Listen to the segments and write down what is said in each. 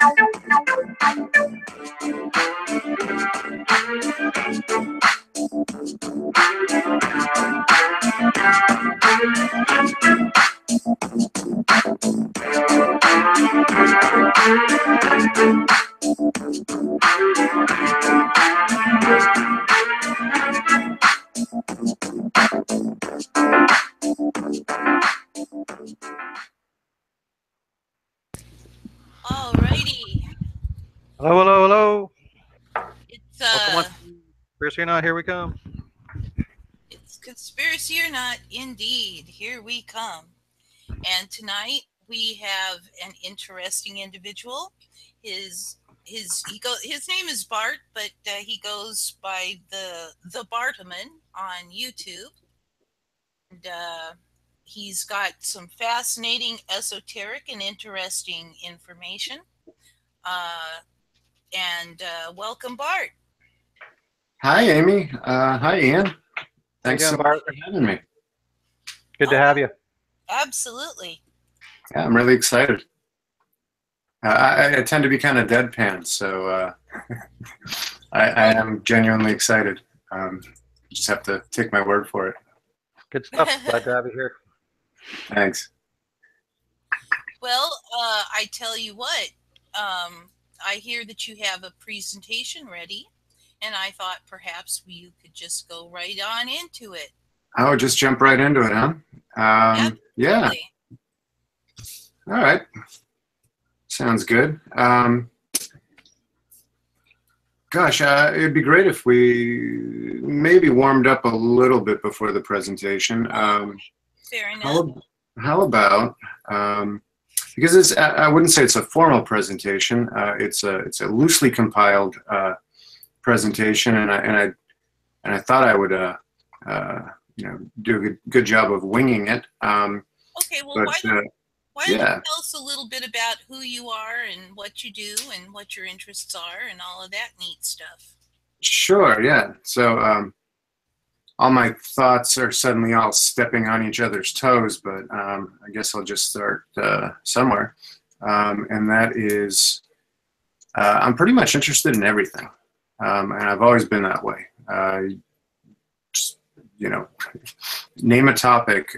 Alrighty. Hello, hello, hello. It's Welcome on Conspiracy or Not, here we come. it's conspiracy or not, indeed. Here we come. And tonight we have an interesting individual. His name is Bart, but he goes by TheBartomon on YouTube. And he's got some fascinating, esoteric, and interesting information. Welcome, Bart. Hi, Amy. Hi, Ian. Thanks so Bart. much for having me. Good to have you. Absolutely. Yeah, I'm really excited. I tend to be kind of deadpan, so I am genuinely excited. Just have to take my word for it. Good stuff. Glad to have you here. Thanks. Well, I tell you what, I hear that you have a presentation ready, and I thought perhaps you could just go right on into it. Oh, just jump right into it, huh? Yeah. All right. Sounds good. Gosh, it'd be great if we maybe warmed up a little bit before the presentation. Fair enough. How about, because I wouldn't say it's a formal presentation. It's a loosely compiled presentation, and I thought I would do a good job of winging it. Okay, well, why don't you yeah. tell us a little bit about who you are and what you do and what your interests are and all of that neat stuff? Sure, yeah. So all my thoughts are suddenly all stepping on each other's toes, but I guess I'll just start somewhere. And that is, I'm pretty much interested in everything. And I've always been that way. Just, name a topic.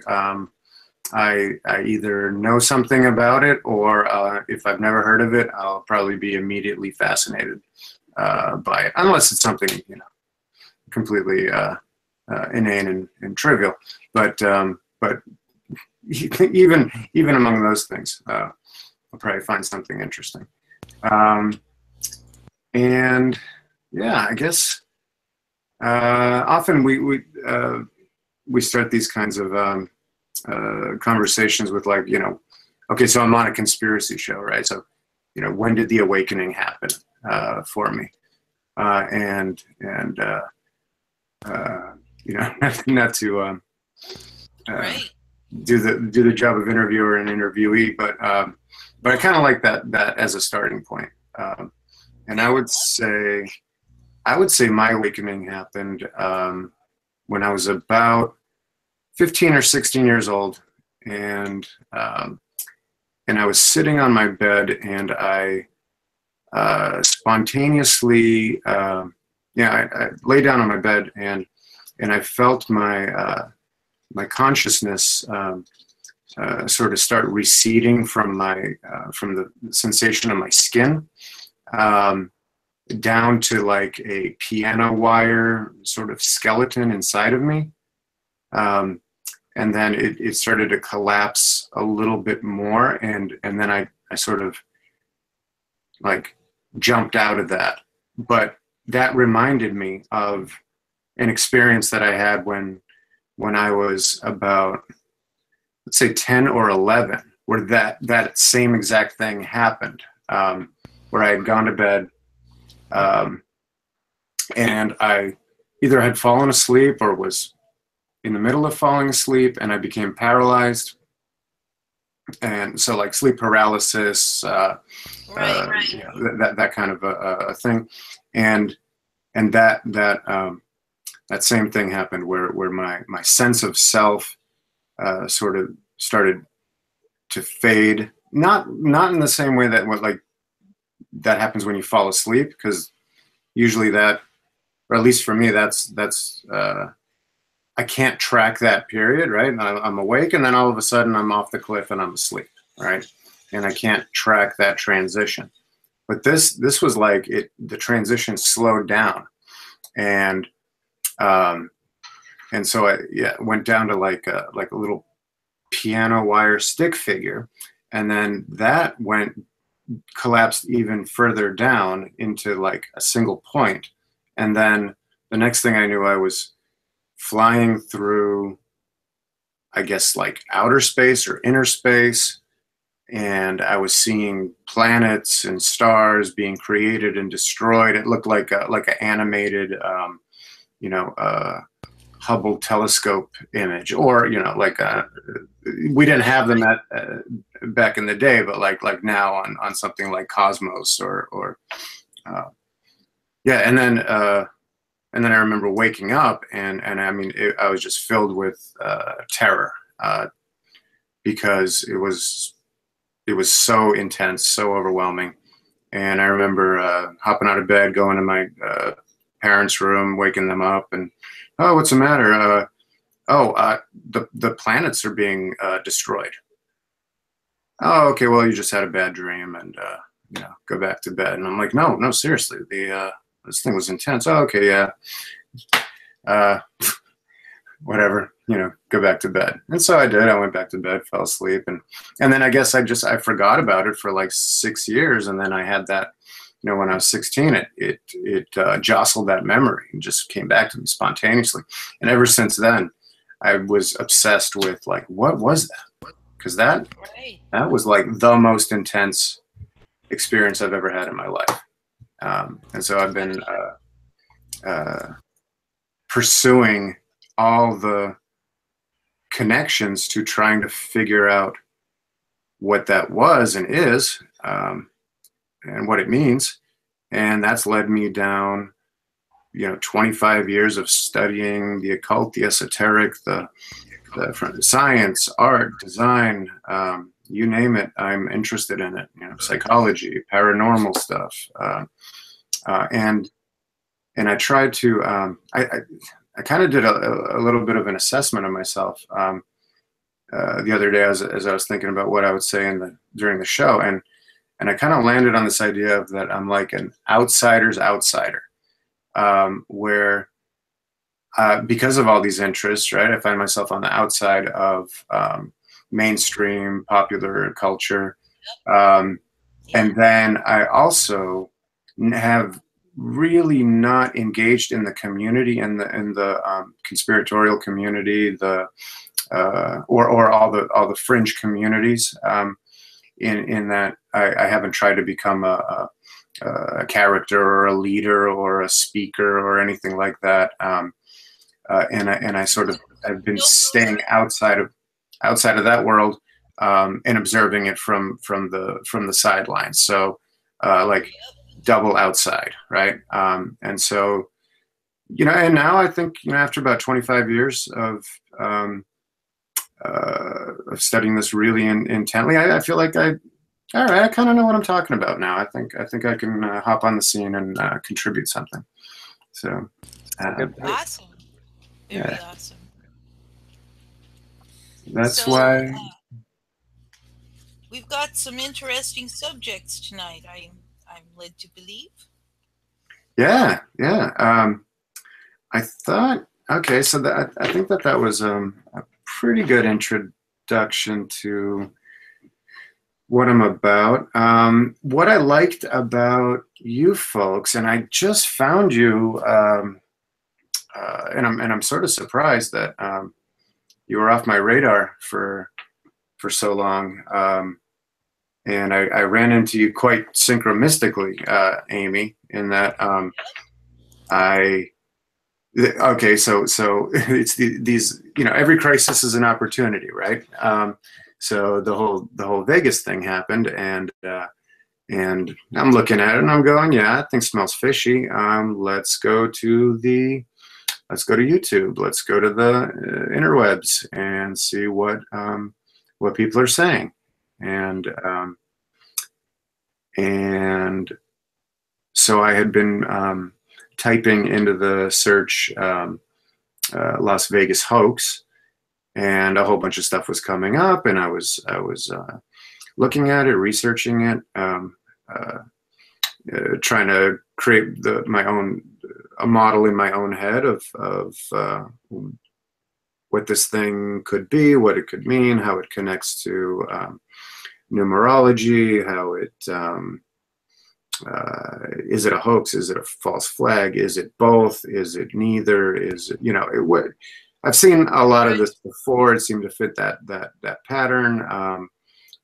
I either know something about it, or if I've never heard of it, I'll probably be immediately fascinated by it, unless it's something completely inane and trivial. But even among those things, I'll probably find something interesting. And yeah, I guess often we start these kinds of conversations with, like, okay, so I'm on a conspiracy show, right? So, when did the awakening happen for me? And not to Right. do the job of interviewer and interviewee, but I kind of like that as a starting point. And I would say my awakening happened when I was about 15 or 16 years old, and I was sitting on my bed, and I spontaneously, I lay down on my bed, and I felt my consciousness sort of start receding from the sensation of my skin down to like a piano wire sort of skeleton inside of me. And then it started to collapse a little bit more, and then I sort of like jumped out of that. But that reminded me of an experience that I had when I was about, let's say, 10 or 11, where that same exact thing happened, where I had gone to bed, and I either had fallen asleep or was in the middle of falling asleep, and I became paralyzed. And so, like, sleep paralysis, Right. that kind of a thing, and that same thing happened where my sense of self sort of started to fade, not in the same way that what, like, that happens when you fall asleep, because usually that, or at least for me, that's I can't track that period, right? And I'm awake, and then all of a sudden I'm off the cliff and I'm asleep, right? And I can't track that transition. But this was like the transition slowed down, and so I went down to like a little piano wire stick figure, and then that collapsed even further down into like a single point, and then the next thing I knew, I was flying through, I guess, like outer space or inner space, and I was seeing planets and stars being created and destroyed. It looked like an animated, Hubble telescope image, or like we didn't have them back in the day, but like now on something like Cosmos or yeah, and then I remember waking up, and I mean, I was just filled with terror, because it was so intense, so overwhelming. And I remember hopping out of bed, going to my parents' room, waking them up, and, oh, what's the matter? The planets are being destroyed. Oh, okay, well, you just had a bad dream, and go back to bed. And I'm like, no, seriously, this thing was intense. Oh, okay, yeah. Whatever, go back to bed. And so I did. I went back to bed, fell asleep, and then I guess I forgot about it for like 6 years, and then I had that, when I was 16, it jostled that memory and just came back to me spontaneously. And ever since then, I was obsessed with like, what was that? Because that was like the most intense experience I've ever had in my life. And so I've been pursuing all the connections to trying to figure out what that was and is, and what it means. And that's led me down, 25 years of studying the occult, the esoteric, the science, art, design, you name it, I'm interested in it. Psychology, paranormal stuff, and I tried to. I kind of did a little bit of an assessment of myself the other day as I was thinking about what I would say during the show, and I kind of landed on this idea of that I'm like an outsider's outsider, where because of all these interests, right, I find myself on the outside of mainstream popular culture, and then I also have really not engaged in the community, in the conspiratorial community, or all the fringe communities, in that I haven't tried to become a character or a leader or a speaker or anything like that, and I sort of have been staying outside of that world, and observing it from the sidelines. So like double outside, right? And so, and now I think, after about 25 years of studying this really intently, I feel like all right, I kind of know what I'm talking about now. I think I can hop on the scene and contribute something. So awesome. Very awesome. That's why we've got some interesting subjects tonight. I'm led to believe. Yeah. I thought, okay, so I think that was a pretty good introduction to what I'm about. What I liked about you folks, and I just found you, and I'm sort of surprised that you were off my radar for so long. And I ran into you quite synchronistically, Amy, in that okay, so it's these, every crisis is an opportunity, right? So the whole Vegas thing happened, and I'm looking at it and I'm going, yeah, that thing smells fishy. Let's go to YouTube. Let's go to the interwebs and see what people are saying. And so I had been typing into the search Las Vegas hoax, and a whole bunch of stuff was coming up, and I was looking at it, researching it, trying to create a model in my own head of what this thing could be, what it could mean, how it connects to numerology, how it is it a hoax, is it a false flag, is it both, is it neither, is it, I've seen a lot of this before. It seemed to fit that pattern,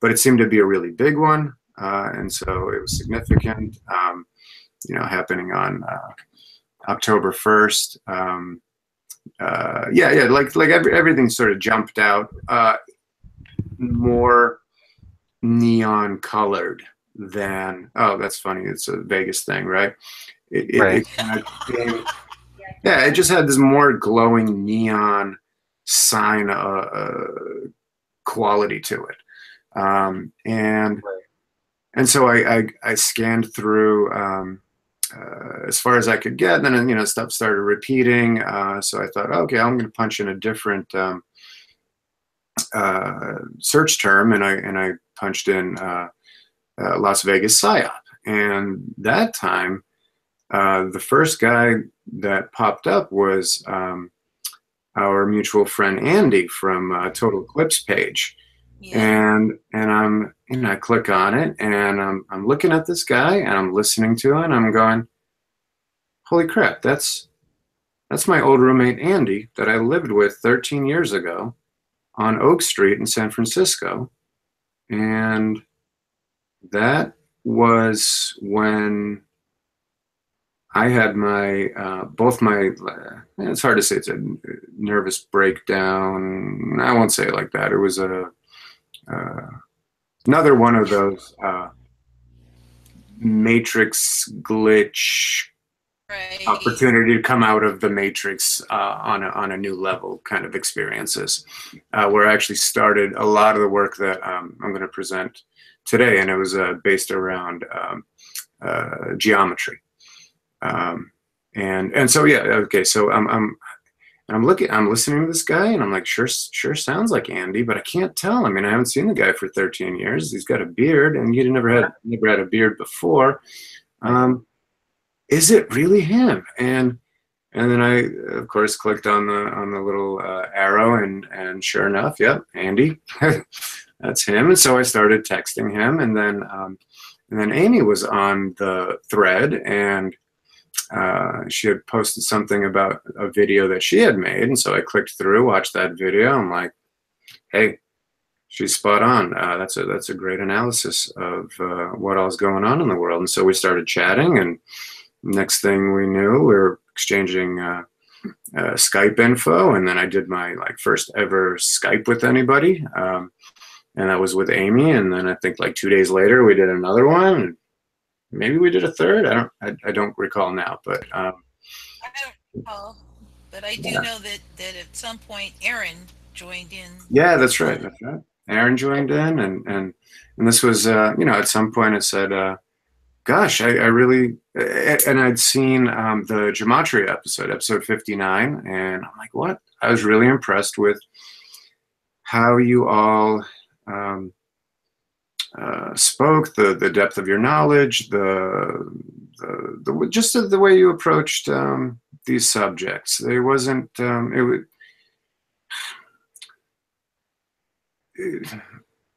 but it seemed to be a really big one, and so it was significant. Happening on October 1st. Everything sort of jumped out, more neon colored than, oh, that's funny, it's a Vegas thing, right? It kind of became, yeah, it just had this more glowing neon sign quality to it, and so I scanned through as far as I could get, and then stuff started repeating, so I thought, okay, I'm going to punch in a different search term, and I punched in Las Vegas psyop, and that time the first guy that popped up was our mutual friend Andy from Total Eclipse page. Yeah. And I click on it, and I'm looking at this guy, and I'm listening to it, and I'm going, holy crap, that's my old roommate Andy that I lived with 13 years ago on Oak Street in San Francisco. And that was when I had my it's hard to say, it's a nervous breakdown. I won't say it like that. It was another one of those matrix glitch, opportunity to come out of the matrix on a new level kind of experiences, where I actually started a lot of the work that I'm going to present today, and it was based around geometry. And so yeah, okay, so I'm listening to this guy, and I'm like, sure sounds like Andy, but I can't tell. I mean, I haven't seen the guy for 13 years. He's got a beard, and he'd never had a beard before. Is it really him? And then I, of course, clicked on the little arrow, and sure enough, yep, Andy, that's him. And so I started texting him, and then Amy was on the thread, and she had posted something about a video that she had made, and so I clicked through, watched that video. I'm like, hey, she's spot on. That's a great analysis of what all's going on in the world. And so we started chatting, and next thing we knew, we were exchanging Skype info, and then I did my first ever Skype with anybody, and that was with Amy. And then I think 2 days later we did another one. And maybe we did a third. I don't recall now, but I don't recall, but I do know that at some point Aaron joined in. Yeah, that's right. Aaron joined in, and this was at some point I said, gosh, I really, and I'd seen the Gematria episode 59, and I'm like, what? I was really impressed with how you all spoke, the depth of your knowledge, just the way you approached these subjects. There wasn't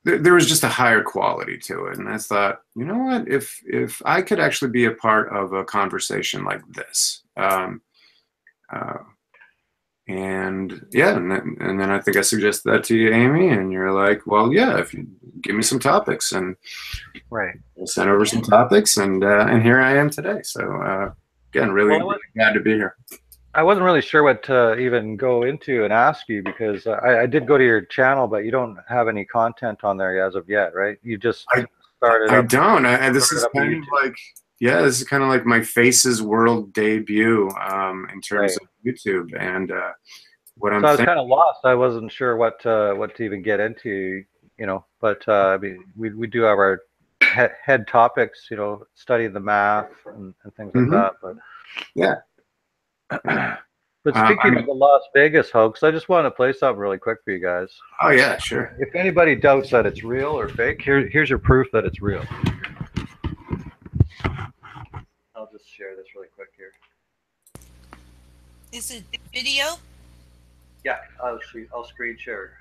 there was just a higher quality to it, and I thought, you know what, if I could actually be a part of a conversation like this, and yeah, and then I think I suggested that to you, Amy, and you're like, well, yeah, if you give me some topics, and I sent over some topics, and here I am today. So again, really glad to be here. I wasn't really sure what to even go into and ask you, because I did go to your channel, but you don't have any content on there as of yet, right? You just started. I don't. This is kind of like, yeah, this is kind of like my Faces World debut in terms of YouTube, and what I'm. So I was kind of lost. I wasn't sure what to even get into, but I mean, we do have our head topics, you know, study the math and things like that. But yeah. but speaking of the Las Vegas hoax, I just want to play something really quick for you guys. Oh yeah, sure. If anybody doubts that it's real or fake, here's your proof that it's real. I'll just share this really quick here. Is it video? Yeah, I'll screen share.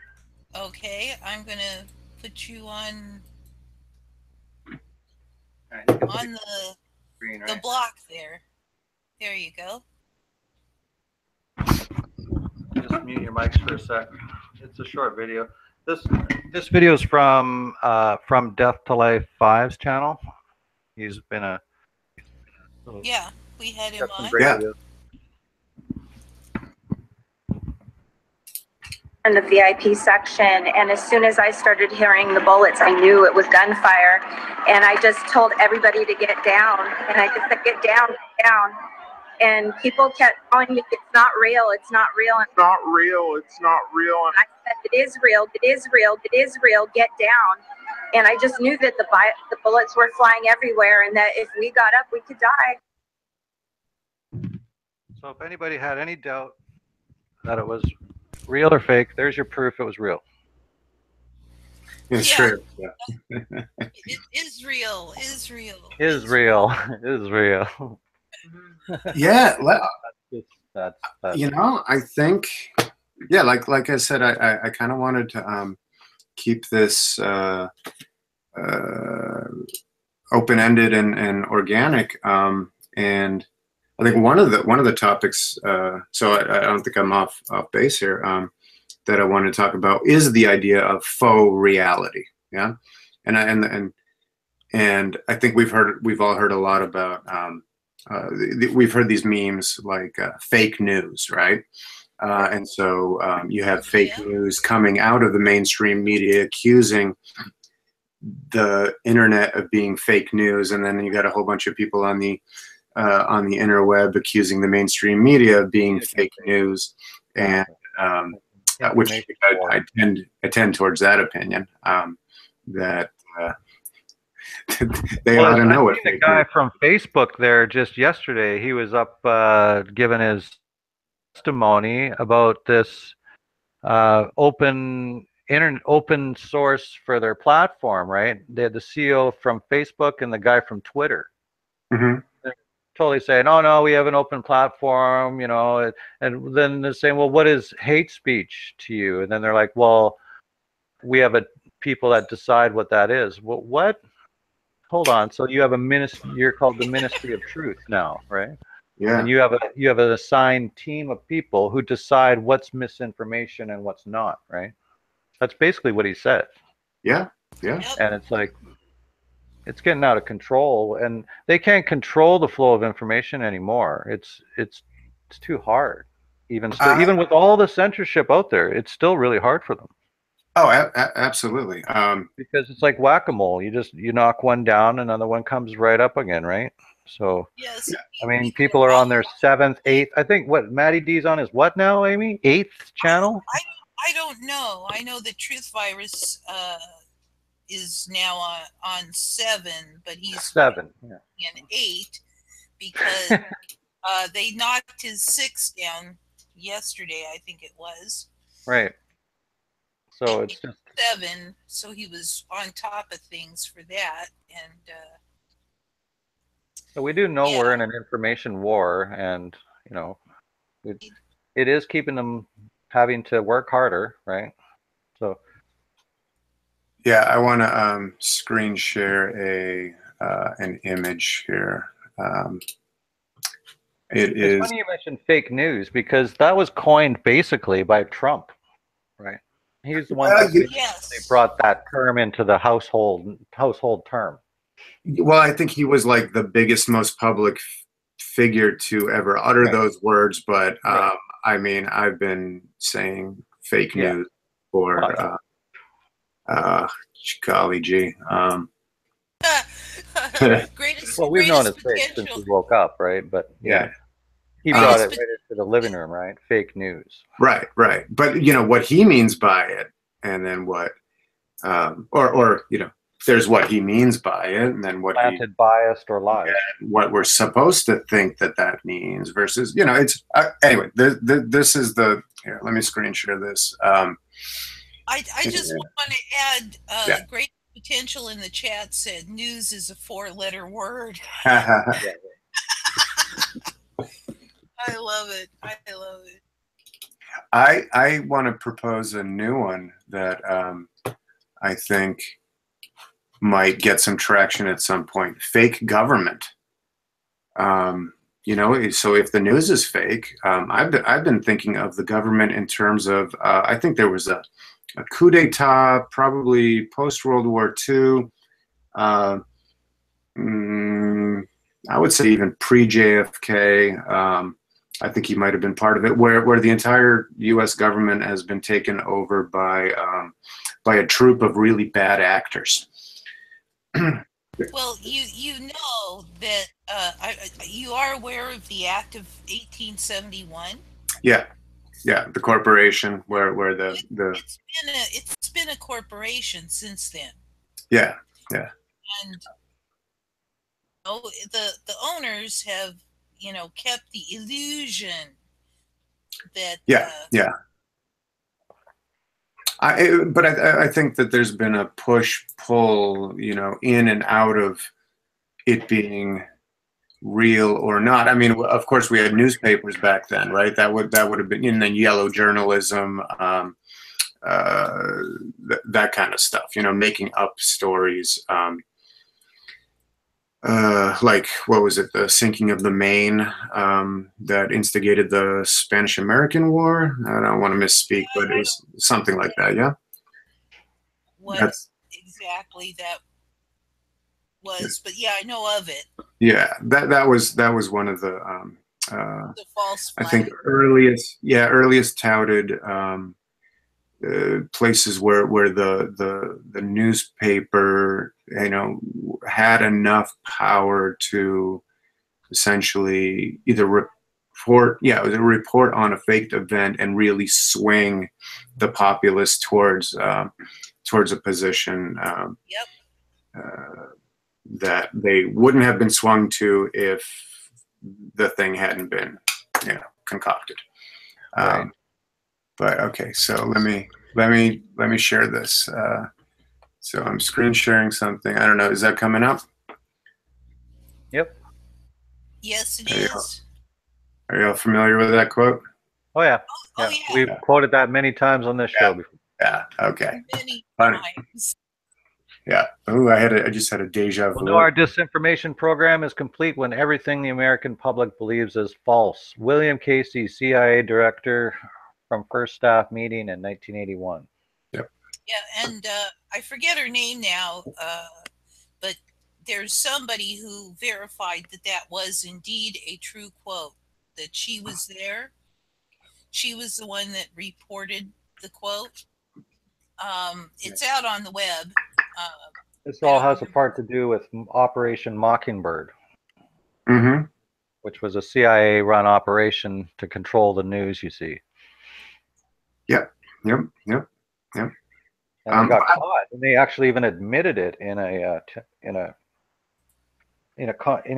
Okay, I'm gonna put you on the screen, right? the block there. There you go. Just mute your mics for a sec. It's a short video. This video is from Death to Life 5's channel. He's been a yeah, we had him on. Yeah. Videos. In the VIP section, and as soon as I started hearing the bullets, I knew it was gunfire, and I just told everybody to get down, and I just said, get down, and people kept telling me, it's not real, it's not real, it's not real, it's not real, and I said, it is real, it is real, it is real, get down. And I just knew that the bullets were flying everywhere, and that if we got up, we could die. So if anybody had any doubt that it was real or fake, there's your proof it was real. It's true. Yeah. It is real. Is real. Is real. Is real. Yeah. That's you know, I think, yeah, like I said, I kind of wanted to keep this open-ended and organic, and I think one of the topics, so I don't think I'm off base here, that I want to talk about is the idea of faux reality. Yeah, and I think we've all heard a lot about. We've heard these memes like fake news, right? And so you have fake news coming out of the mainstream media accusing the internet of being fake news, and then you got a whole bunch of people on the interweb accusing the mainstream media of being fake news, and which I tend towards that opinion, that they ought to know what the guy from Facebook there just yesterday, he was up giving his testimony about this open source for their platform, right? They had the CEO from Facebook and the guy from Twitter. Mm-hmm. Totally saying, oh no, we have an open platform, you know, and then they're saying, well, what is hate speech to you? And then they're like, well, we have people that decide what that is. Well, what? Hold on. So you have a ministry, you're called the Ministry of Truth now, right? Yeah. And you have an assigned team of people who decide what's misinformation and what's not, right? That's basically what he said. Yeah. Yeah. And it's like, it's getting out of control, and they can't control the flow of information anymore. It's too hard. Even with all the censorship out there, it's still really hard for them. Oh, absolutely. Because it's like whack-a-mole. You knock one down, another one comes right up again, right? So yes, I mean, people are on their 7th, 8th. I think what Maddie D's on is what now, Amy? 8th channel? I don't know. I know the Truth Virus is now on 7, but he's 7, yeah, in 8 because they knocked his 6 down yesterday, I think it was. Right. So it's just 7, so he was on top of things for that, and so we do know we're in an information war, and you know, it is keeping them having to work harder, right? So. Yeah, I want to screen share an image here. It's funny you mentioned fake news, because that was coined basically by Trump, right? He's the one that brought that term into the household term. Well, I think he was like the biggest, most public figure to ever utter those words. But I mean, I've been saying fake news for. Golly gee. Well, we've known it's fake since we woke up, right? But yeah. He brought it right into the living room, right? Fake news. Right. But you know what he means by it, and then what, or you know, there's what he means by it, and then what planted, biased, or lies. what we're supposed to think that means versus, you know, it's anyway. This is the here. Let me screen share this. I just want to add great potential in the chat said news is a 4-letter word. I love it. I love it. I want to propose a new one that I think might get some traction at some point. Fake government. You know, so if the news is fake, I've been thinking of the government in terms of I think there was a coup d'état probably post World War II. I would say even pre JFK. I think he might have been part of it, where the entire U.S. government has been taken over by a troupe of really bad actors. Well, you know that you are aware of the Act of 1871. Yeah, the corporation where it's been a corporation since then. Yeah. And the owners have, you know, kept the illusion that but I think that there's been a push-pull, you know, in and out of it being real or not. I mean, of course, we had newspapers back then, right? That would have been, and then yellow journalism, that kind of stuff. You know, making up stories. Like, what was it, the sinking of the Maine that instigated the Spanish-American War? I don't want to misspeak, but it was something like that, yeah? What exactly that was, but yeah, I know of it. Yeah, that was one of the false flag. I think earliest touted places where the newspaper, you know, had enough power to essentially either report on a faked event and really swing the populace towards a position that they wouldn't have been swung to if the thing hadn't been, you know, concocted. Right. But okay, so let me share this. So I'm screen sharing something. I don't know. Is that coming up? Yep. Yes, it is. Are y'all familiar with that quote? Oh yeah. Oh yeah. We've quoted that many times on this show before. Yeah. Okay. Many times. Yeah. Oh, I just had a deja vu. Well, no, our disinformation program is complete when everything the American public believes is false. William Casey, CIA director, from first staff meeting in 1981. Yep. Yeah, and I forget her name now, but there's somebody who verified that was indeed a true quote, that she was there. She was the one that reported the quote. It's out on the web. This all has a part to do with Operation Mockingbird, which was a CIA-run operation to control the news, you see. Yep. And they got caught, and they actually even admitted it in a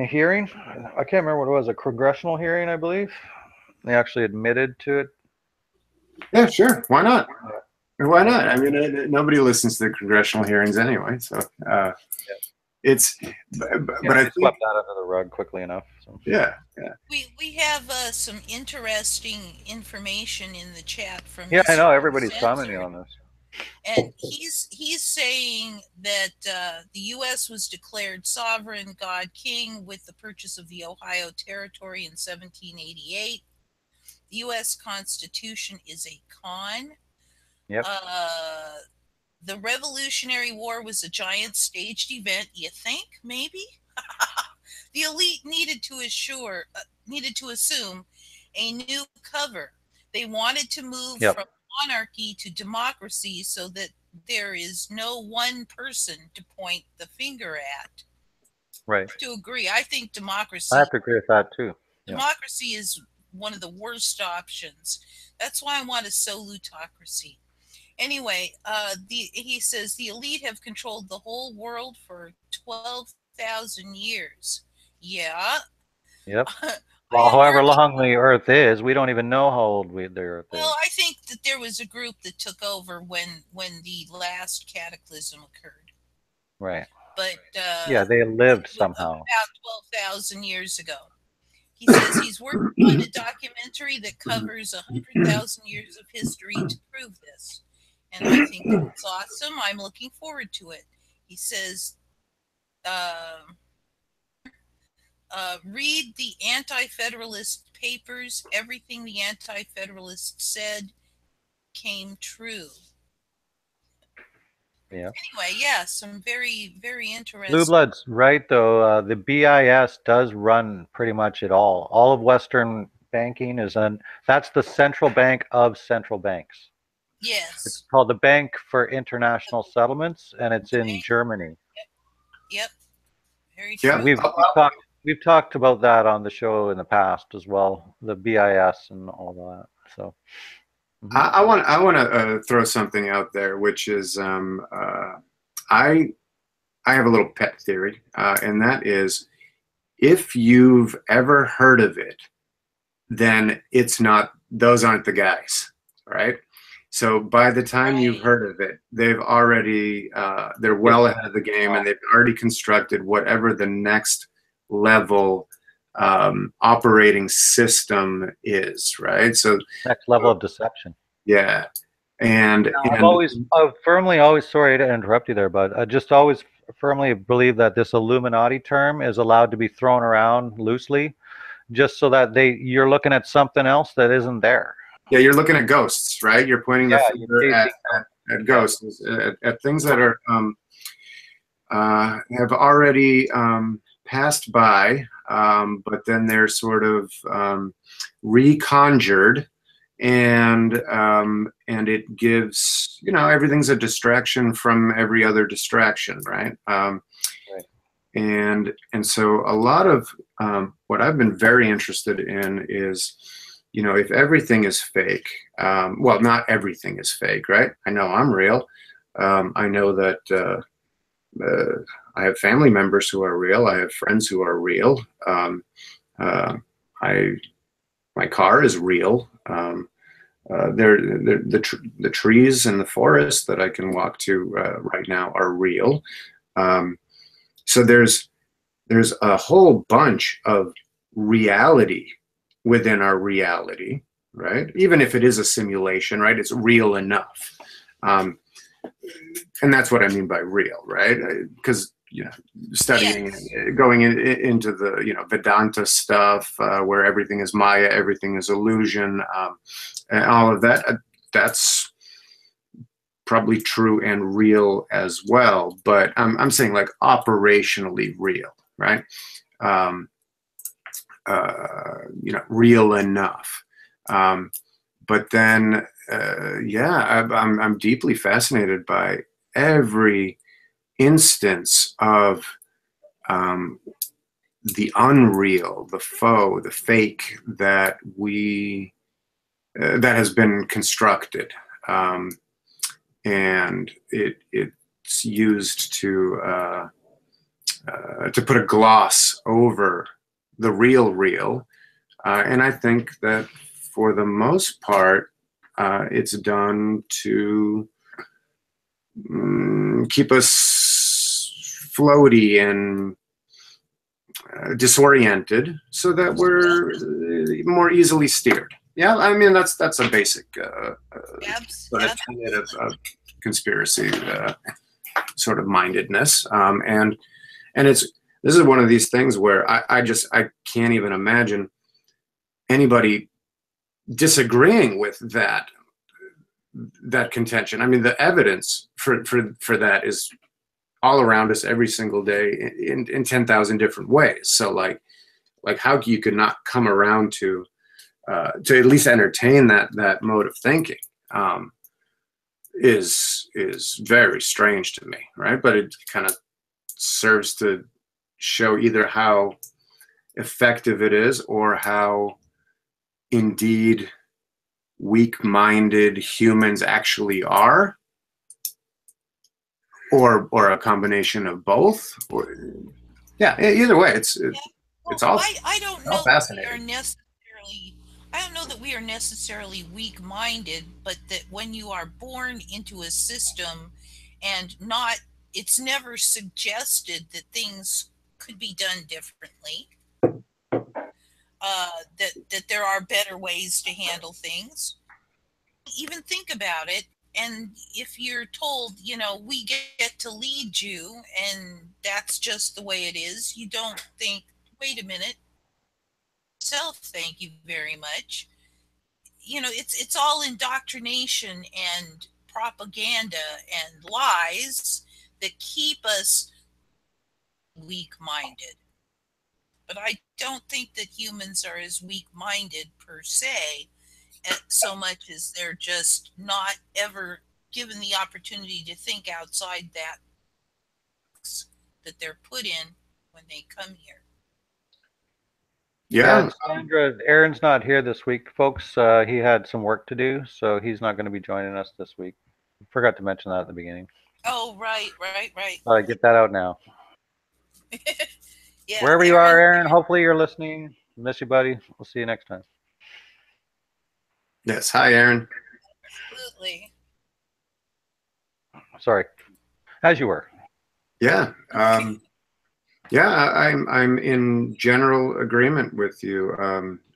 hearing. I can't remember what it was, a congressional hearing, I believe. They actually admitted to it. Yeah, sure. Why not? Why not? I mean, nobody listens to the congressional hearings anyway, so it's. But I think, swept that under the rug quickly enough. So. Yeah. We have some interesting information in the chat from. Yeah, I know everybody's commenting on this. And he's saying that the U.S. was declared sovereign God King with the purchase of the Ohio Territory in 1788. The U.S. Constitution is a con. Yep. The Revolutionary War was a giant staged event. You think maybe the elite needed to assume a new cover. They wanted to move from monarchy to democracy so that there is no one person to point the finger at. Right. I have to agree. I think democracy. I have to agree with that too. Democracy is one of the worst options. That's why I want a solutocracy. Anyway, he says the elite have controlled the whole world for 12,000 years. Yeah. Yep. Well, And however long the Earth is, we don't even know how old the Earth well, is. I think that there was a group that took over when the last cataclysm occurred. Right. But Yeah, they lived somehow. About 12,000 years ago. He says he's working on a documentary that covers 100,000 years of history to prove this. And I think it's awesome. I'm looking forward to it. He says, read the Anti-Federalist papers. Everything the Anti-Federalists said came true. Yeah. Anyway, yeah, some very, very Blue interesting. Blood's right, though. The BIS does run pretty much it all. All of Western banking is that's the central bank of central banks. Yes. It's called the Bank for International Settlements, and it's in Germany. Yep. Very true. Yeah. We've talked about that on the show in the past as well, the BIS and all that. So I want to throw something out there, which is I have a little pet theory, and that is, if you've ever heard of it, then it's not, those aren't the guys, right? So by the time you've heard of it, they've already, they're well ahead of the game, and they've already constructed whatever the next level operating system is, right? So next level of deception. Yeah. And I've firmly always, sorry to interrupt you there, but I just always firmly believe that this Illuminati term is allowed to be thrown around loosely, just so that you're looking at something else that isn't there. Yeah, you're looking at ghosts, right? You're pointing the finger at ghosts, at things that are have already passed by, but then they're sort of reconjured, and it gives, you know, everything's a distraction from every other distraction, right? And so a lot of what I've been very interested in is, you know, if everything is fake, well, not everything is fake, right? I know I'm real. I know that I have family members who are real. I have friends who are real. My car is real. The trees in the forest that I can walk to right now are real. So there's a whole bunch of reality within our reality, right? Even if it is a simulation, right? It's real enough. And that's what I mean by real, right? Because, you know, studying, going into the, you know, Vedanta stuff, where everything is Maya, everything is illusion, and all of that, that's probably true and real as well. But I'm saying, like, operationally real, right? You know, real enough. But then, yeah, I'm deeply fascinated by every instance of the unreal, the faux, the fake that that has been constructed, and it's used to put a gloss over the real, and I think that for the most part, it's done to keep us floaty and disoriented, so that we're more easily steered. Yeah, I mean, that's a basic sort of tenet of conspiracy sort of mindedness, and this is one of these things where I can't even imagine anybody disagreeing with that contention. I mean, the evidence for that is all around us every single day in 10,000 different ways. So like how you could not come around to at least entertain that mode of thinking is very strange to me, right? But it kind of serves to show either how effective it is, or how indeed weak-minded humans actually are, or a combination of both. Or, yeah, either way, it's all I don't know fascinating. I don't know that we are necessarily weak-minded, but that when you are born into a system and it's never suggested that things could be done differently. That there are better ways to handle things. Even think about it, and if you're told, we get to lead you, and that's just the way it is, you don't think, wait a minute, thank you very much. It's all indoctrination and propaganda and lies that keep us weak-minded. But I don't think that humans are as weak-minded per se, so much as they're just not ever given the opportunity to think outside that they're put in when they come here. Yeah, Sandra, Aaron's not here this week, folks. He had some work to do, so he's not going to be joining us this week. Forgot to mention that at the beginning. Oh, right. Get that out now. Yeah, wherever you are, Aaron, hopefully you're listening. Miss you, buddy. We'll see you next time. Yes. Hi, Aaron. Absolutely. Sorry. As you were. Yeah. Yeah, I'm in general agreement with you,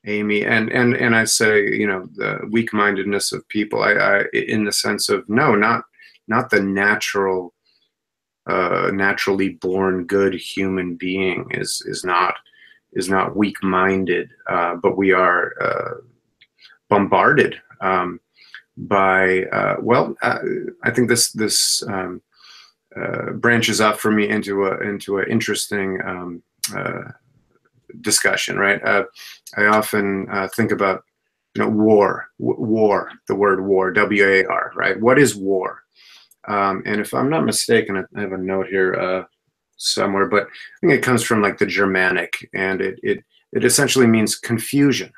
Amy, and I say, the weak-mindedness of people, I in the sense of not the naturally born good human being is not weak-minded, but we are bombarded by I think this branches up for me into an interesting discussion, right? I often think about war, the word war, WAR, right? What is war? And if I'm not mistaken, I have a note here somewhere, but I think it comes from like the Germanic, and it essentially means confusion.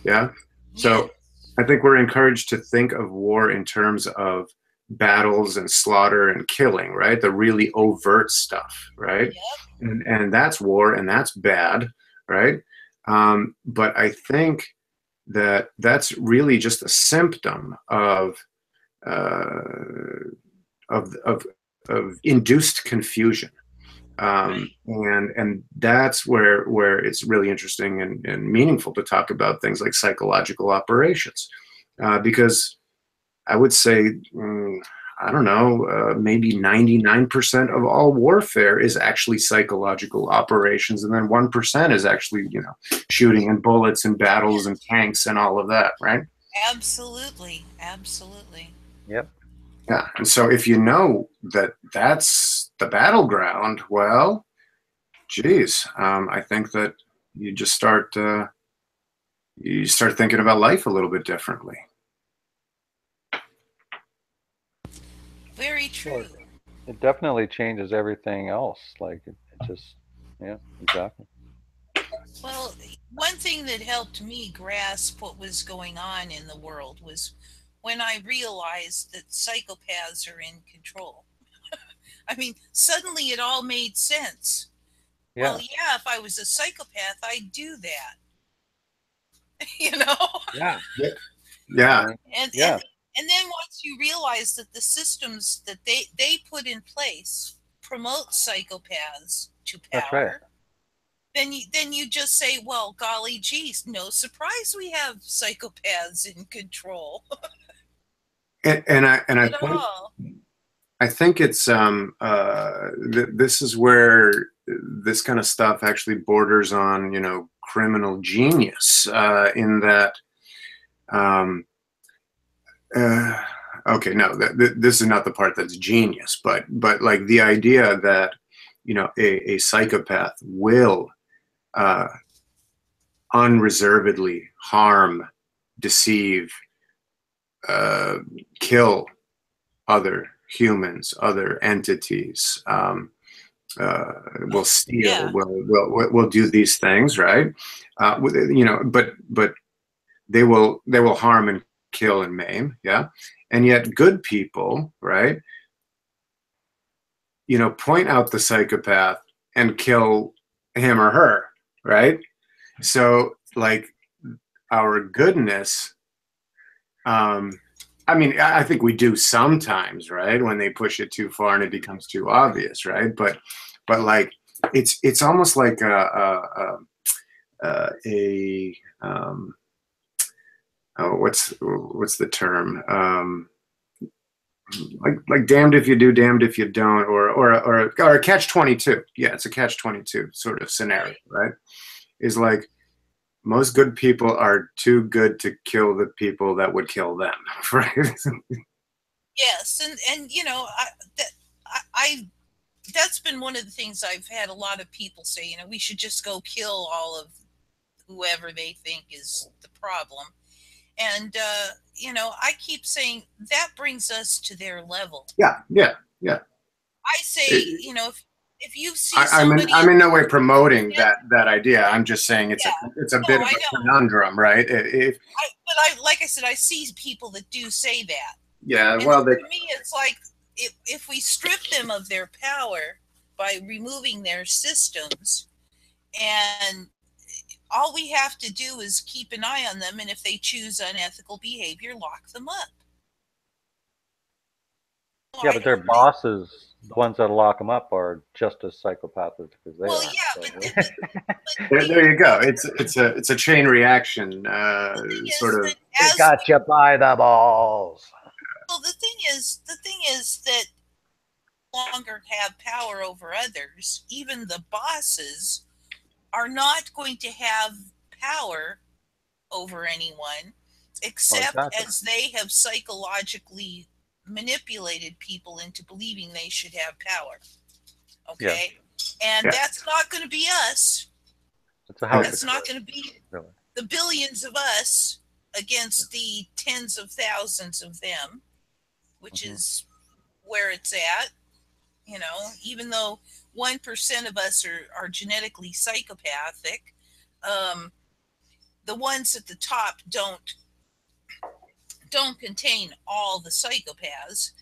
Yeah. So I think we're encouraged to think of war in terms of battles and slaughter and killing, right? The really overt stuff, right? Yep. And that's war, and that's bad, right? But I think that that's really just a symptom of induced confusion. And that's where it's really interesting and meaningful to talk about things like psychological operations, because I would say, I don't know, maybe 99% of all warfare is actually psychological operations, and then 1% is actually, shooting and bullets and battles and tanks and all of that, right? Absolutely. Yep. Yeah, and so if you know that that's the battleground, well, geez, I think that you just start thinking about life a little bit differently. Very true. It definitely changes everything else. Like it just, yeah, exactly. Well, one thing that helped me grasp what was going on in the world was when I realized that psychopaths are in control. I mean, suddenly it all made sense. Yeah. Well, yeah, if I was a psychopath, I'd do that. Yeah. Yeah. And then once you realize that the systems that they put in place promote psychopaths to power, that's right. then you just say, well, golly geez, no surprise we have psychopaths in control. I think it's this is where this kind of stuff actually borders on criminal genius, in that okay, no, this is not the part that's genius, but like the idea that a psychopath will unreservedly harm, deceive, kill other humans, other entities, will steal, will do these things, right? But they will harm and kill and maim, yeah, and yet good people, right, you know, point out the psychopath and kill him or her, right? So like our goodness, I mean, I think we do sometimes, right, when they push it too far and it becomes too obvious, right? But like it's almost like oh, what's the term? Like damned if you do, damned if you don't, or a catch-22. Yeah, it's a catch-22 sort of scenario, right? Is like most good people are too good to kill the people that would kill them, right? Yes, and you know, I that's been one of the things I've had a lot of people say. You know, we should just go kill all of whoever they think is the problem. And you know, I keep saying that brings us to their level. Yeah. I say, you know, if you see somebody, I'm in no way promoting that idea. I'm just saying it's a bit of a conundrum, right? But like I said, I see people that do say that. Yeah, and well, to me, it's like if we strip them of their power by removing their systems, and all we have to do is keep an eye on them, and if they choose unethical behavior, lock them up. Yeah, but their bosses, the ones that lock them up, are just as psychopathic as they are. Yeah, but there you go. It's a chain reaction, sort of. They got you by the balls. Well, the thing is that no longer have power over others. Even the bosses are not going to have power over anyone, except as they have psychologically manipulated people into believing they should have power. Okay? Yeah. And that's not going to be us. That's not going to be the billions of us against the tens of thousands of them, which is where it's at. You know, even though 1% of us are genetically psychopathic, the ones at the top don't contain all the psychopaths.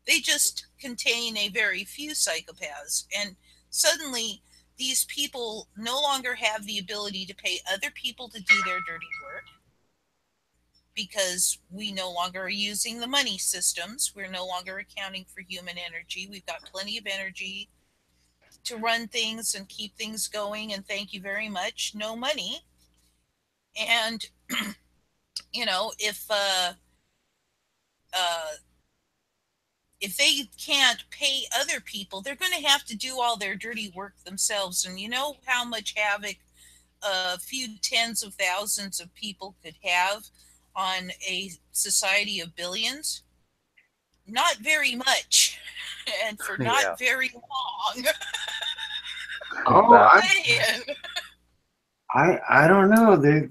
They just contain a very few psychopaths. And suddenly these people no longer have the ability to pay other people to do their dirty work, because we no longer are using the money systems. We're no longer accounting for human energy. We've got plenty of energy to run things and keep things going, and thank you very much. No money. And you know, if they can't pay other people, they're going to have to do all their dirty work themselves. And you know how much havoc a few tens of thousands of people could have on a society of billions? Not very much, and for not very long. I don't know. They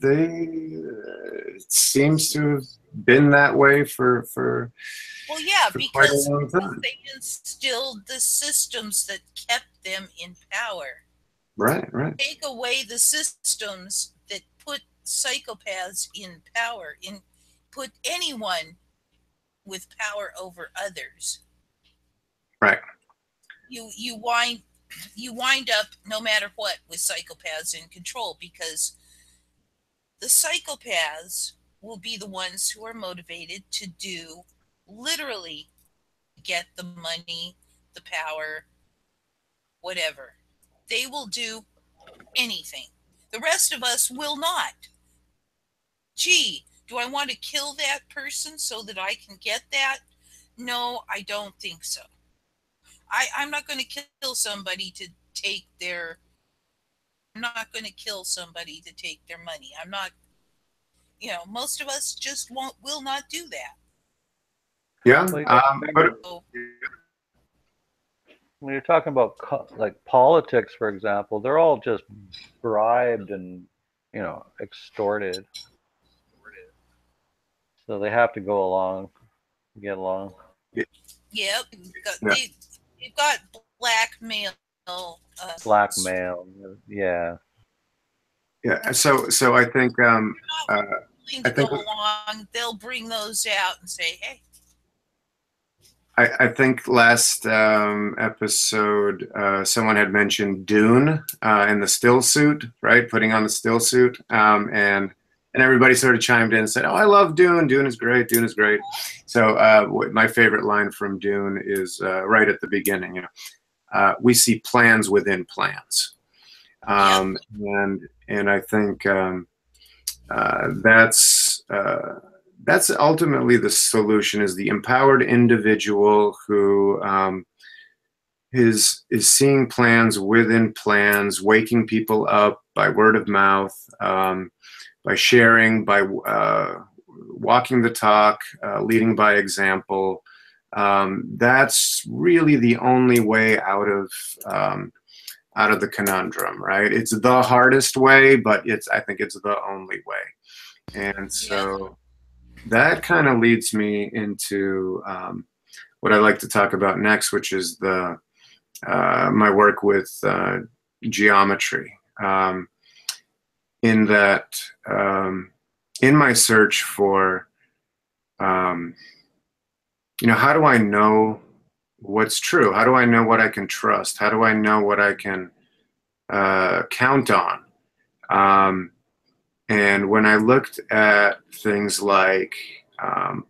it seems to have been that way for well, yeah, because they instilled the systems that kept them in power. Right. Take away the systems that put psychopaths in power, put anyone with power over others. Right. You wind up, no matter what, with psychopaths in control, because the psychopaths will be the ones who are motivated to do literally get the money, the power, whatever. They will do anything. The rest of us will not. Gee, do I want to kill that person so that I can get that? No, I don't think so. I'm not going to kill somebody to take their. I'm not going to kill somebody to take their money. I'm not. You know, most of us just will not do that. Yeah. When you're talking about like politics, for example, they're all just bribed and, you know, extorted. So they have to go along, get along. Yep. They've got blackmail. Blackmail, yeah. Yeah. So I think willing to go along, they'll bring those out and say, hey. I think last episode someone had mentioned Dune and the still suit, right? Putting on the still suit, and everybody sort of chimed in and said, "Oh, I love Dune. Dune is great. Dune is great." So my favorite line from Dune is right at the beginning. You know, we see plans within plans, and I think that's ultimately the solution, is the empowered individual who is seeing plans within plans, waking people up by word of mouth, by sharing, by walking the talk, leading by example. That's really the only way out of the conundrum, right? It's the hardest way, but I think it's the only way. And so that kind of leads me into what I like to talk about next, which is my work with geometry. In that, in my search for, you know, how do I know what's true? How do I know what I can trust? How do I know what I can count on? And when I looked at things like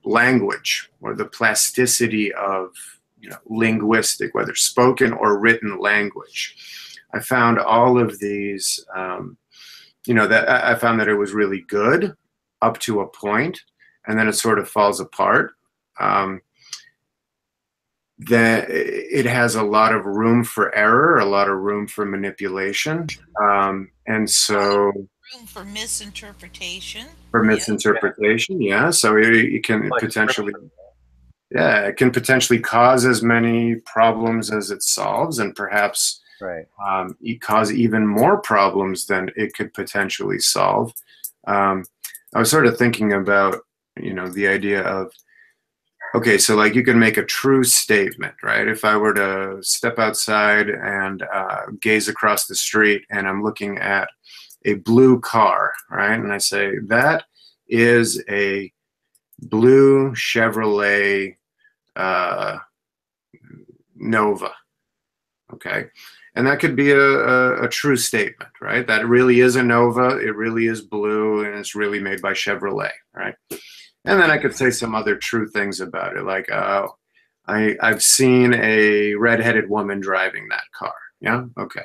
language, or the plasticity of, you know, linguistic, whether spoken or written language, I found all of these, you know, that I found that it was really good up to a point, and then it sort of falls apart. That it has a lot of room for error, a lot of room for manipulation, and so room for misinterpretation. Yeah. So it can potentially, it can potentially cause as many problems as it solves, and perhaps cause even more problems than it could potentially solve. I was sort of thinking about, you know, the idea of, okay, so like you can make a true statement, right? If I were to step outside and gaze across the street, and I'm looking at a blue car, right? And I say, that is a blue Chevrolet Nova, okay? And that could be a true statement, right? That it really is a Nova, it really is blue, and it's really made by Chevrolet, right? And then I could say some other true things about it, like I've seen a redheaded woman driving that car. Yeah, okay.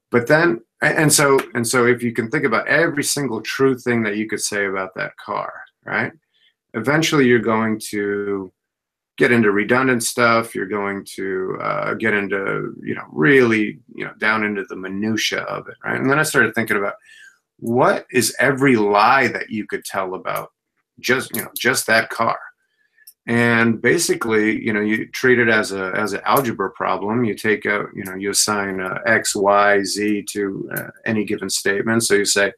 But then, and so if you can think about every single true thing that you could say about that car, right? Eventually you're going to get into redundant stuff. You're going to get into, you know, really, you know, down into the minutia of it, right? And then I started thinking about, what is every lie that you could tell about just that car? And basically, you know, you treat it as an algebra problem. You take out, you know, you assign x, y, z to any given statement. So you say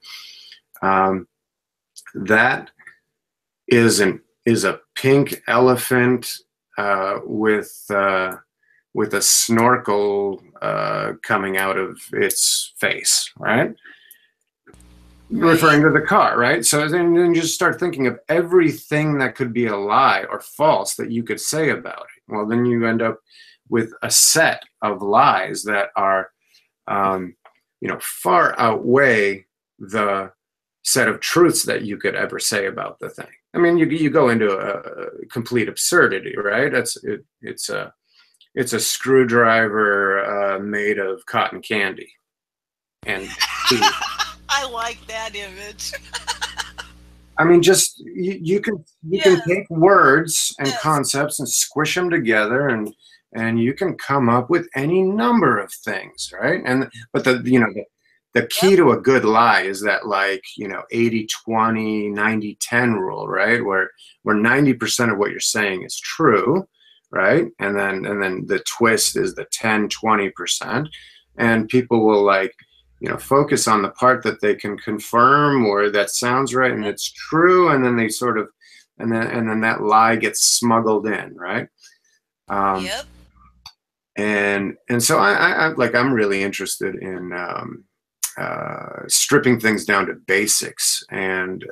that is a pink elephant with a snorkel coming out of its face, right? Referring to the car, right? So then you just start thinking of everything that could be a lie or false that you could say about it. Well, then you end up with a set of lies that are, you know, far outweigh the set of truths that you could ever say about the thing. I mean, you go into a complete absurdity, right? It's a screwdriver made of cotton candy, and I like that image. I mean, just you can take words and concepts and squish them together, and you can come up with any number of things, right? But the key to a good lie is that, like, you know, 80-20, 90-10 rule, right? Where 90% of what you're saying is true, right? And then the twist is the 10-20%, and people will, like, you know, focus on the part that they can confirm or that sounds right and it's true, and then they sort of, and then that lie gets smuggled in, right? And so I'm really interested in stripping things down to basics and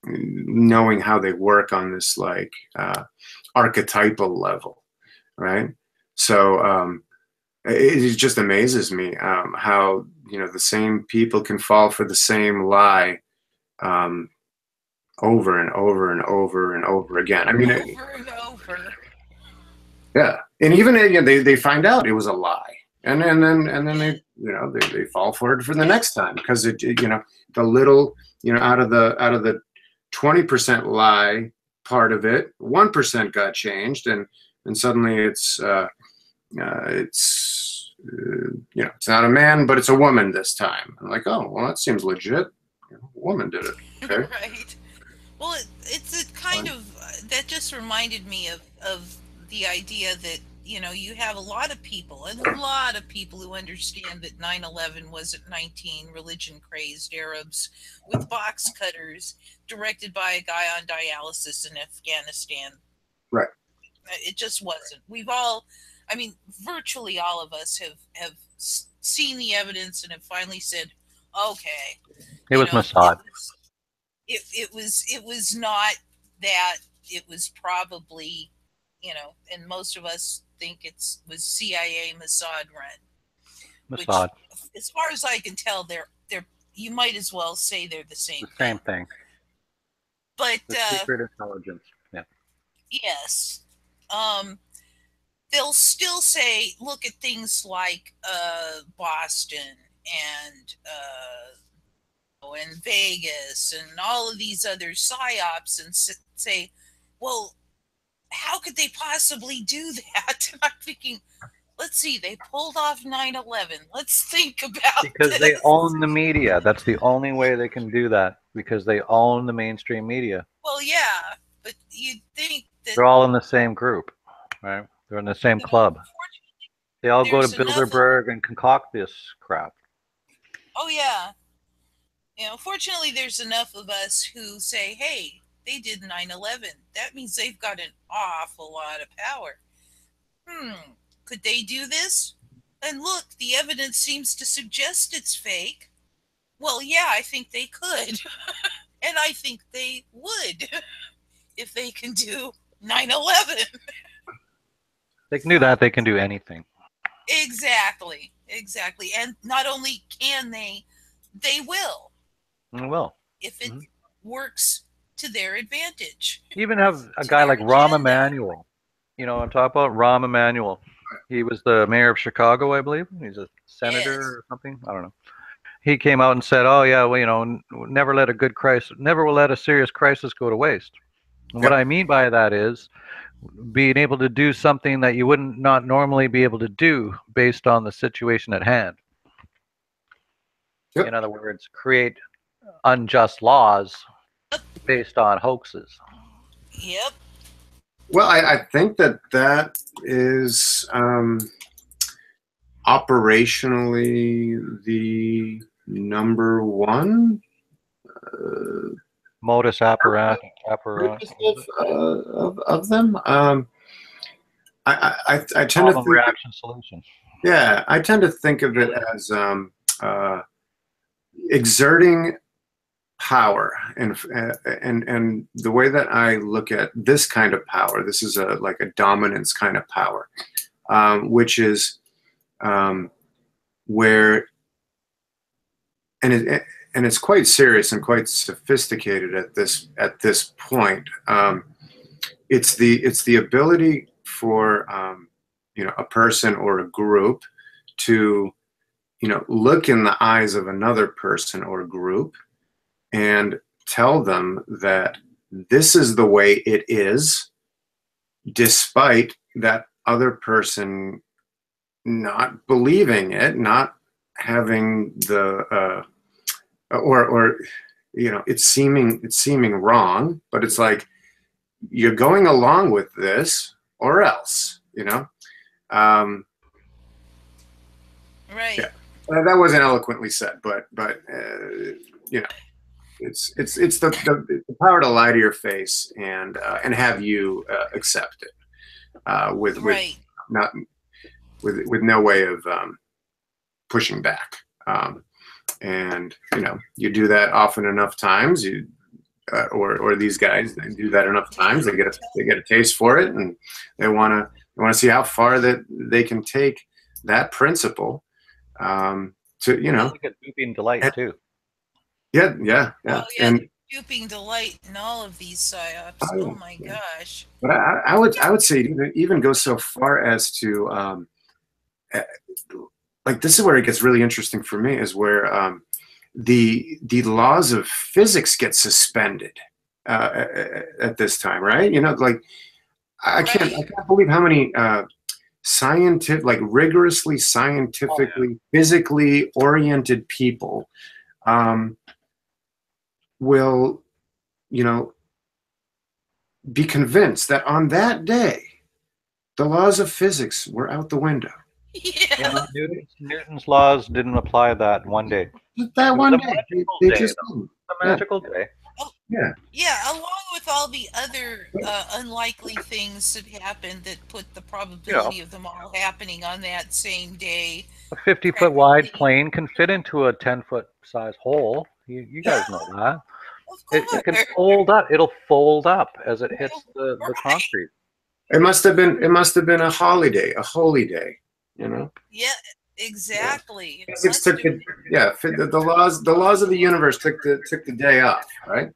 knowing how they work on this like archetypal level, right? So it just amazes me how the same people can fall for the same lie over and over and over and over again. I mean, over and over. yeah, and even they find out it was a lie, and then they fall for it for the next time because the little out of the 20% lie part of it, 1% got changed, and suddenly it's it's not a man, but it's a woman this time. I'm like, oh, well, that seems legit. A woman did it. Okay. Right. Well, it's a kind of that just reminded me of the idea that you have a lot of people who understand that 9/11 wasn't 19 religion crazed Arabs with box cutters directed by a guy on dialysis in Afghanistan. Right. It just wasn't. We've all, I mean, virtually all of us have seen the evidence and have finally said, okay, It was Mossad. It was not that. It was probably, and most of us think was CIA Mossad run. Mossad. Which, as far as I can tell, they're you might as well say they're the same. The same thing. But the secret intelligence. Yeah. Yes. They'll still say, look at things like Boston and Vegas and all of these other psyops, and say, well, how could they possibly do that? And I'm thinking, let's see, they pulled off 9/11. Let's think about because they own the media. That's the only way they can do that, because they own the mainstream media. Well, yeah, but you'd think that they're all in the same group, right? They're in the same club. They all go to Bilderberg and concoct this crap. Oh, yeah. Fortunately, there's enough of us who say, hey, they did 9/11. That means they've got an awful lot of power. Could they do this? And look, the evidence seems to suggest it's fake. Well, yeah, I think they could. And I think they would if they can do 9/11. They can do that. They can do anything. Exactly. And not only can they will. They will. If it works to their advantage. Even have a guy like Rahm Emanuel. I'm talking about Rahm Emanuel. He was the mayor of Chicago, I believe. He's a senator or something. I don't know. He came out and said, "Oh yeah, well, never let a serious crisis go to waste." And what I mean by that is being able to do something that you wouldn't not normally be able to do based on the situation at hand. In other words, create unjust laws based on hoaxes. Yep. Well, I think that is operationally the number one modus operandi of them. I tend to think reaction solution. Yeah, I tend to think of it as exerting power, and the way that I look at this kind of power, this is like a dominance kind of power, which is where, and it's quite serious and quite sophisticated at this point. It's the ability for a person or a group to look in the eyes of another person or group and tell them that this is the way it is, despite that other person not believing it, not having the or it's seeming wrong, but it's like you're going along with this or else, right. Yeah. That wasn't eloquently said, but it's the power to lie to your face and have you accept it with no way of pushing back. And you do that often enough times, or these guys, they do that enough times, they get a taste for it, and they want to see how far that they can take that principle. To like a duping delight too. Yeah. Oh, yeah, And duping delight in all of these psyops. Oh my gosh. But I would say even go so far as to like, this is where it gets really interesting for me, is where the laws of physics get suspended at this time, right? Like, I can't believe how many scientific, like rigorously scientifically, physically oriented people will, be convinced that on that day the laws of physics were out the window. Yeah. Newton's laws didn't apply that one day. That one day, they just didn't. A magical day. Yeah, along with all the other unlikely things that happened that put the probability of them all happening on that same day. A 50-foot wide plane can fit into a 10-foot size hole. You guys know that. It can fold up. It'll fold up as it hits the concrete. It must have been a holiday, a holy day, Yeah, exactly. Yeah. The laws of the universe took the day off, right?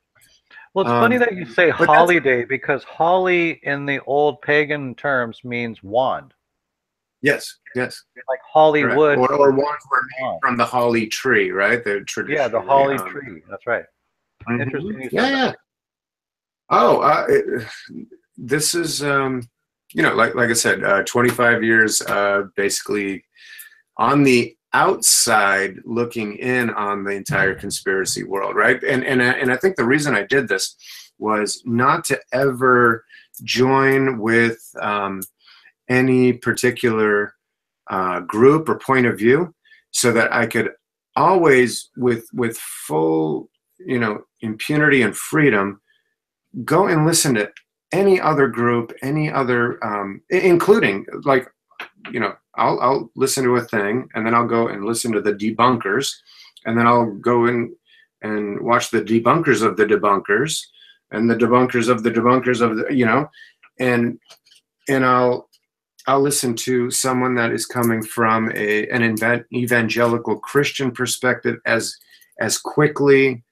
Well, it's funny that you say holiday, because holly in the old pagan terms means wand. Yes. Like Hollywood. Or wands were made from the holly tree, right? The tradition. Yeah, the holly tree. That's right. Mm-hmm. Interesting. Yeah. Oh, this is like I said, 25 years basically on the outside looking in on the entire conspiracy world, right? And I think the reason I did this was not to ever join with any particular group or point of view, so that I could always, with full impunity and freedom, go and listen to any other group, any other, including, like, I'll listen to a thing, and then I'll go and listen to the debunkers, and then I'll go in and watch the debunkers of the debunkers, and the debunkers of the debunkers of the, and I'll listen to someone that is coming from an evangelical Christian perspective as quickly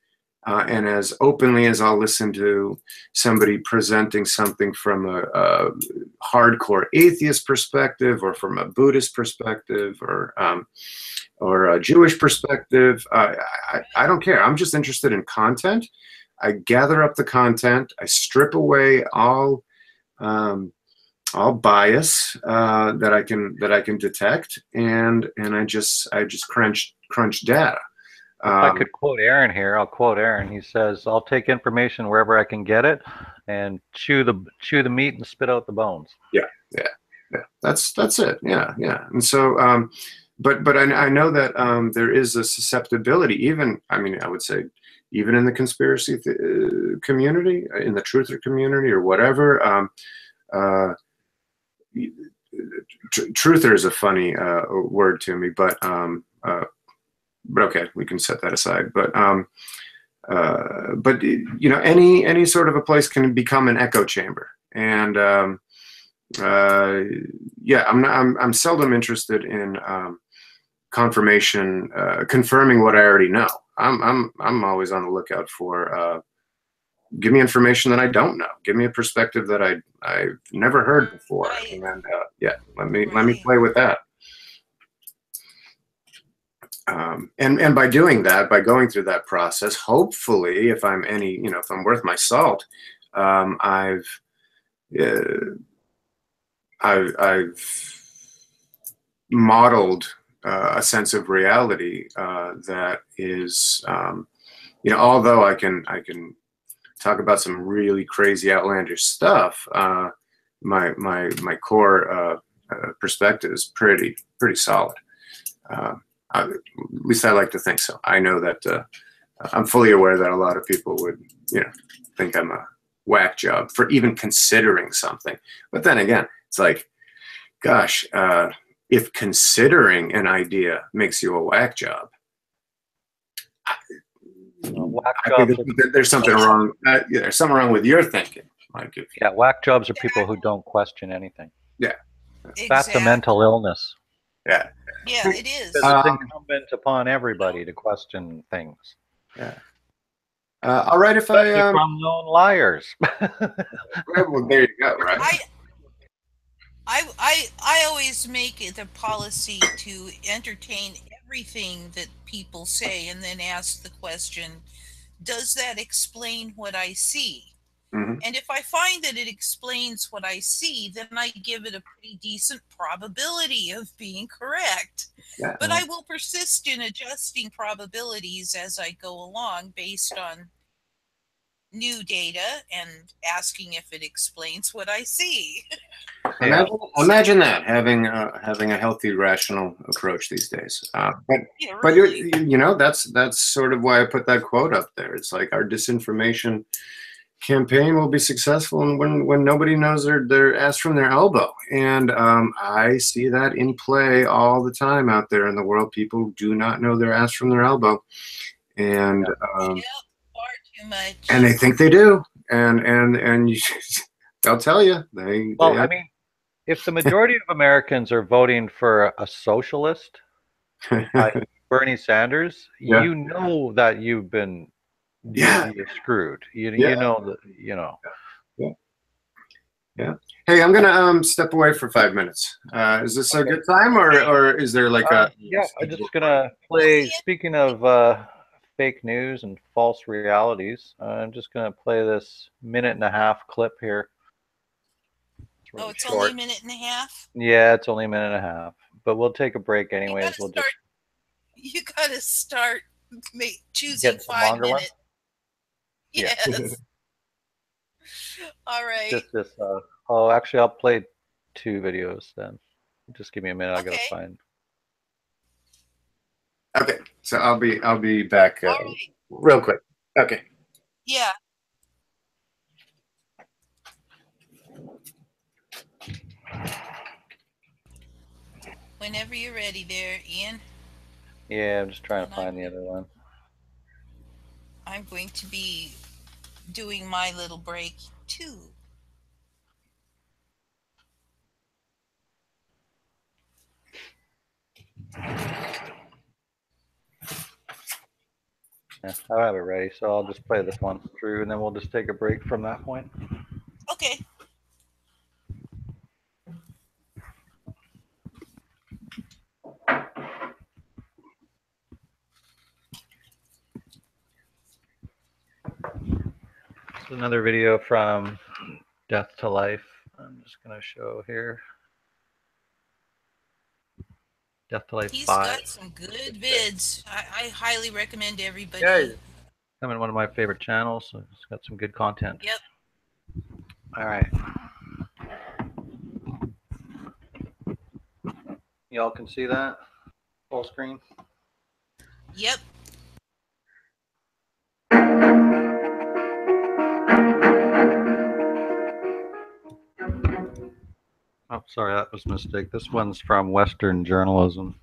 and as openly as I'll listen to somebody presenting something from a hardcore atheist perspective, or from a Buddhist perspective, or a Jewish perspective. I don't care. I'm just interested in content. I gather up the content. I strip away all bias that I can detect, and I just crunch data. If I could quote Aaron here, I'll quote Aaron. He says, "I'll take information wherever I can get it, and chew the meat and spit out the bones." Yeah. That's it. Yeah. And so, but I know that there is a susceptibility, even, I would say, even in the conspiracy community, in the truther community, or whatever. Truther is a funny word to me, but okay, we can set that aside. But any sort of a place can become an echo chamber, and I'm seldom interested in confirmation, confirming what I already know. I'm always on the lookout for give me information that I don't know. Give me a perspective that I've never heard before, and let me play with that. And by doing that, by going through that process, hopefully, if I'm if I'm worth my salt, I've modeled a sense of reality that is, although I can talk about some really crazy, outlandish stuff, my core perspective is pretty solid. At least I like to think so. I know that I'm fully aware that a lot of people would, think I'm a whack job for even considering something. But then again, it's like, gosh, if considering an idea makes you a whack job, whack I think jobs. there's something wrong. Yeah, there's something wrong with your thinking. Like if Yeah, whack jobs are people who don't question anything. yeah, That's a mental illness. yeah. Yeah, it is. Because it's incumbent upon everybody to question things. Yeah. All right, if Especially I from known liars. well, there you go. Right. I always make it a policy to entertain everything that people say and then ask the question, does that explain what I see? Mhm. And if I find that it explains what I see, then I give it a pretty decent probability of being correct. Yeah. But I will persist in adjusting probabilities as I go along based on new data and asking if it explains what I see. Yeah. Imagine that having a healthy, rational approach these days. Yeah, But really. you know, that's sort of why I put that quote up there. It's like our disinformation campaign will be successful, and when nobody knows their ass from their elbow. And I see that in play all the time out there in the world. People do not know their ass from their elbow, and Yep, far too much. and they think they do, and you, they'll tell you Well, I mean, if the majority of Americans are voting for a socialist, like Bernie Sanders, Yeah. you know that you've been Yeah. you're screwed. You Yeah. know that Yeah. Hey, I'm gonna step away for 5 minutes. Is this a good time, or is there like a? Yeah, I'm just gonna play. Speaking of fake news and false realities, I'm just gonna play this 1.5-minute clip here. Oh, it's short. only a minute and a half? Yeah, it's only 1.5 minutes, but we'll take a break anyways. You gotta start choosing Get some 5 longer one? minutes. Yeah. Yes. All right. Just this. Oh, actually, I'll play 2 videos then. Just give me a minute. I gotta Okay. find. Okay, so I'll be back All right. real quick. Okay. Yeah. Whenever you're ready there, Ian. Yeah, I'm just trying to find the other one. I'm going to be doing my little break too. Yeah, I have it ready, so I'll just play this one through, and then we'll just take a break from that point. Okay. This is another video from Death to Life. I'm just going to show here. Death to Life 5. He's got some good vids. I highly recommend everybody. Yeah, he's coming one of my favorite channels, so it's got some good content. Yep. All right. Y'all can see that? Full screen? Yep. Oh, sorry, that was a mistake. This one's from Western Journalism.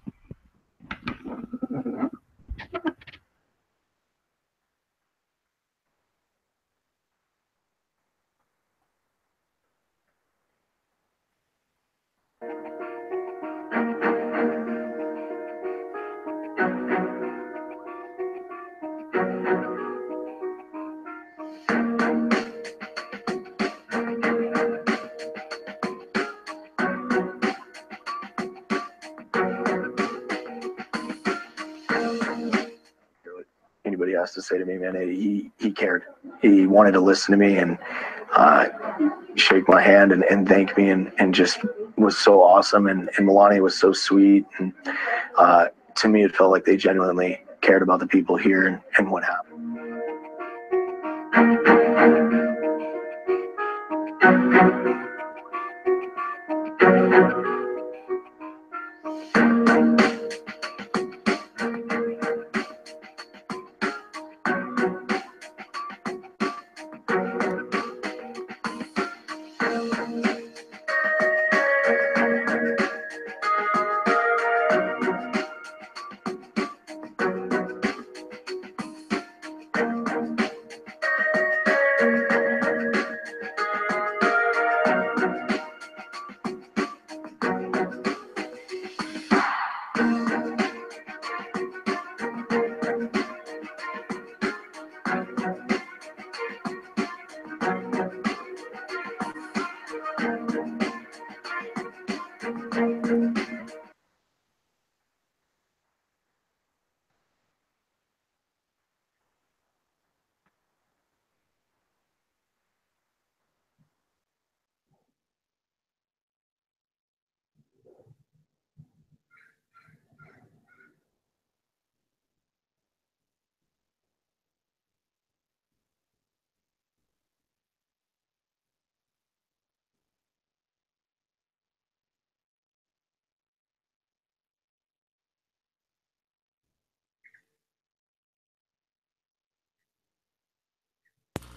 Anybody has to say to me, man, he cared. He wanted to listen to me and shake my hand and thank me and just was so awesome. And Melania was so sweet. And to me, it felt like they genuinely cared about the people here and what happened.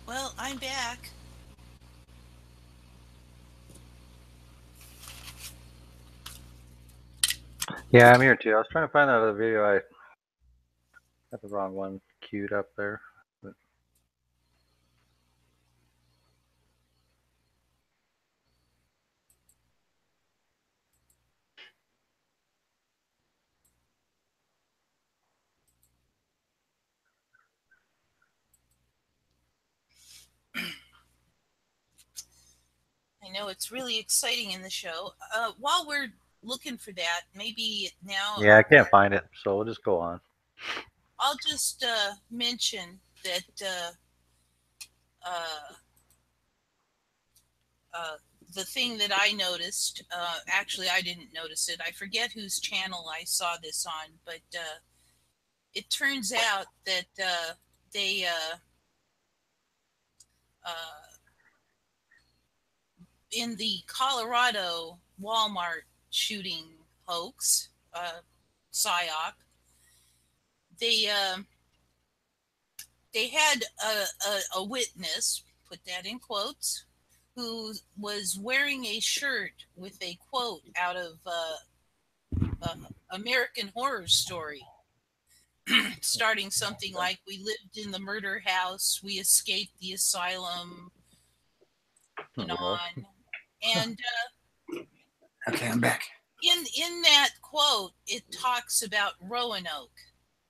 Well, I'm back. Yeah, I'm here too. I was trying to find that other video. I got the wrong one queued up there. But... I know it's really exciting in the show. While we're looking for that, maybe now Yeah, I can't find it, so we'll just go on. I'll just mention that the thing that I noticed, actually, I didn't notice it. I forget whose channel I saw this on, but it turns out that they in the Colorado Walmart shooting hoax, psyop, they had a witness, put that in quotes, who was wearing a shirt with a quote out of American Horror Story, starting something like, "We lived in the murder house, we escaped the asylum," and on. And Okay, I'm back. in that quote, it talks about Roanoke,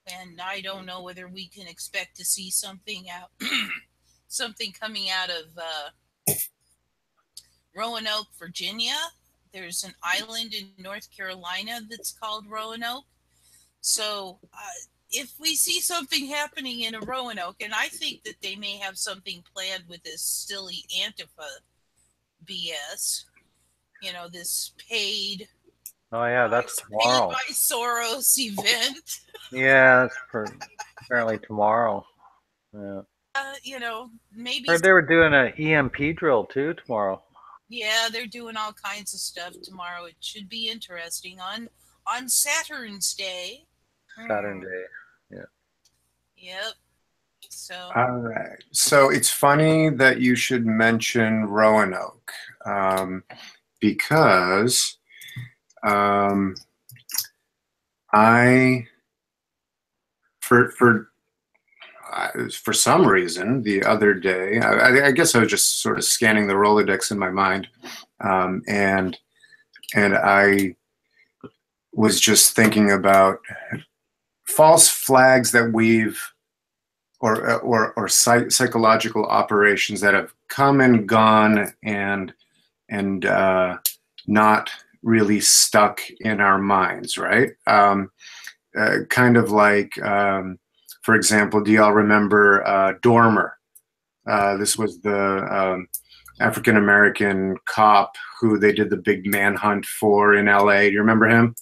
and I don't know whether we can expect to see something out, something coming out of Roanoke, Virginia. There's an island in North Carolina that's called Roanoke. So if we see something happening in a Roanoke, and I think that they may have something planned with this silly Antifa BS, you know, this paid Oh yeah, that's tomorrow. by Soros event. Yeah, that's apparently tomorrow. Yeah. You know, maybe. Heard they were doing an EMP drill too tomorrow. Yeah, they're doing all kinds of stuff tomorrow. It should be interesting on Saturn's Day. Saturn Day. Yeah. Yep. So. All right. So it's funny that you should mention Roanoke, because I for some reason the other day, I guess I was just sort of scanning the Rolodex in my mind, and I was just thinking about false flags that we've or psychological operations that have come and gone and not really stuck in our minds, right? Kind of like, for example, do y'all remember Dormer? This was the African American cop who they did the big manhunt for in LA. Do you remember him?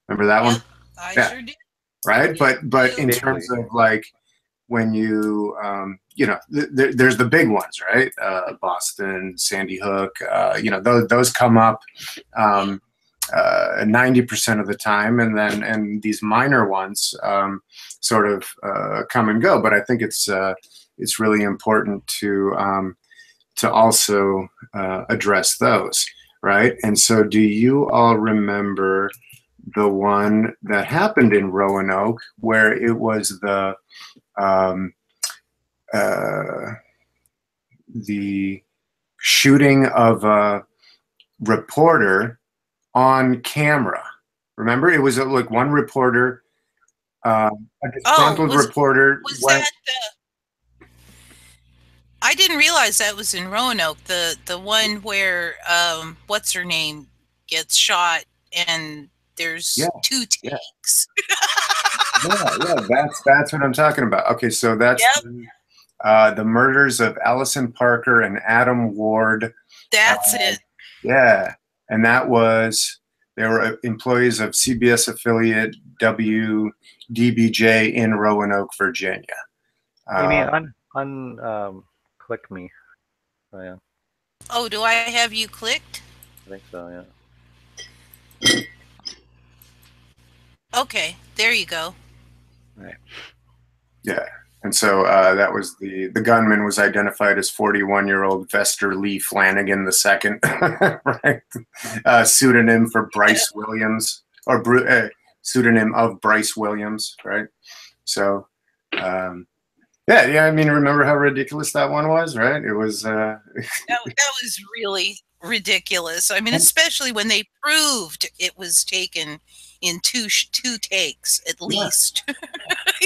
Remember that one? I sure did. Right, but in terms of like when you you know, there's the big ones, right? Boston, Sandy Hook, you know, those come up 90% of the time, and these minor ones sort of come and go. But I think it's really important to also address those, right? And so, do you all remember the one that happened in Roanoke, where it was the shooting of a reporter on camera? Remember, it was like one reporter, a disgruntled reporter. Was that I didn't realize that was in Roanoke. The one where what's her name gets shot and there's two takes. Yeah, that's what I'm talking about. Okay, so that's the murders of Allison Parker and Adam Ward. That's it. Yeah, and that was, they were employees of CBS affiliate WDBJ in Roanoke, Virginia. You mean click me? Oh yeah. Oh, do I have you clicked? I think so. Yeah. Okay, there you go. Right. Yeah. And so that was the gunman was identified as 41-year-old Vester Lee Flanagan II, right? Pseudonym for Bryce Williams, or pseudonym of Bryce Williams, right? So, yeah. I mean, remember how ridiculous that one was, right? It was. That was really ridiculous. I mean, especially when they proved it was taken in two takes at least.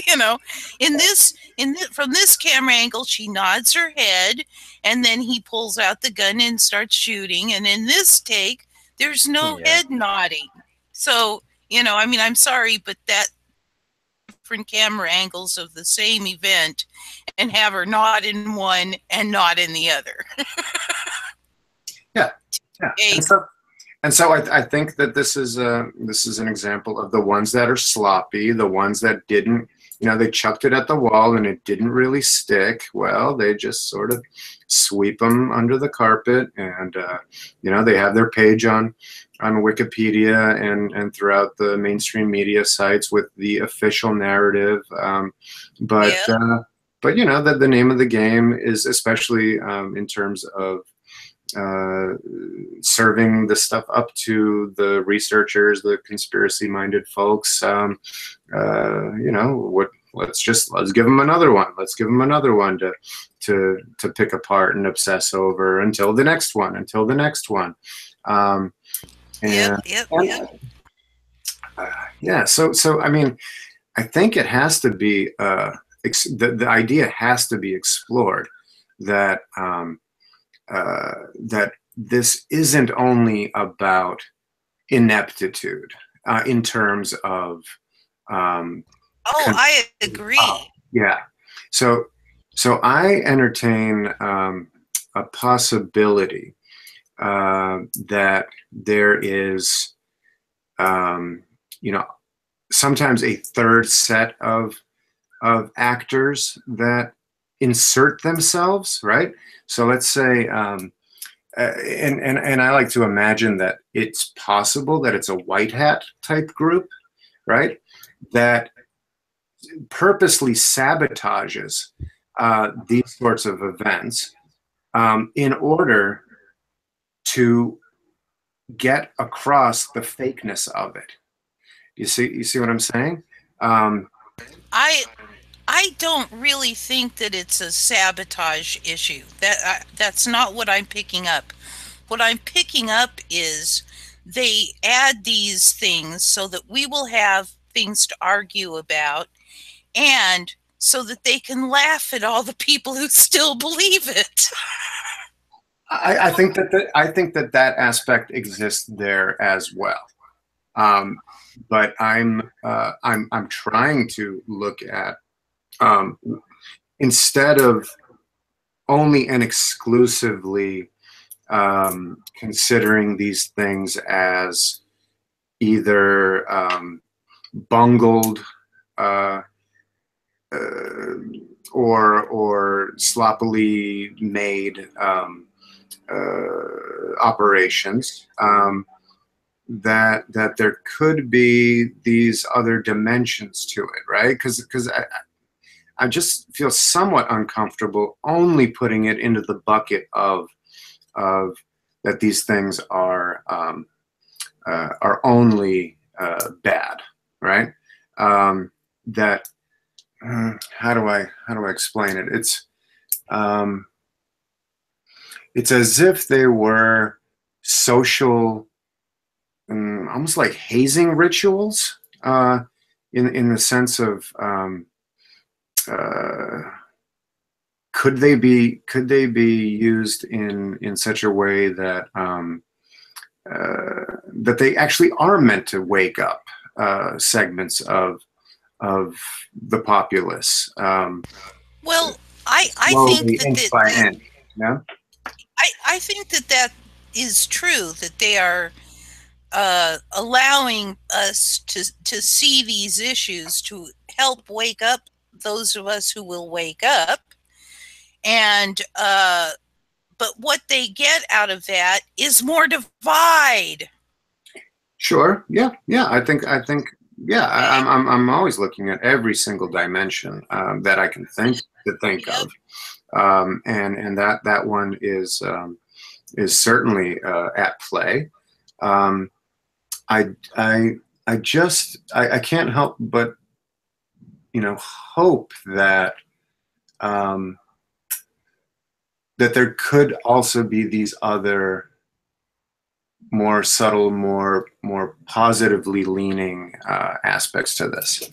You know, from this camera angle, she nods her head, and then he pulls out the gun and starts shooting. And in this take, there's no head nodding. So, you know, I mean, I'm sorry, but that different camera angles of the same event, and have her nod in one and nod in the other. Yeah. And so I think that this is an example of the ones that are sloppy, the ones that didn't, you know, they chucked it at the wall and it didn't really stick. Well, they just sort of sweep them under the carpet, and you know, they have their page on Wikipedia and throughout the mainstream media sites with the official narrative. But you know, that the name of the game is, especially in terms of serving this stuff up to the researchers, the conspiracy-minded folks. You know, let's give them another one. Let's give them another one to pick apart and obsess over until the next one. Yeah. So I mean, I think it has to be the idea has to be explored that. That this isn't only about ineptitude in terms of. I agree. Yeah. So I entertain a possibility that there is, you know, sometimes a third set of actors that insert themselves, right? So let's say, and I like to imagine that it's possible that it's a white hat type group, right? That purposely sabotages these sorts of events in order to get across the fakeness of it. You see what I'm saying? I don't really think that it's a sabotage issue. That's not what I'm picking up. What I'm picking up is they add these things so that we will have things to argue about, and so that they can laugh at all the people who still believe it. I think that aspect exists there as well. But I'm trying to look at, instead of only and exclusively considering these things as either bungled or sloppily made operations, that there could be these other dimensions to it, right? Because I just feel somewhat uncomfortable only putting it into the bucket of that these things are only bad, right? That how do I explain it? It's as if they were social, almost like hazing rituals, in the sense of. Could they be used in such a way that that they actually are meant to wake up segments of the populace? Well, I think I think that is true, that they are allowing us to see these issues, to help wake up those of us who will wake up. And but what they get out of that is more divide. Sure. Yeah. I think Yeah, I'm always looking at every single dimension that I can think Yep. of, and that one is certainly at play. I I can't help but hope that that there could also be these other more subtle, more positively leaning aspects to this.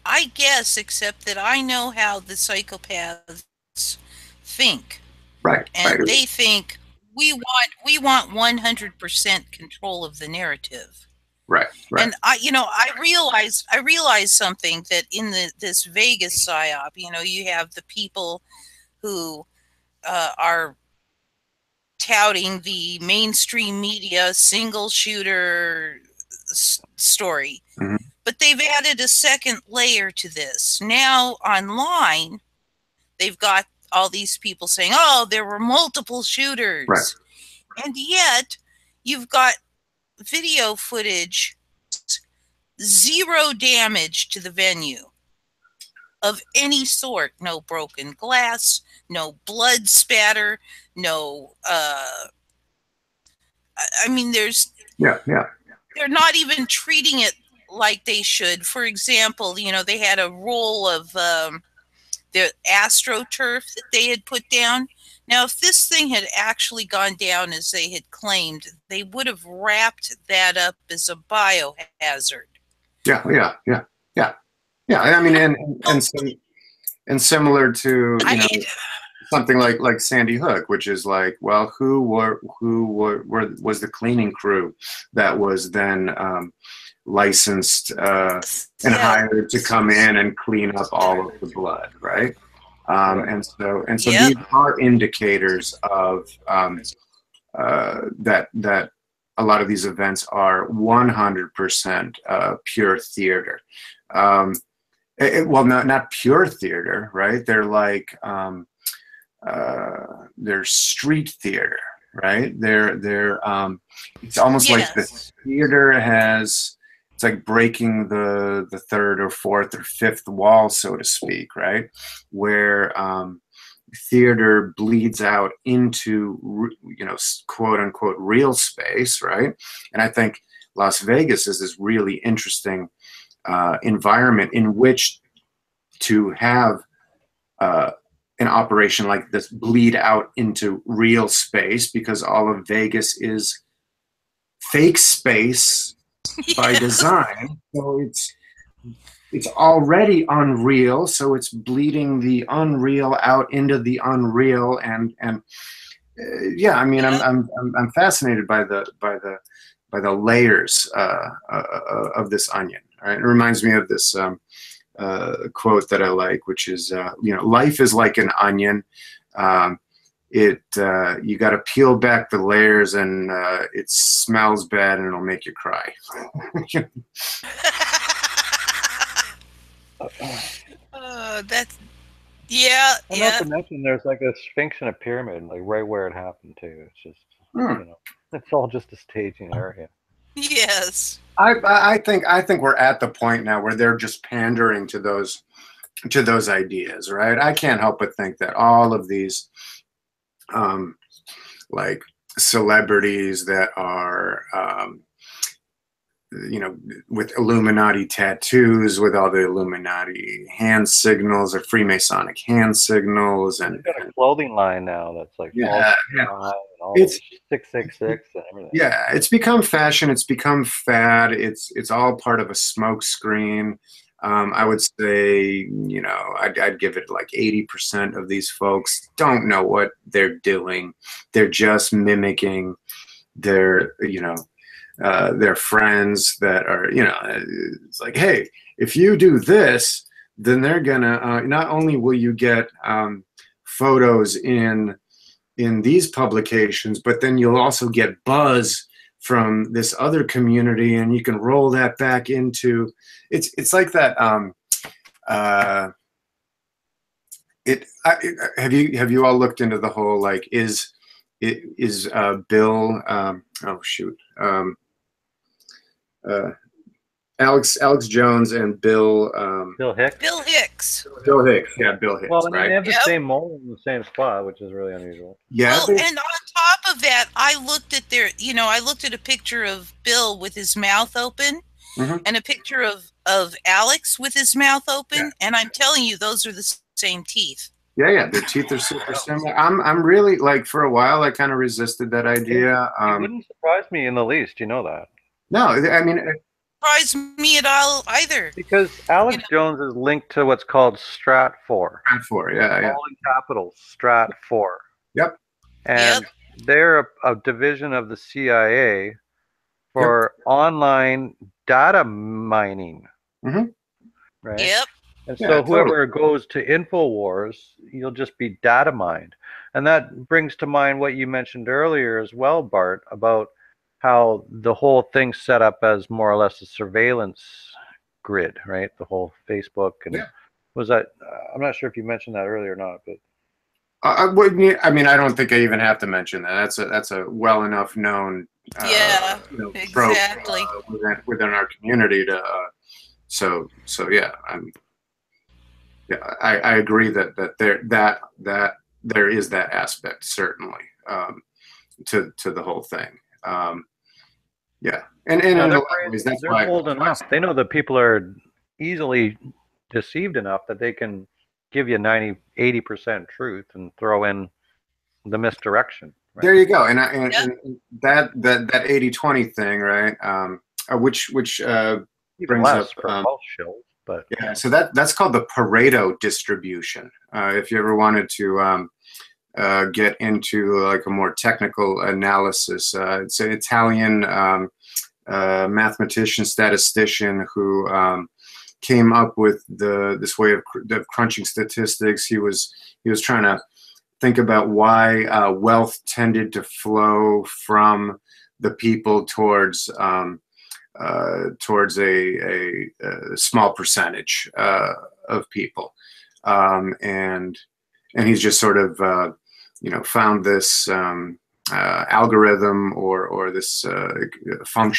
I guess, except that I know how the psychopaths think, Right. and they think we want 100% control of the narrative. Right. And I realize something, that in this Vegas psyop, you have the people who are touting the mainstream media single shooter story. Mm-hmm. But they've added a second layer to this. Now online, they've got all these people saying, oh, there were multiple shooters. Right. And yet you've got video footage, 0 damage to the venue of any sort. No broken glass, no blood spatter, no I mean, there's they're not even treating it like they should. For example, they had a roll of the AstroTurf that they had put down. Now, if this thing had actually gone down as they had claimed, they would have wrapped that up as a biohazard. Yeah. I mean, and similar to something like Sandy Hook, which is like, well, who was the cleaning crew that was then licensed and hired to come in and clean up all of the blood, right? And so these are indicators of that a lot of these events are 100% pure theater. Well, not pure theater, right? They're like they're street theater, right? They're it's almost like the theater has, it's like breaking the third or fourth or fifth wall, so to speak, right? Where theater bleeds out into, quote unquote, real space, right? And I think Las Vegas is this really interesting environment in which to have an operation like this bleed out into real space, because all of Vegas is fake space by design. So it's already unreal, so it's bleeding the unreal out into the unreal, and yeah, I mean, I'm fascinated by the layers of this onion. Right? It reminds me of this quote that I like, which is life is like an onion. You got to peel back the layers, and it smells bad, and it'll make you cry. That's and not to mention, there's like a sphinx and a pyramid, like right where it happened too. It's just it's all just a staging area. Yes. I think we're at the point now where they're just pandering to those ideas, right? I can't help but think that all of these like celebrities that are with Illuminati tattoos, with all the Illuminati hand signals or Freemasonic hand signals, and they've got a clothing line now that's like it's 666 and everything. Yeah, it's become fashion. It's become fad. It's all part of a smoke screen. I would say, I'd give it like 80% of these folks don't know what they're doing. They're just mimicking their friends that are, it's like, hey, if you do this, then they're gonna, not only will you get photos in these publications, but then you'll also get buzz from this other community, and you can roll that back into, it's like that. Have you all looked into the whole, like, is Bill, Alex Jones and Bill Hicks. Bill Hicks. Bill Hicks. Yeah, Bill Hicks. Well, and right. they have the Yep. same mole in the same spot, which is really unusual. Yeah. Well, and on top of that, I looked at I looked at a picture of Bill with his mouth open, and a picture of Alex with his mouth open, and I'm telling you, those are the same teeth. Yeah, their teeth are super similar. I'm really, like, for a while I kind of resisted that idea. It wouldn't surprise me in the least. You know that. No, I mean, Surprise me at all either. Because Alex Jones is linked to what's called Strat 4. Strat 4, yeah. All in capitals, Strat 4. Yep. And they're a division of the CIA for online data mining. Right? Yep. And so whoever goes to InfoWars, you'll just be data mined. And that brings to mind what you mentioned earlier as well, Bart, about how the whole thing's set up as more or less a surveillance grid, right? The whole Facebook and was that? I'm not sure if you mentioned that earlier or not, but I mean, I don't think I even have to mention that. That's a well enough known exactly trope, within our community to. So yeah, I agree that there is that aspect certainly to the whole thing. Yeah, and in a lot of ways, that's why they're bold enough. They know that people are easily deceived enough that they can give you 90-80% truth and throw in the misdirection. Right? There you go, and that 80-20 thing, right? Which brings up shows, but yeah. So that's called the Pareto distribution. If you ever wanted to get into like a more technical analysis, it's an Italian mathematician statistician who came up with this way of crunching statistics. He was trying to think about why wealth tended to flow from the people towards a small percentage of people, and he's just sort of found this algorithm or this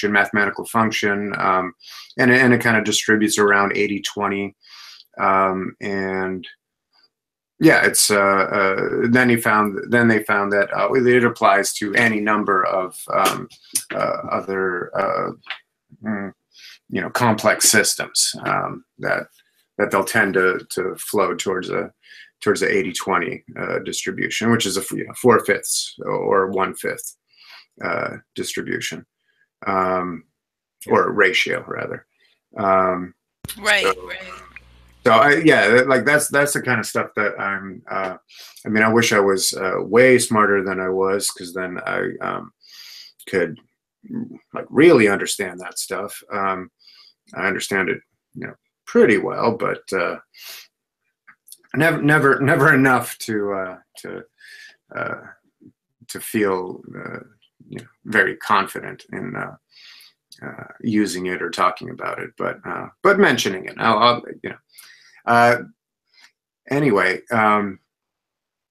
mathematical function, and it kind of distributes around 80-20, and yeah, it's then they found that it applies to any number of other complex systems that they'll tend to flow towards a 80-20 distribution, which is a 4/5 or 1/5 distribution, or ratio rather. Right. So like that's the kind of stuff that I'm. I mean, I wish I was way smarter than I was, because then I could like really understand that stuff. I understand it, pretty well, but never enough to feel very confident in using it or talking about it, but mentioning it. Anyway,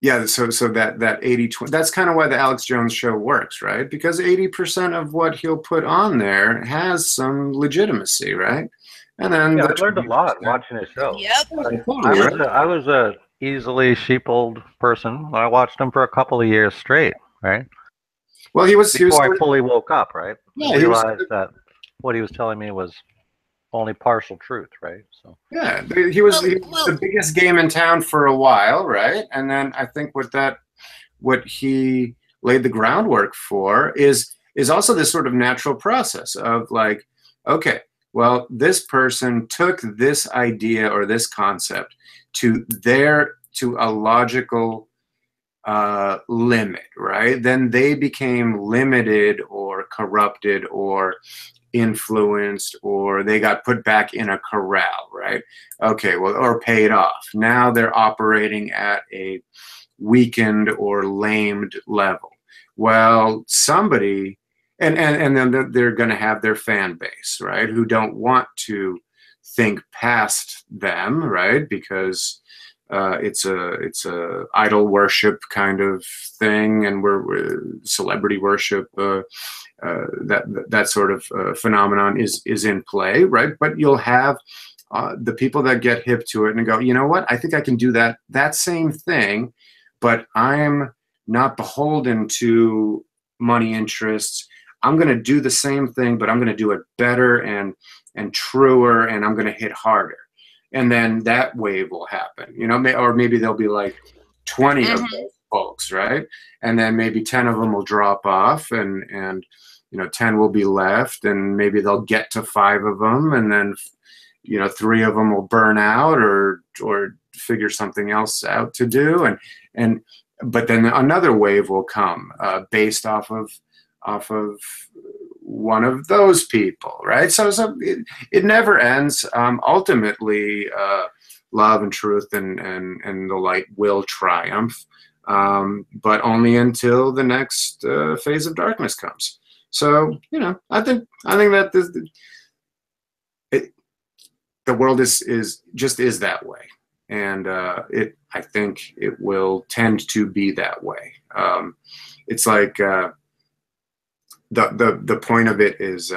yeah. So that 80-20, that's kind of why the Alex Jones show works, right? Because 80% of what he'll put on there has some legitimacy, right? And then I learned a lot watching his show. Yep. I was a easily sheepled person. I watched him for a couple of years straight, right? Well, before I fully woke up, right? Yeah, I realized that what he was telling me was only partial truth, right? So yeah, he was the biggest game in town for a while, right? And then I think what he laid the groundwork for is also this sort of natural process of like, okay, well, this person took this idea or this concept to a logical limit, right? Then they became limited or corrupted or influenced, or they got put back in a corral, right? Okay, well, or paid off. Now they're operating at a weakened or lamed level. Well, somebody, and then they're going to have their fan base, right? Who don't want to think past them, right? Because it's a idol worship kind of thing, and we're celebrity worship, that sort of phenomenon is in play, right? But you'll have the people that get hip to it and go, you know what? I think I can do that same thing, but I'm not beholden to money interests. I'm going to do the same thing, but I'm going to do it better and truer, and I'm going to hit harder. And then that wave will happen, you know, or maybe there'll be like 20 of those folks, right? And then maybe 10 of them will drop off, and you know, 10 will be left, and maybe they'll get to 5 of them, and then, you know, 3 of them will burn out or figure something else out to do, but then another wave will come based off of one of those people, right? So it never ends. Ultimately, love and truth and the light will triumph, but only until the next phase of darkness comes. So, you know, I think that the world is that way, and I think it will tend to be that way. It's like the point of it is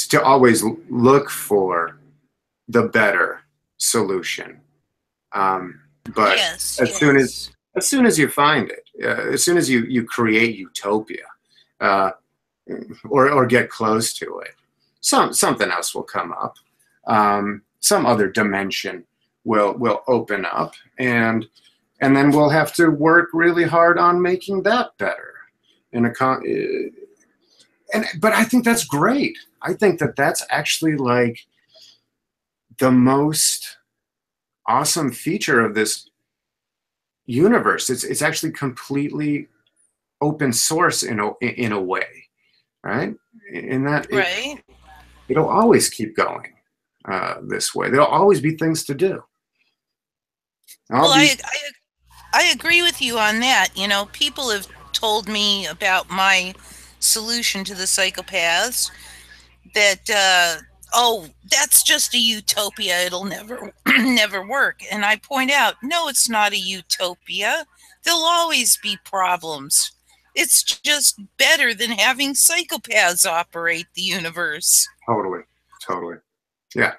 to always look for the better solution. But yes, as soon as you find it, as soon as you create utopia, or get close to it, something else will come up. Some other dimension will open up, and then we'll have to work really hard on making that better. But I think that's great. I think that's actually like the most awesome feature of this universe. It's actually completely open source in a way, right? In that, right. It'll always keep going this way. There'll always be things to do. I agree with you on that. You know, people have told me about my solution to the psychopaths that oh, that's just a utopia, it'll never never work. And I point out, no, it's not a utopia. There'll always be problems. It's just better than having psychopaths operate the universe. Totally. Yeah.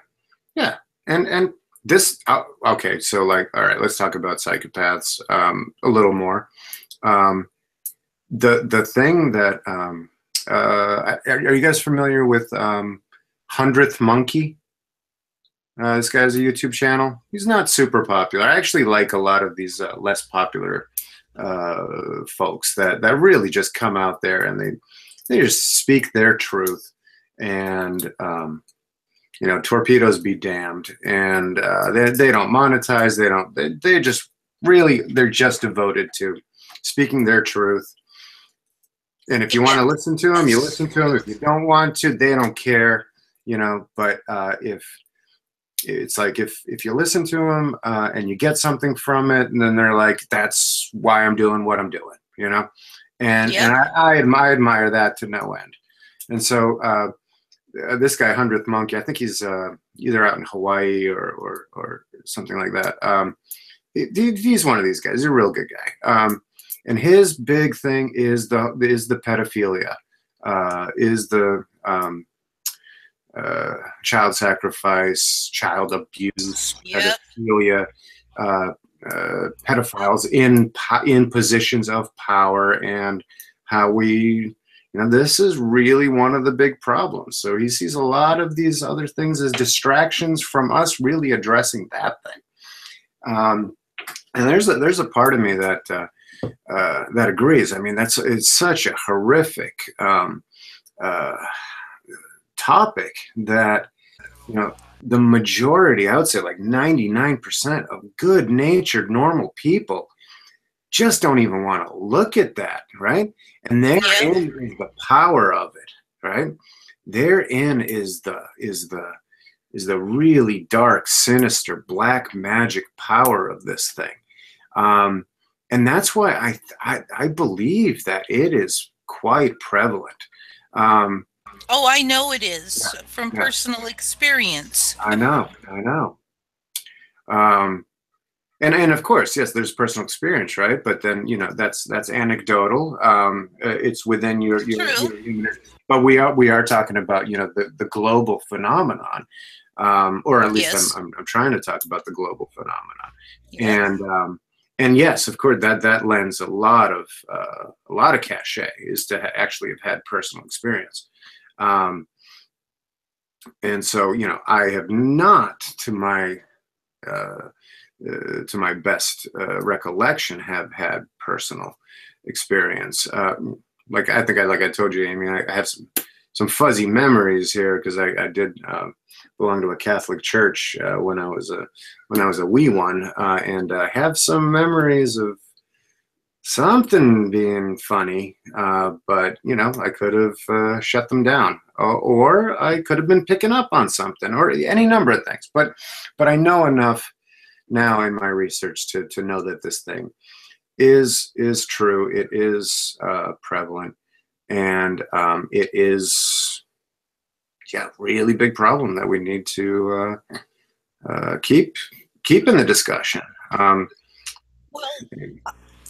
And this, okay, so like, all right, let's talk about psychopaths a little more. The thing that, are you guys familiar with 100th Monkey? This guy has a YouTube channel. He's not super popular. I actually like a lot of these less popular folks that really just come out there and they just speak their truth, and you know, torpedoes be damned, and they don't monetize. They just really, they're just devoted to speaking their truth. And if you want to listen to them, you listen to them. If you don't want to, they don't care, you know. But if it's like if you listen to them and you get something from it, and then they're like, that's why I'm doing what I'm doing, you know. And I admire that to no end. And so this guy, 100th Monkey, I think he's either out in Hawaii or something like that. He's one of these guys. He's a real good guy. And his big thing is the pedophilia, is the child sacrifice, child abuse, pedophilia, pedophiles in positions of power, and how we, you know, this is really one of the big problems. So he sees a lot of these other things as distractions from us really addressing that thing. And there's a part of me that agrees. I mean, it's such a horrific topic that, you know, the majority, I would say like 99% of good-natured, normal people just don't even want to look at that, right? And therein is the power of it, right? Therein is the really dark, sinister, black magic power of this thing. And that's why I believe that it is quite prevalent. Oh, I know it is from personal experience. I know. And of course, yes, there's personal experience, right? But then, you know, that's anecdotal. It's within True. but we are talking about, you know, the global phenomenon, or at least Yes. I'm trying to talk about the global phenomenon. Yes. And yes, of course, that lends a lot of cachet, is to actually have had personal experience. And so, you know, I have not, to my best recollection, have had personal experience. Like I think, like I told you, Amy, I have some fuzzy memories here, because I did belong to a Catholic church when I was a wee one, and I have some memories of something being funny, but you know, I could have shut them down, or I could have been picking up on something, or any number of things. But I know enough now in my research to know that this thing is true. It is prevalent, and it is, yeah, really big problem that we need to keep in the discussion. Well,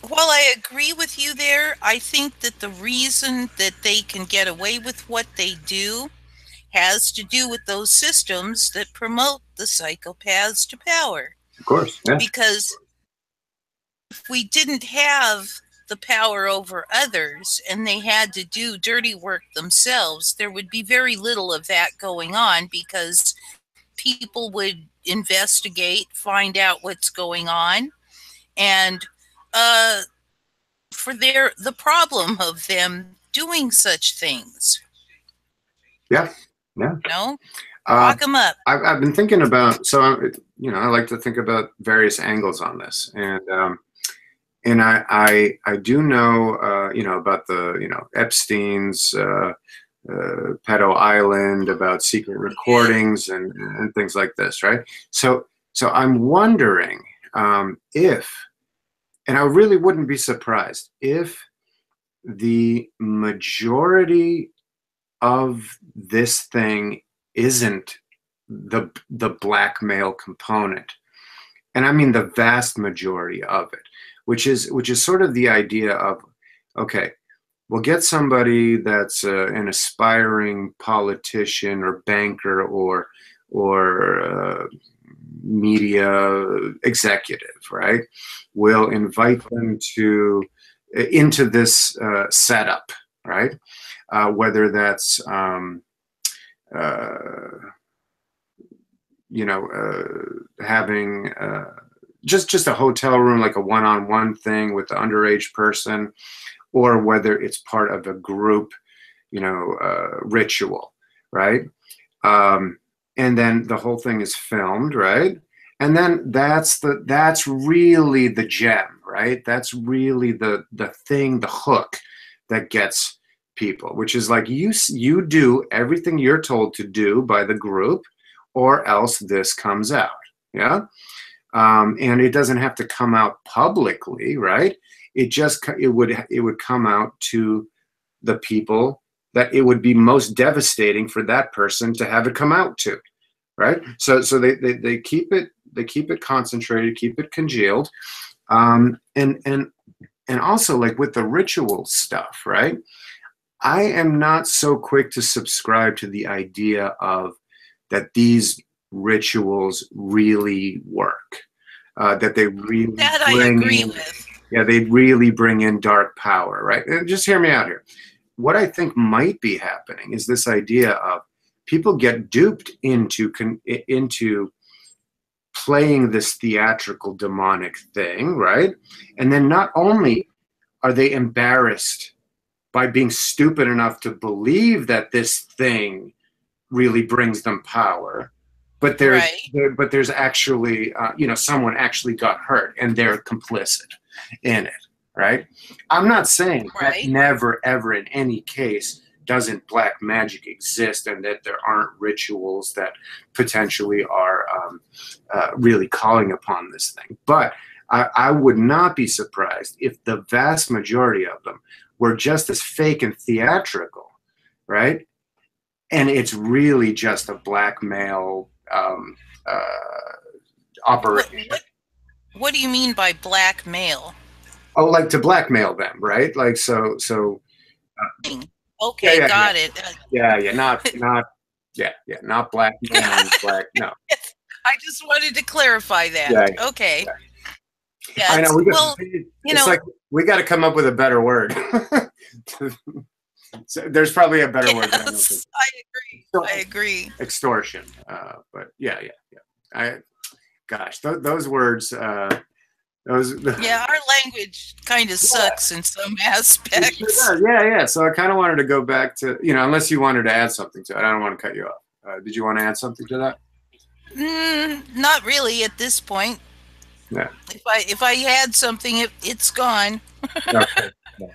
while I agree with you there, I think that the reason that they can get away with what they do has to do with those systems that promote the psychopaths to power. Of course, yeah. Because if we didn't have the power over others and they had to do dirty work themselves, there would be very little of that going on, because people would investigate, find out what's going on, and for the problem of them doing such things. Yeah, yeah. You know, lock them up. I've been thinking about, so you know, I like to think about various angles on this, and I do know, you know, about the, you know, Epstein's pedo island, about secret recordings and things like this, right? So I'm wondering if, and I really wouldn't be surprised if the majority of this thing isn't the blackmail component, and I mean the vast majority of it, which is sort of the idea of, okay, we'll get somebody that's an aspiring politician or banker or media executive, right? We'll invite them into this setup, right? Whether that's you know, having just a hotel room, like a one-on-one thing with the underage person, or whether it's part of a group, you know, ritual, right? And then the whole thing is filmed, right? And then that's really the gem, right? That's really the thing, the hook that gets people, which is like, you do everything you're told to do by the group, or else this comes out, yeah? And it doesn't have to come out publicly, right? It would come out to the people that it would be most devastating for that person to have it come out to, right? So they keep it concentrated, keep it congealed, and also, like with the ritual stuff, right? I am not so quick to subscribe to the idea of that these rituals really work, that they really That I agree with. Yeah, they really bring in dark power, right? And just hear me out here. What I think might be happening is this idea of people get duped into playing this theatrical demonic thing, right? And then not only are they embarrassed by being stupid enough to believe that this thing really brings them power, but there's actually you know, someone actually got hurt and they're complicit in it, right? I'm not saying that never ever in any case doesn't black magic exist, and that there aren't rituals that potentially are really calling upon this thing, but I would not be surprised if the vast majority of them were just as fake and theatrical, right? And it's really just a blackmail operation. What do you mean by blackmail? Oh, like to blackmail them, right? Like so. Okay, Yeah, got it. Not black man, black. No. I just wanted to clarify that. Yeah. Okay. Yeah. Yeah. I know. It's like we got to come up with a better word. So there's probably a better word. Yes, I agree. Extortion. But yeah. Gosh, those words. Yeah, our language kind of sucks in some aspects. Yeah. So I kind of wanted to go back to, unless you wanted to add something to it. I don't want to cut you off. Did you want to add something to that? Not really at this point. Yeah. If I had something, it's gone. Okay. Yeah.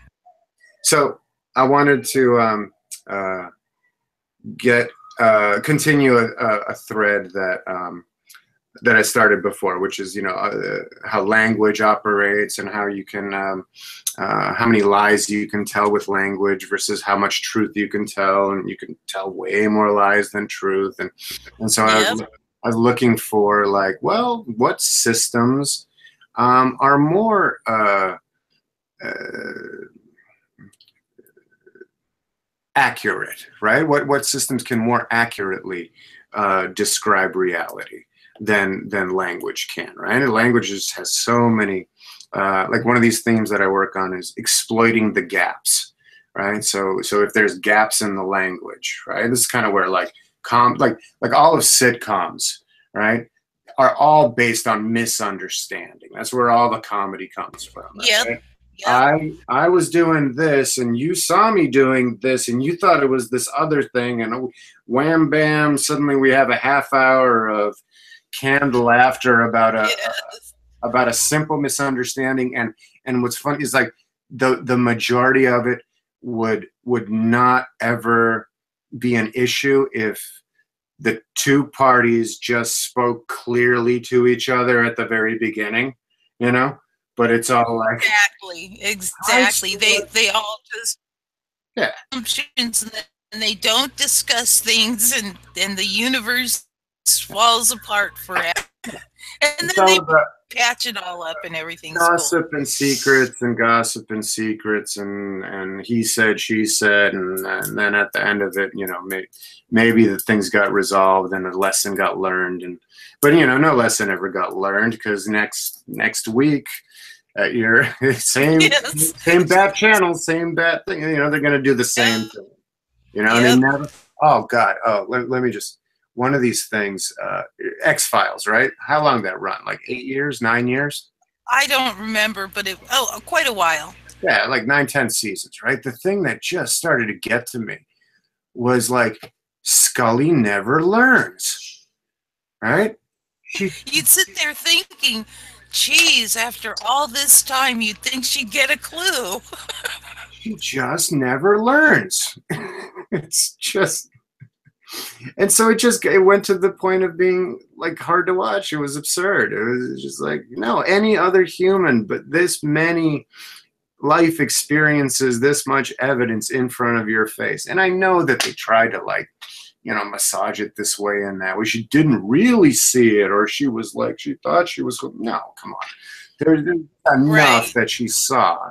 So I wanted to continue a thread that I started before, which is how language operates and how you can how many lies you can tell with language versus how much truth you can tell, and you can tell way more lies than truth, and so Yep. I was looking for what systems are more accurate, right? What systems can more accurately describe reality than language can, right? And language has so many. Like one of these themes that I work on is exploiting the gaps, right? So if there's gaps in the language, right? This is kind of where like all of sitcoms, right, are all based on misunderstanding. That's where all the comedy comes from. Yep. Right? I was doing this and you saw me doing this and you thought it was this other thing, and wham bam, suddenly we have a half hour of canned laughter about a simple misunderstanding. And what's funny is like the majority of it would not ever be an issue if the two parties just spoke clearly to each other at the very beginning, but it's all like exactly. They all just assumptions, and they don't discuss things, and the universe falls apart forever. And then they patch it all up, and everything's gossip cool. and secrets and he said, she said, and then at the end of it, maybe the things got resolved and a lesson got learned, but no lesson ever got learned, because next week at your same bat channel, same bat thing, they're going to do the same thing, and they never. Oh God. Oh, let me just. One of these things, X-Files, right? How long did that run? Like 8 years, 9 years? I don't remember, but quite a while. Yeah, like 9, 10 seasons, right? The thing that just started to get to me was like, Scully never learns, right? You'd sit there thinking, geez, after all this time, you'd think she'd get a clue. She just never learns. It's just... And so it went to the point of being like hard to watch. It was absurd. It was just like, no, any other human, but this many life experiences, this much evidence in front of your face. And I know that they tried to massage it this way and that way. She didn't really see it, or she was like, she thought she was, no, come on. There's enough that she saw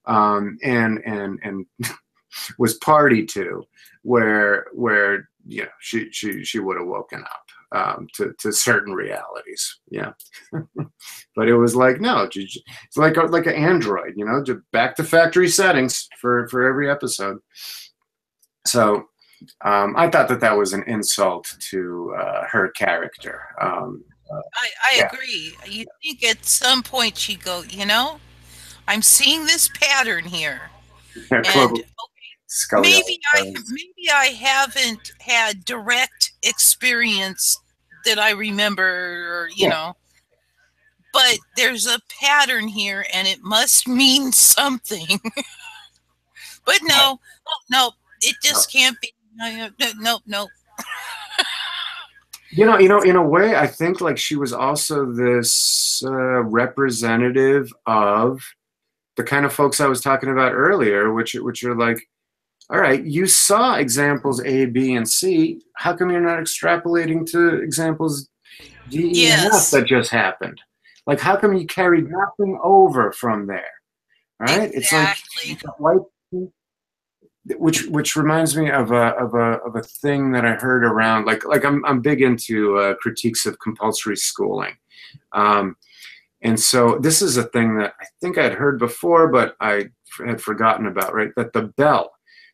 and was party to where she would have woken up to certain realities. Yeah. But it was like, no, it's like an android, back to factory settings for every episode. So I thought that was an insult to her character. I agree. You think at some point she'd go, I'm seeing this pattern here. And maybe I haven't had direct experience that I remember, or but there's a pattern here, and it must mean something. But no, it just can't be. No. In a way, I think like she was also this representative of the kind of folks I was talking about earlier, which are like, all right, you saw examples A, B, and C. How come you're not extrapolating to examples D, E, and F that just happened? Like, how come you carried nothing over from there? Right? Exactly. It's like which reminds me of a thing that I heard around, like I'm big into critiques of compulsory schooling. And so this is a thing that I think I'd heard before, but I had forgotten about, right? That the bell,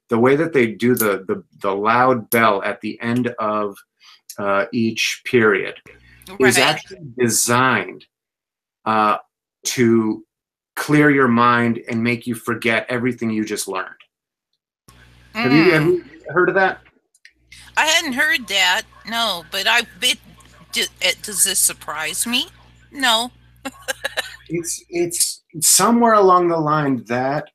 the way that they do the loud bell at the end of each period is actually designed to clear your mind and make you forget everything you just learned. Have you heard of that? I hadn't heard that. No, but does this surprise me? No. It's somewhere along the line that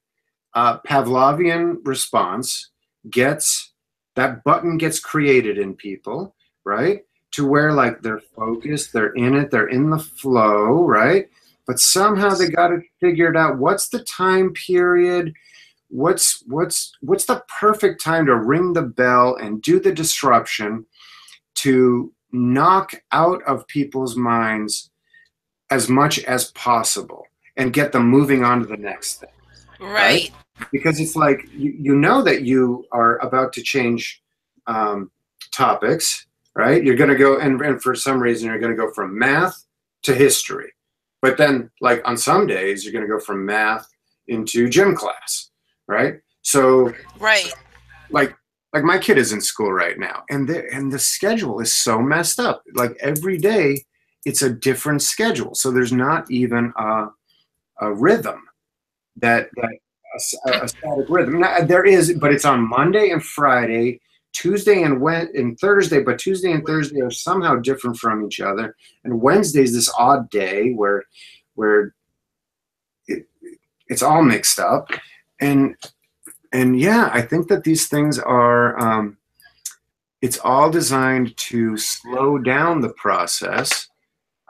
Pavlovian response that button gets created in people, right? To where like they're focused, they're in it, they're in the flow, right? But somehow they got it figured out. What's the time period? What's the perfect time to ring the bell and do the disruption to knock out of people's minds as much as possible and get them moving on to the next thing. Right. Because it's like, you know that you are about to change topics, right? You're going to go, and for some reason, you're going to go from math to history. But then, like, on some days, you're going to go from math into gym class, right? So, right. Like my kid is in school right now, and the schedule is so messed up. Like, every day, it's a different schedule. So there's not even a rhythm that a static rhythm. Now, there is, but it's on Monday and Friday, Tuesday and Thursday, but Tuesday and Thursday are somehow different from each other. And Wednesday is this odd day where it's all mixed up. And yeah, I think that these things are, it's all designed to slow down the process.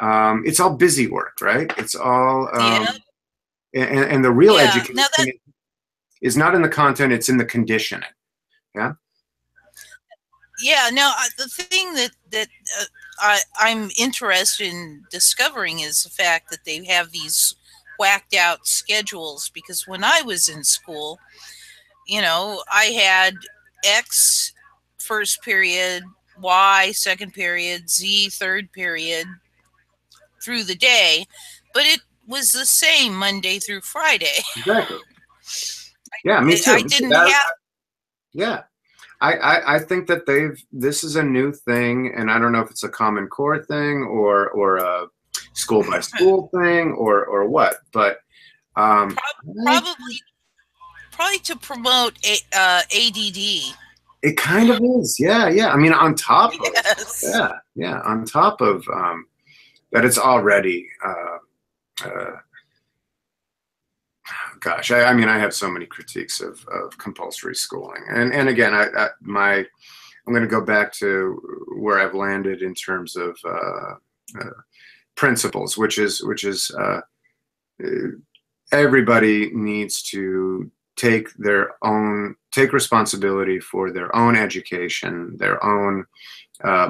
It's all busy work, right? It's all, and the real education is not in the content, it's in the conditioning. Yeah. Yeah. No, the thing that I'm interested in discovering is the fact that they have these whacked out schedules, because when I was in school, you know, I had X first period, Y second period, Z third period through the day, but it was the same Monday through Friday. Exactly. Yeah, me too. I didn't have. Yeah. I think that this is a new thing, and I don't know if it's a Common Core thing or a school by school thing or what, but probably to promote ADD. It kind of is. Yeah. I mean, on top of on top of that, it's already gosh, I mean, I have so many critiques of compulsory schooling, and again, I'm going to go back to where I've landed in terms of principles, which is everybody needs to take responsibility for their own education, their own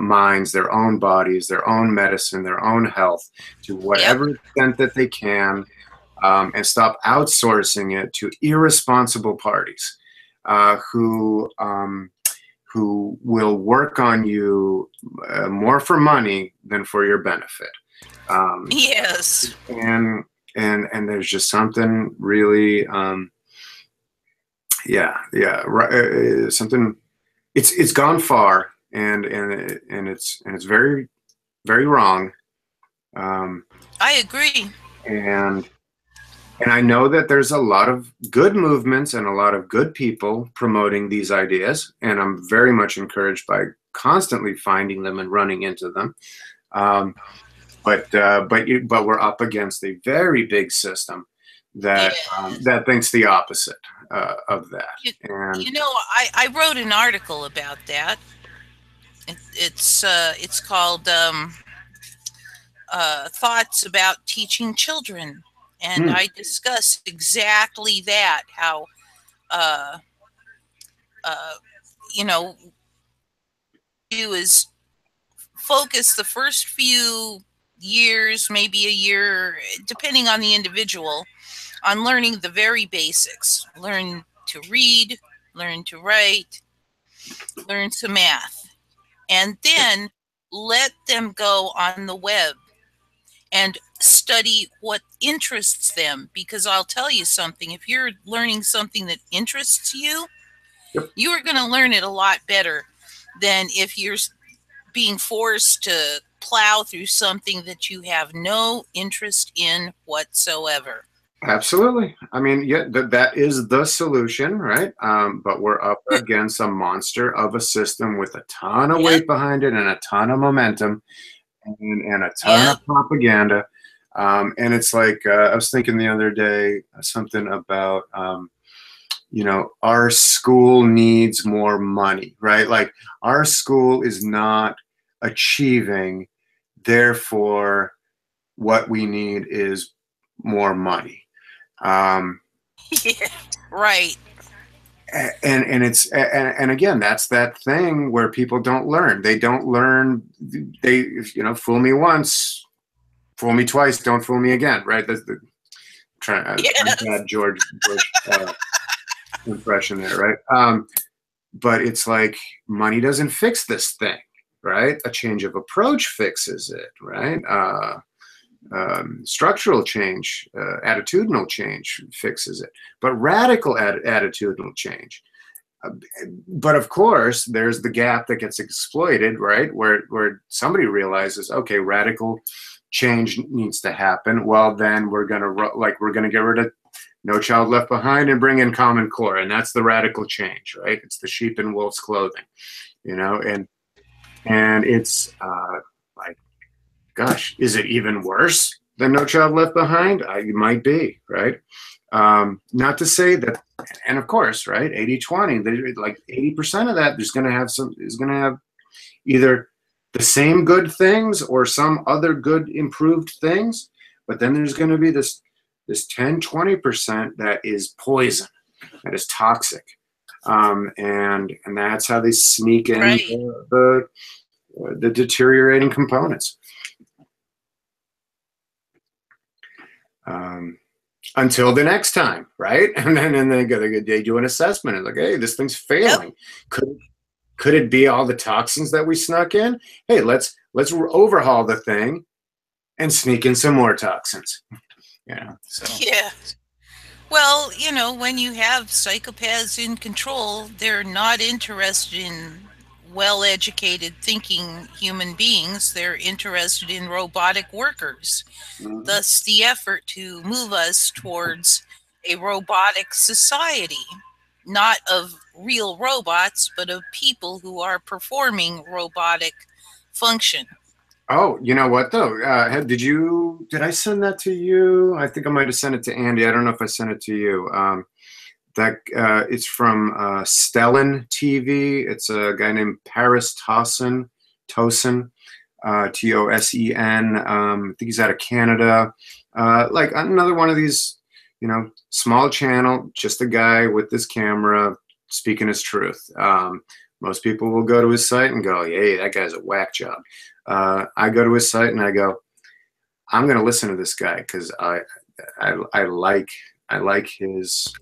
minds, their own bodies, their own medicine, their own health, to whatever extent that they can. And stop outsourcing it to irresponsible parties who will work on you more for money than for your benefit. Yes. And there's just something really, something. It's gone far, and it's very, very wrong. I agree. And I know that there's a lot of good movements and a lot of good people promoting these ideas, and I'm very much encouraged by constantly finding them and running into them. But we're up against a very big system that thinks the opposite of that. You know, I wrote an article about that. It's called Thoughts About Teaching Children. And I discussed exactly that, how, you know, you is focus the first few years, maybe a year, depending on the individual, on learning the very basics. Learn to read, learn to write, learn some math, and then let them go on the web and study what interests them. Because I'll tell you something, if you're learning something that interests you, Yep. you are going to learn it a lot better than if you're being forced to plow through something that you have no interest in whatsoever. Absolutely. I mean, yeah, that is the solution, right? But we're up against a monster of a system with a ton of weight behind it and a ton of momentum and a ton of propaganda. And it's like, I was thinking the other day something about, you know, our school needs more money, right? Like our school is not achieving, therefore what we need is more money. Yeah, right. And it's and again, that's that thing where people don't learn. They don't learn. They, you know, fool me once, fool me twice, don't fool me again, right? That's the bad George Bush impression there, right? But it's like money doesn't fix this thing, right? A change of approach fixes it, right? Structural change, attitudinal change fixes it, but radical attitudinal change. But of course, there's the gap that gets exploited, right? Where somebody realizes, okay, radical change needs to happen. Well, then we're gonna get rid of No Child Left Behind and bring in Common Core, and that's the radical change, right? It's the sheep in wolf's clothing, you know, and it's like, gosh, is it even worse than No Child Left Behind? It might be, right? Not to say that, and of course, right, 80-20, like 80% of that is going to have either the same good things or some other good improved things, but then there's going to be this 10-20% that is poison, that is toxic, and that's how they sneak in the deteriorating components. Until the next time, right? And then they do an assessment and like, hey, this thing's failing. Could it be all the toxins that we snuck in? Hey, let's overhaul the thing and sneak in some more toxins. Yeah. So. Yeah. Well, you know, when you have psychopaths in control, they're not interested in well-educated thinking human beings. They're interested in robotic workers. Mm-hmm. Thus the effort to move us towards a robotic society, not of real robots, but of people who are performing robotic function. Oh, you know what though? Did I send that to you? I think I might have sent it to Andy. I don't know if I sent it to you. It's from Stellan TV. It's a guy named Paris Tosin, Tosen, I think he's out of Canada. Like another one of these, you know, small channel, just a guy with this camera speaking his truth. Most people will go to his site and go, "Hey, that guy's a whack job." I go to his site and I go, "I'm going to listen to this guy because I like his."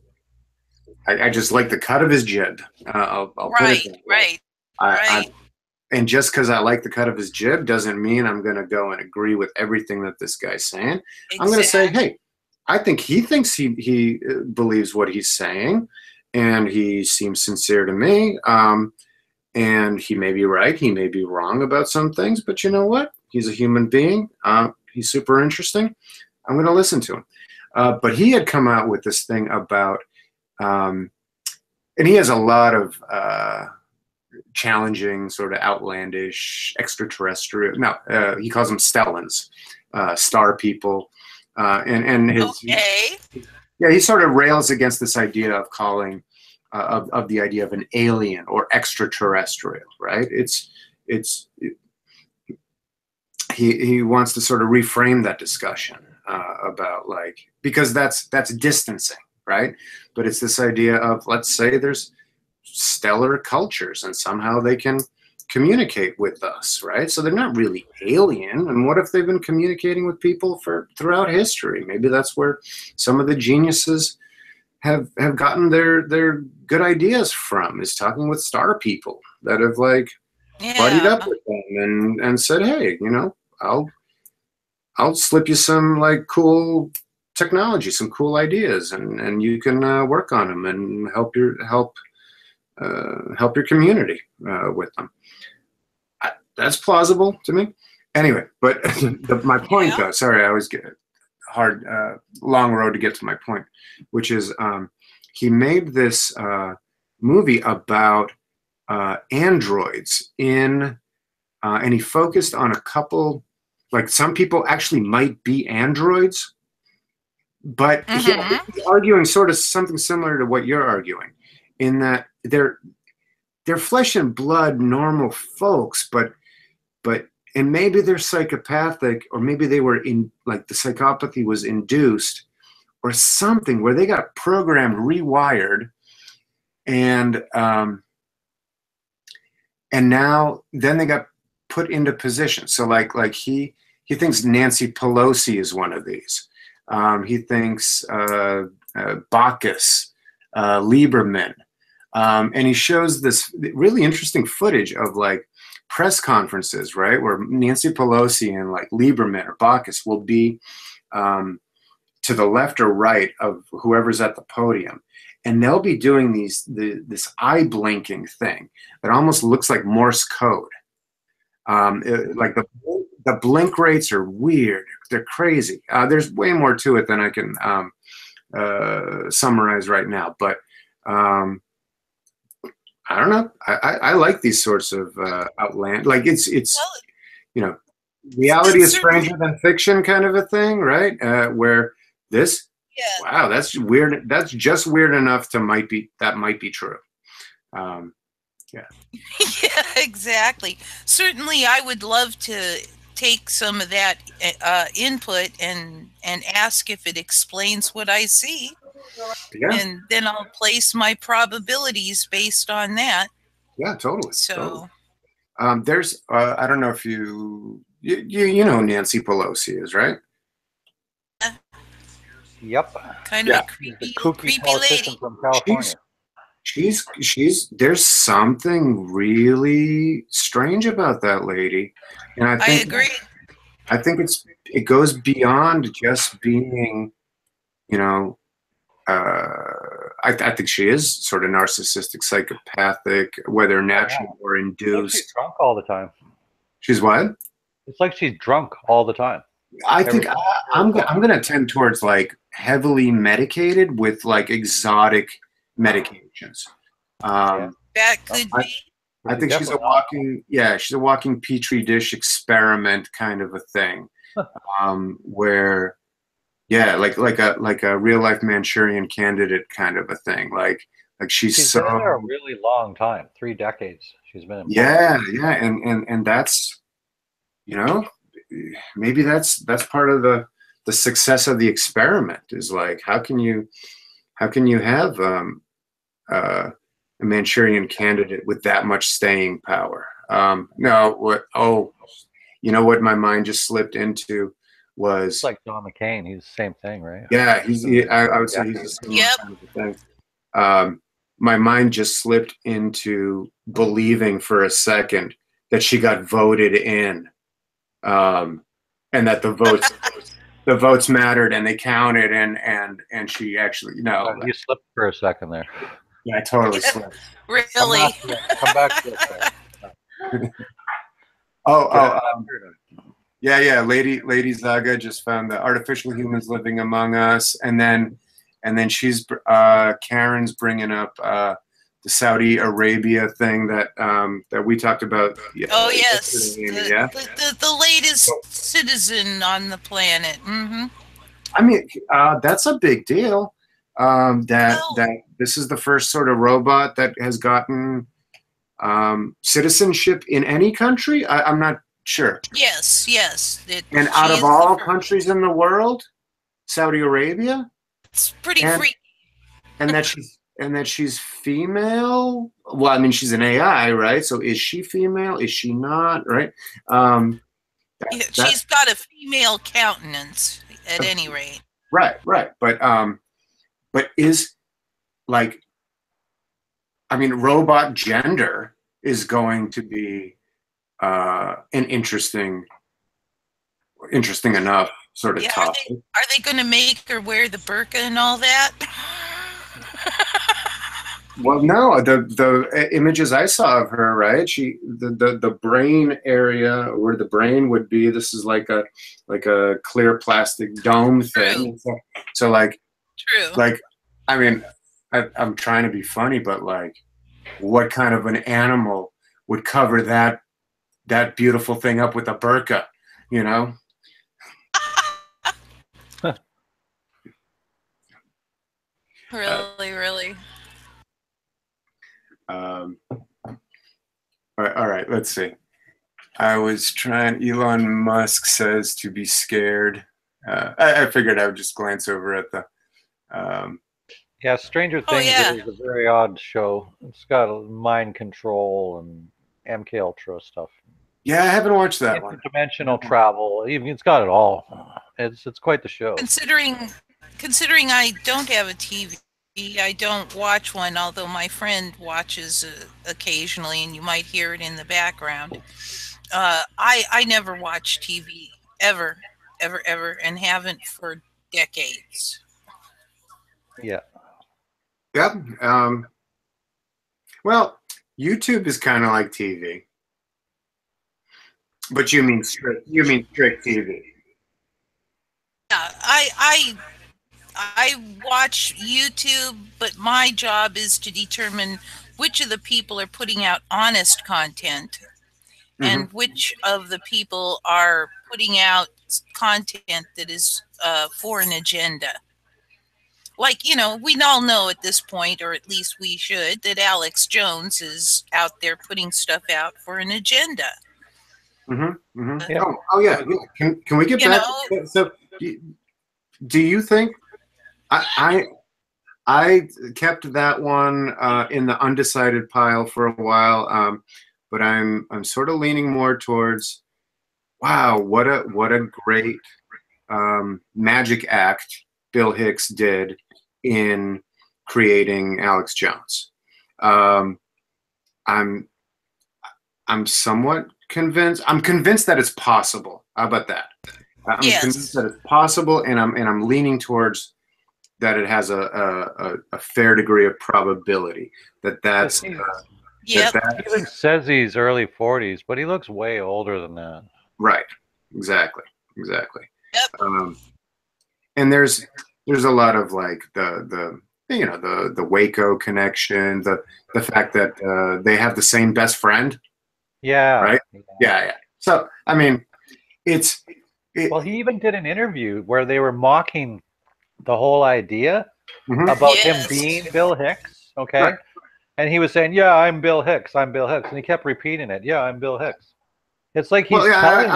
I just like the cut of his jib. I'll put it that way. Right. And just because I like the cut of his jib doesn't mean I'm going to go and agree with everything that this guy's saying. Exactly. I'm going to say, hey, I think he thinks he believes what he's saying, and he seems sincere to me. And he may be right, he may be wrong about some things, but you know what? He's a human being. He's super interesting. I'm going to listen to him. But he had come out with this thing about, and he has a lot of challenging, sort of outlandish, extraterrestrial. No, he calls them stellans, star people, and his. Okay. He sort of rails against this idea of calling of the idea of an alien or extraterrestrial, right? He wants to sort of reframe that discussion about, like, because that's distancing, right? But it's this idea of, let's say there's stellar cultures and somehow they can communicate with us, right? So they're not really alien. And what if they've been communicating with people throughout history? Maybe that's where some of the geniuses have gotten their good ideas from, is talking with star people that have like buddied up with them and said, hey, you know, I'll slip you some like cool technology, some cool ideas, and you can work on them and help your community with them. That's plausible to me. Anyway, but my point though, sorry, I always get hard, long road to get to my point, which is he made this movie about androids and he focused on a couple, like some people actually might be androids, but he's arguing sort of something similar to what you're arguing, in that they're flesh and blood normal folks, but and maybe they're psychopathic, or maybe they were in, like, the psychopathy was induced or something, where they got programmed, rewired, and now then they got put into position. So like he thinks Nancy Pelosi is one of these. He thinks Bacchus, Lieberman, and he shows this really interesting footage of like press conferences, right, where Nancy Pelosi and like Lieberman or Bacchus will be to the left or right of whoever's at the podium, and they'll be doing this eye blinking thing that almost looks like Morse code. Like the blink rates are weird. They're crazy. There's way more to it than I can summarize right now, but I don't know. I like these sorts of outland, like it's you know, reality is stranger than fiction kind of a thing, right? Where this, wow, that's weird. That's just weird enough to might be true. Yeah. Yeah, exactly. Certainly, I would love to take some of that input and ask if it explains what I see. Yeah. And then I'll place my probabilities based on that. Yeah, totally. So, totally. There's I don't know if you know who Nancy Pelosi is, right? Yep. Kind of a creepy lady from California. She's there's something really strange about that lady, and I agree. I think it goes beyond just being, you know, I think she is sort of narcissistic, psychopathic, whether natural or induced. She's drunk all the time. She's what? It's like she's drunk all the time. I think I'm going to tend towards like heavily medicated with like exotic medications. That could be. I think she's a walking petri dish experiment kind of a thing, where, yeah, like a real life Manchurian Candidate kind of a thing. Like she's so been there a really long time, 3 decades. She's been in. Yeah, and that's, you know, maybe that's part of the success of the experiment, is like, how can you have a Manchurian Candidate with that much staying power? You know what my mind just slipped into was, it's like John McCain. He's the same thing, right? Yeah, I would say he's the same kind of thing. My mind just slipped into believing for a second that she got voted in, and that the votes mattered and they counted, and she actually, you slipped for a second there. Yeah, I totally slipped. Really? Come back to it. Yeah. Lady Zaga just found the artificial humans living among us, and then she's Karen's bringing up the Saudi Arabia thing that we talked about. Oh yes, the latest citizen on the planet. Mm-hmm. I mean, that's a big deal. That this is the first sort of robot that has gotten citizenship in any country. I'm not sure. Yes. And out of all countries in the world, Saudi Arabia. It's pretty freaky. And and that she's female. Well, I mean, she's an AI, right? So is she female? Is she not? Right? Yeah, That she's got a female countenance, at any rate. right. But is like, I mean, robot gender is going to be an interesting enough sort of Yeah, topic. are they going to make her wear the burqa and all that? Well, no, the images I saw of her, right? The brain area where the brain would be. This is like a clear plastic dome thing. So like, True. like, I mean, I'm trying to be funny, but like, what kind of an animal would cover that beautiful thing up with a burqa? You know? Really. All right, let's see. I was trying. Elon Musk says to be scared. I figured I would just glance over at the. Yeah, Stranger Things is a very odd show. It's got mind control and MK Ultra stuff. Yeah, I haven't watched that one. Interdimensional travel. Even it's got it all. It's quite the show. Considering I don't have a TV, I don't watch one, although my friend watches occasionally, and you might hear it in the background. I never watch TV ever, and haven't for decades. Yeah. Yep. Well, YouTube is kind of like TV, but you mean strict TV. Yeah, I watch YouTube, but my job is to determine which of the people are putting out honest content and which of the people are putting out content that is for an agenda. Like, we all know at this point, or at least we should, that Alex Jones is out there putting stuff out for an agenda. Yeah. Oh yeah. Can we get back? So, do you think I kept that one in the undecided pile for a while, but I'm sort of leaning more towards, wow, what a great magic act Bill Hicks did in creating Alex Jones. I'm somewhat convinced. I'm convinced that it's possible. How about that? I'm convinced that it's possible, and I'm leaning towards that it has a fair degree of probability that's. He even says he's early 40s, but he looks way older than that. Right. Exactly. Yep. And there's a lot of like the Waco connection, the fact that they have the same best friend. Yeah. Right. Yeah. So I mean, well, he even did an interview where they were mocking the whole idea about him being Bill Hicks. Okay. Right. And he was saying, "Yeah, I'm Bill Hicks. I'm Bill Hicks," and he kept repeating it. "Yeah, I'm Bill Hicks." It's like he's telling.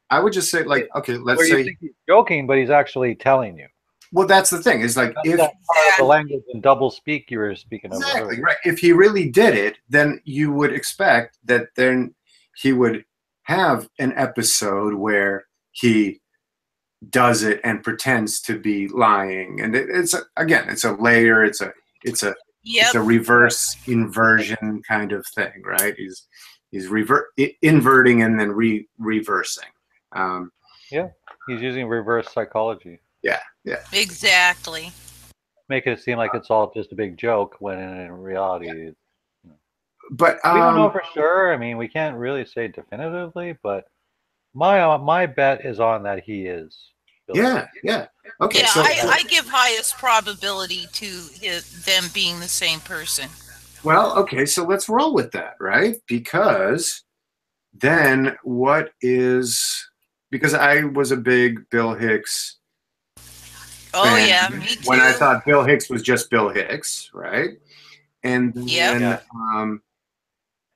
I would just say, like, okay, let's say you think he's joking, but he's actually telling you. Well, that's the thing. Is like if the language and double speak you were speaking of. Exactly right. If he really did it, then you would expect that then he would have an episode where he does it and pretends to be lying, and it's a layer. It's a reverse inversion kind of thing, right? He's inverting and then reversing. Yeah, he's using reverse psychology. Yeah. Exactly. Make it seem like it's all just a big joke when in reality. But we don't know for sure. I mean, we can't really say definitively, but my bet is on that he is. Yeah. Okay. Yeah, so I give highest probability to them being the same person. Well, okay, so let's roll with that, right? Because then because I was a big Bill Hicks fan yeah, me too. when I thought Bill Hicks was just Bill Hicks, right? And then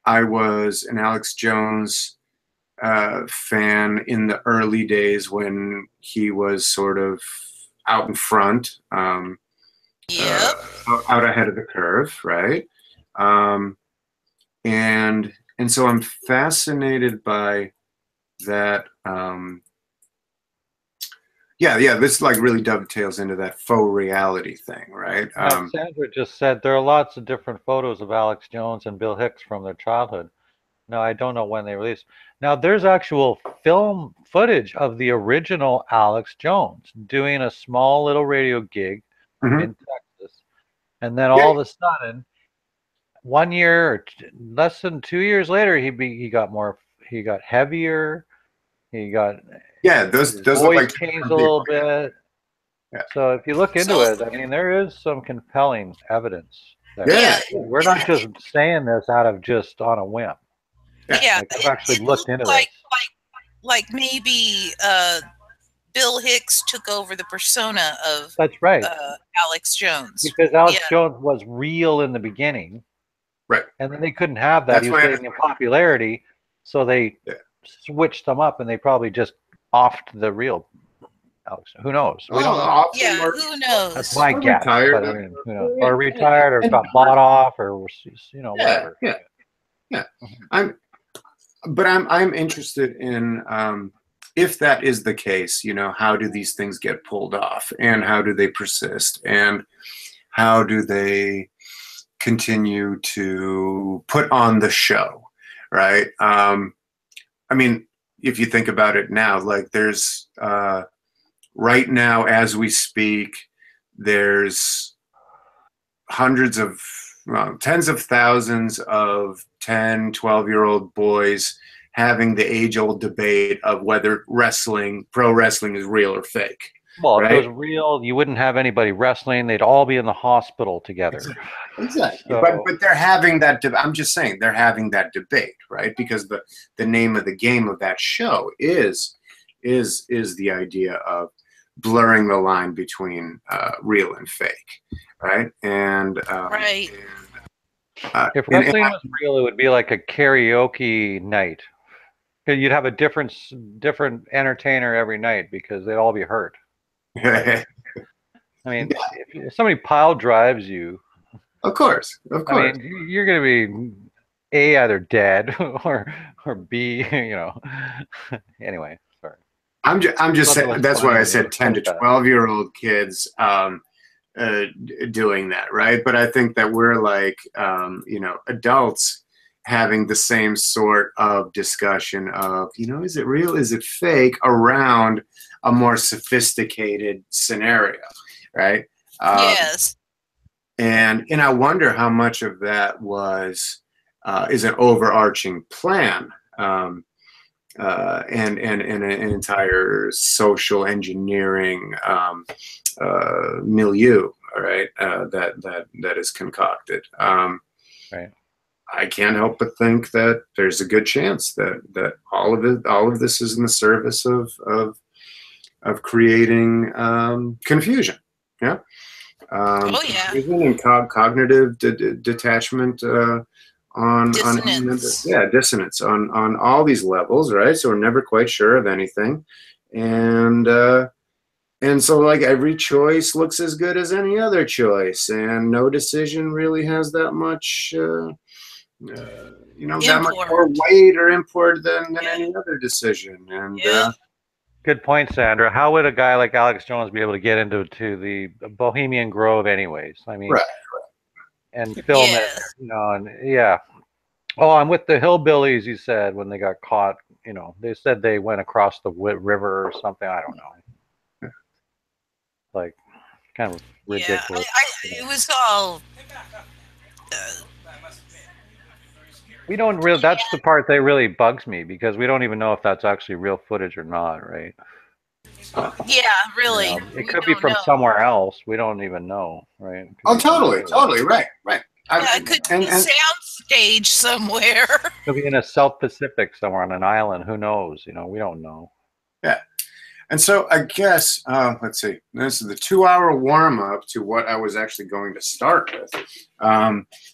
I was an Alex Jones fan in the early days when he was sort of out in front, Yep. out ahead of the curve, right? And so I'm fascinated by that. Yeah, this like really dovetails into that faux reality thing, right? Now, Sandra just said there are lots of different photos of Alex Jones and Bill Hicks from their childhood. Now, I don't know when they released. Now, there's actual film footage of the original Alex Jones doing a small little radio gig in Texas. And then all of a sudden, 1 year or less than 2 years later, he got heavier. He got those voice look like changed a little bit. Yeah. So if you look into it, I mean, there is some compelling evidence there. Yeah. We're not just saying this out of just on a whim. Yeah, like, I've actually looked into like, this. Like maybe Bill Hicks took over the persona of That's right. Alex Jones. Because Alex Jones was real in the beginning. Right. And then they couldn't have that. He was getting in popularity. So they switched them up and they probably just offed the real Alex. Who knows? We don't know. Yeah, who knows? That's my guess. Retired, but, I mean, who knows? Or retired or got bought off or, whatever. Yeah. I'm interested in if that is the case, how do these things get pulled off and how do they persist and how do they continue to put on the show, right? I mean, if you think about it now, like there's right now as we speak, there's tens of thousands of 10, 12-year-old boys having the age-old debate of whether pro wrestling is real or fake. Well, right? if it was real, you wouldn't have anybody wrestling. They'd all be in the hospital together. Exactly. So, but they're having that. I'm just saying they're having that debate, right? Because the name of the game of that show is the idea of blurring the line between real and fake, right? And right. If wrestling was real, it would be like a karaoke night. You'd have a different entertainer every night because they'd all be hurt. Right? I mean, if somebody pile drives you, of course. I mean, you're going to be either dead or B. Anyway, sorry. I'm just saying. That's why I said 10 to 12-year-old kids doing that, right? But I think that we're like adults having the same sort of discussion of is it real, is it fake, around a more sophisticated scenario, right? Yes. And I wonder how much of that is an overarching plan and an entire social engineering milieu, all right, that is concocted. Right. I can't help but think that there's a good chance that all of this is in the service of creating confusion. Yeah. Confusion and cognitive detachment on dissonance. Dissonance on all these levels, right? So we're never quite sure of anything, and so like every choice looks as good as any other choice, and no decision really has that much that much more weight or import than any other decision. And good point, Sandra. How would a guy like Alex Jones be able to get into the Bohemian Grove anyways? I mean, right. And film it, and Oh, I'm with the hillbillies, you said, when they got caught. They said they went across the river or something. I don't know. Like, kind of ridiculous. It was all... we don't really, that's the part that really bugs me, because we don't even know if that's actually real footage or not, right? Yeah, really. It could be from somewhere else. We don't even know, right? Oh, totally, right. It could be a sound stage somewhere. It could be in a South Pacific somewhere on an island. Who knows? We don't know. Yeah. And so I guess, let's see, this is the 2-hour warm-up to what I was actually going to start with.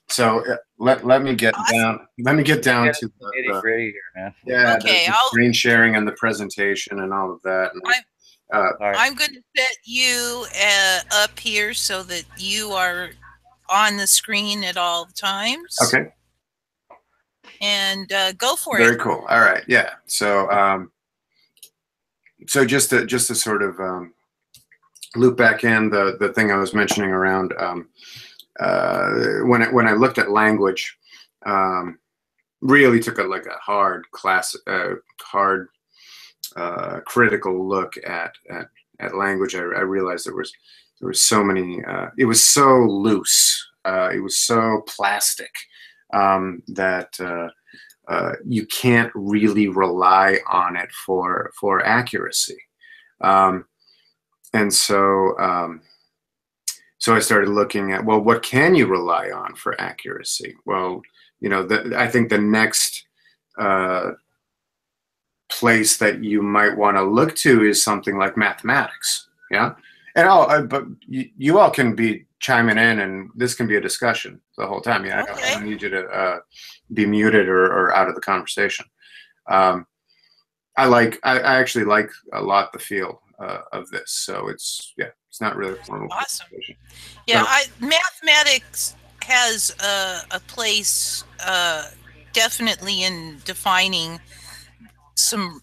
So let me get down. Let me get down to the nitty-gritty here, man. Yeah, the screen sharing and the presentation and all of that. All right. I'm going to set you up here so that you are on the screen at all times. Okay. And go for Very it. cool. All right. Yeah. So, so just to sort of loop back in the thing I was mentioning around when I looked at language, really took a hard critical look at language. I realized there was so many. It was so loose. It was so plastic that you can't really rely on it for accuracy. And so so I started looking at, well, what can you rely on for accuracy? Well, you know, I think the next place that you might want to look to is something like mathematics. Yeah. And but you all can be chiming in, and this can be a discussion the whole time. Yeah, Okay. I don't need you to be muted or out of the conversation. I actually like a lot the feel of this. So it's not really formal. Awesome. Yeah, So, mathematics has a place definitely in defining some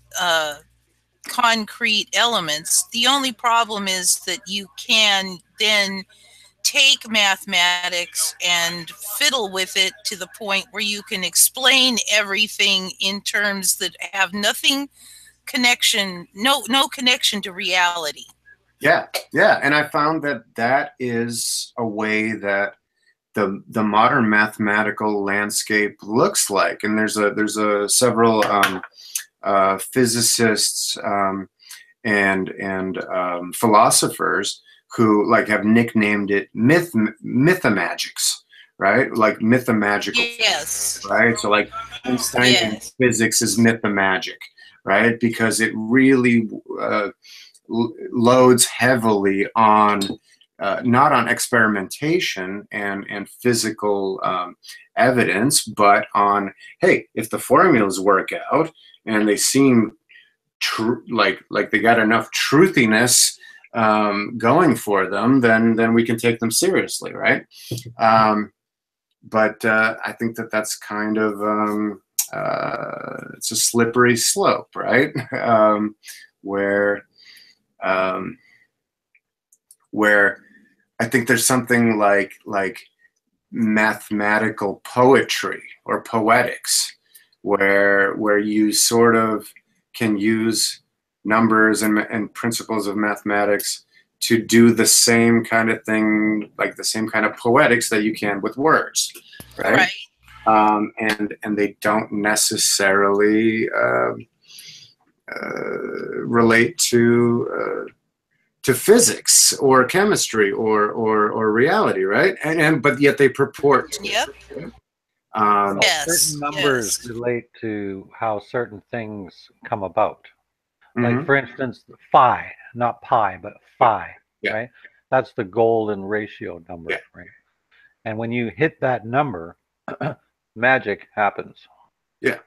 concrete elements. The only problem is that you can then take mathematics and fiddle with it to the point where you can explain everything in terms that have no connection to reality. yeah, and I found that is a way that the modern mathematical landscape looks like, and there's several physicists and philosophers who have nicknamed it mythamagics, right? Like mythamagical. Yes. Right. So like Einstein in physics is mythamagic, right? Because it really loads heavily on not on experimentation and physical evidence, but on, hey, if the formulas work out and they seem like they got enough truthiness going for them, then we can take them seriously, right? But I think that's kind of it's a slippery slope, right? Where I think there's something like mathematical poetry or poetics, where you sort of can use numbers and principles of mathematics to do the same kind of thing, like the same kind of poetics that you can with words, right? And they don't necessarily relate to physics or chemistry or reality, right? But yet they purport to. Yep. Certain numbers relate to how certain things come about. Like, for instance, phi, not pi, but phi, right? That's the golden ratio number, right? And when you hit that number, magic happens. Yeah.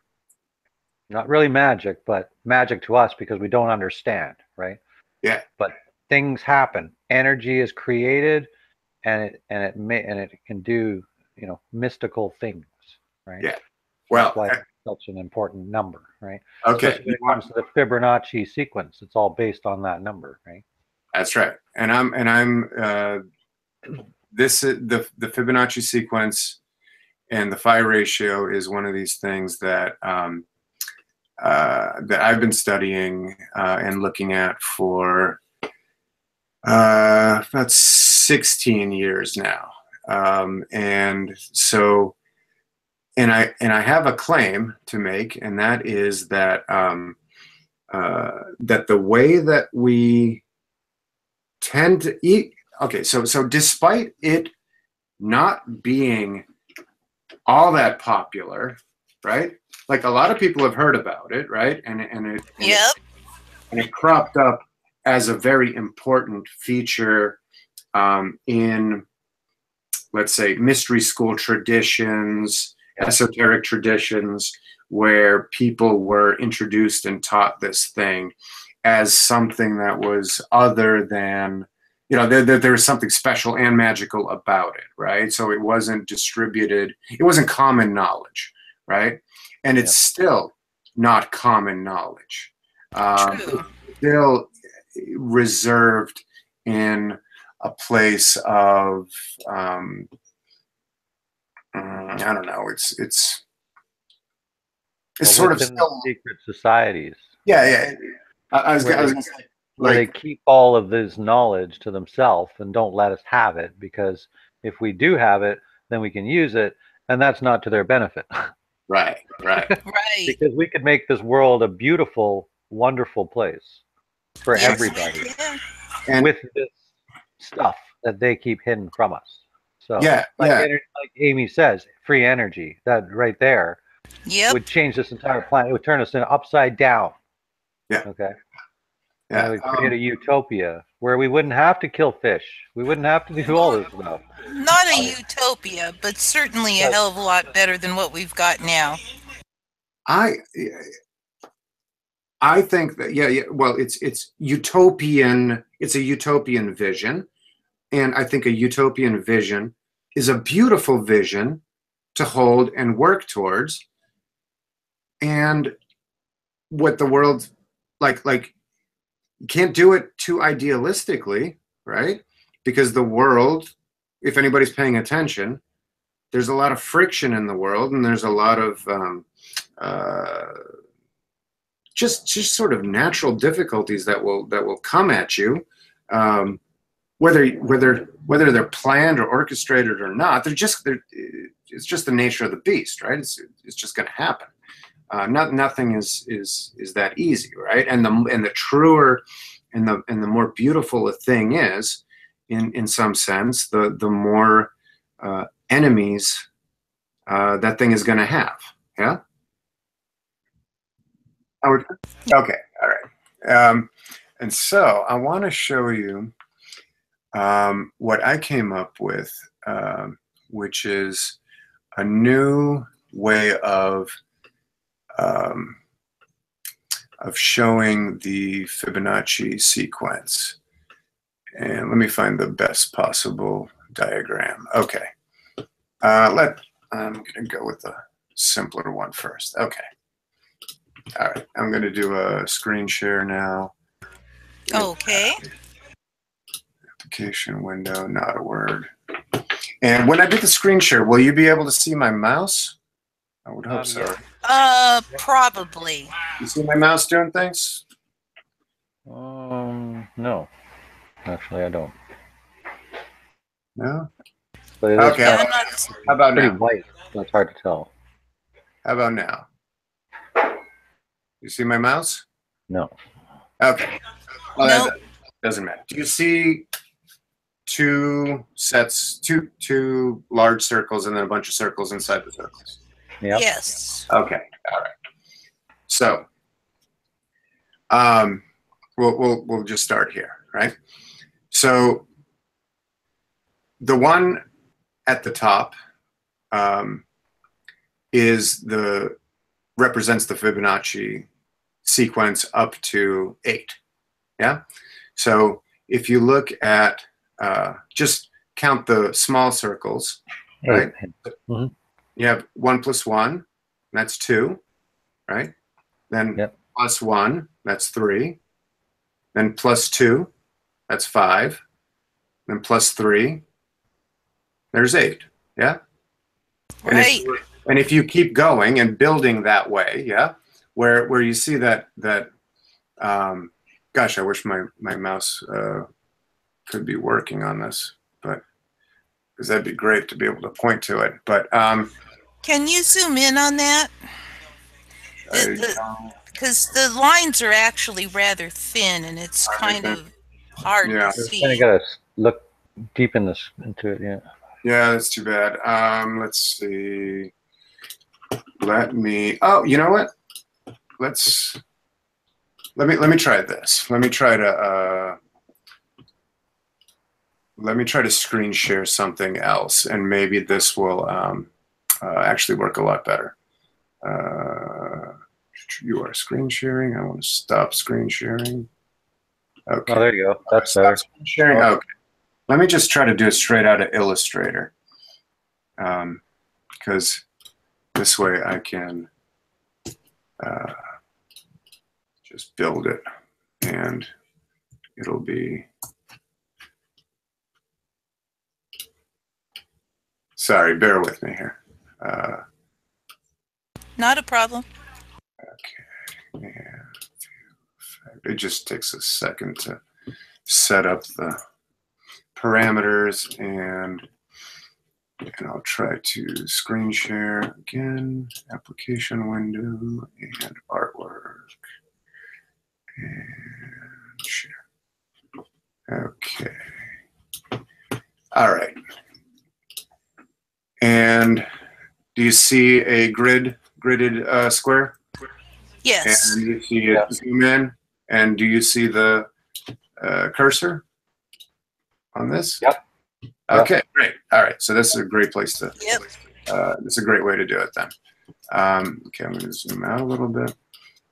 Not really magic, but magic to us because we don't understand, right? Yeah. But things happen. Energy is created, and it can do, mystical things, right? Yeah. Well, that's why it's such an important number, right? Okay. Especially when it comes to the Fibonacci sequence, it's all based on that number, right? That's right. And I'm this the Fibonacci sequence and the phi ratio is one of these things that that I've been studying and looking at for about 16 years now. And so, and I have a claim to make, and that is that that the way that we tend to eat. Okay, so despite it not being all that popular, right? Like, a lot of people have heard about it, right? And it cropped up as a very important feature in, let's say, mystery school traditions, esoteric traditions, where people were introduced and taught this thing. as something that was other than, you know, there was something special and magical about it, right? So it wasn't distributed, it wasn't common knowledge, right? And it's still not common knowledge. True. It's still reserved in a place of, I don't know, it's sort of still, secret societies. yeah. I was going to say, where they like, keep all of this knowledge to themselves and don't let us have it, because if we do have it, then we can use it, and that's not to their benefit. right. Right. Because we could make this world a beautiful, wonderful place for Yes, everybody yeah. And with this stuff that they keep hidden from us. So, like Amy says, free energy, that right there Yep. would change this entire planet. It would turn us upside down. Yeah. Okay. Yeah. And it would create a utopia where we wouldn't have to kill fish. We wouldn't have to do all this stuff. Not a utopia, but certainly a hell of a lot better than what we've got now. I think that well, it's utopian. It's a utopian vision, and I think a utopian vision is a beautiful vision to hold and work towards. And what the world, like you can't do it too idealistically, right? Because the world, if anybody's paying attention, there's a lot of friction in the world, and there's a lot of just sort of natural difficulties that will come at you, whether they're planned or orchestrated or not. It's just the nature of the beast, right? It's just going to happen. Nothing is that easy, right? And the truer and the more beautiful a thing is, in some sense, the more enemies that thing is going to have. Yeah. Okay. All right. And so I want to show you what I came up with, which is a new way of showing the Fibonacci sequence. And let me find the best possible diagram. Okay. I'm going to go with the simpler one first. Okay. All right. I'm going to do a screen share now. Okay. Application window, not a word. And when I do the screen share, will you be able to see my mouse? I would hope so. Probably. You see my mouse doing things? No. Actually, I don't. No? But it Okay. Yeah, How about pretty now? white, so it's hard to tell. How about now? You see my mouse? No. Okay. Well, Nope. that doesn't matter. Do you see two large circles and then a bunch of circles inside the circles? Yeah. Yes. Okay. All right. So, we'll just start here, right? So, the one at the top represents the Fibonacci sequence up to 8. Yeah. So if you look at just count the small circles, right? Mm-hmm. You have 1 plus 1, that's 2, right? Then plus 1, that's 3. Then plus 2, that's 5. Then plus 3, there's 8. Yeah. Right. And if you keep going and building that way, yeah, where you see that gosh, I wish my mouse could be working on this, but because that'd be great to be able to point to it. But can you zoom in on that? Because the lines are actually rather thin, and it's kind of hard to see. Kind of got to look deep into it. Yeah. Yeah, that's too bad. Let's see. Let me. Oh, you know what? Let me try this. Let me try to screen share something else, and maybe this will actually work a lot better. You are screen sharing. I want to stop screen sharing. Okay. Oh, there you go. That's better. Sharing. Okay. Let me just try to do it straight out of Illustrator, because this way I can just build it, and it'll be. Sorry, bear with me here. Not a problem. Okay. And it just takes a second to set up the parameters, and I'll try to screen share again, application window, and artwork, and share. Okay. All right. And do you see a gridded square? Yes. And you see it zoom in, and do you see the cursor on this? Yep. Okay, great. All right, so this is a great place to. Yep. This is a great way to do it then. Okay, I'm going to zoom out a little bit,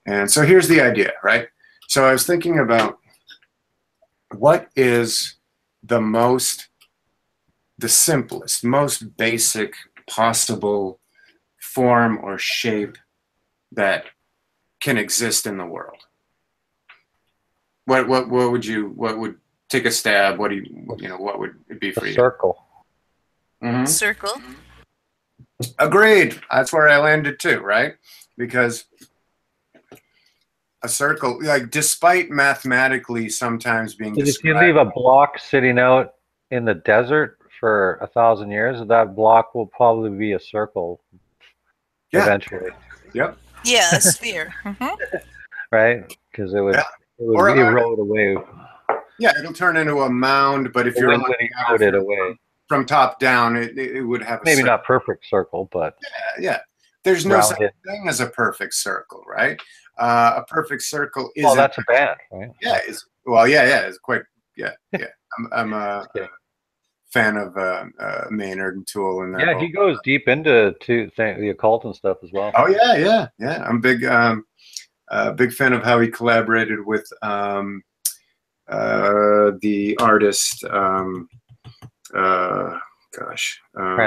and so here's the idea, right? So I was thinking about what is the simplest, most basic possible form or shape that can exist in the world. What would take a stab? What would it be for you? Circle. Mm-hmm. Circle. Agreed. That's where I landed too, right? Because a circle, like, despite mathematically sometimes being If described, you leave a block sitting out in the desert for 1,000 years, that block will probably be a circle eventually. Yep. Yeah, a sphere. Right? Because it would Or erode away. Yeah, it'll turn into a mound, but if you're When it eroded away. from top down, it would have a Maybe not perfect circle, but yeah. There's no such rounded. thing as a perfect circle, right? A perfect circle is. Well, that's a band, right? Yeah. It's quite. Yeah. I'm a fan of Maynard and Toole and that. Yeah, he goes deep into the occult and stuff as well. Oh yeah. I'm big fan of how he collaborated with the artist. Fran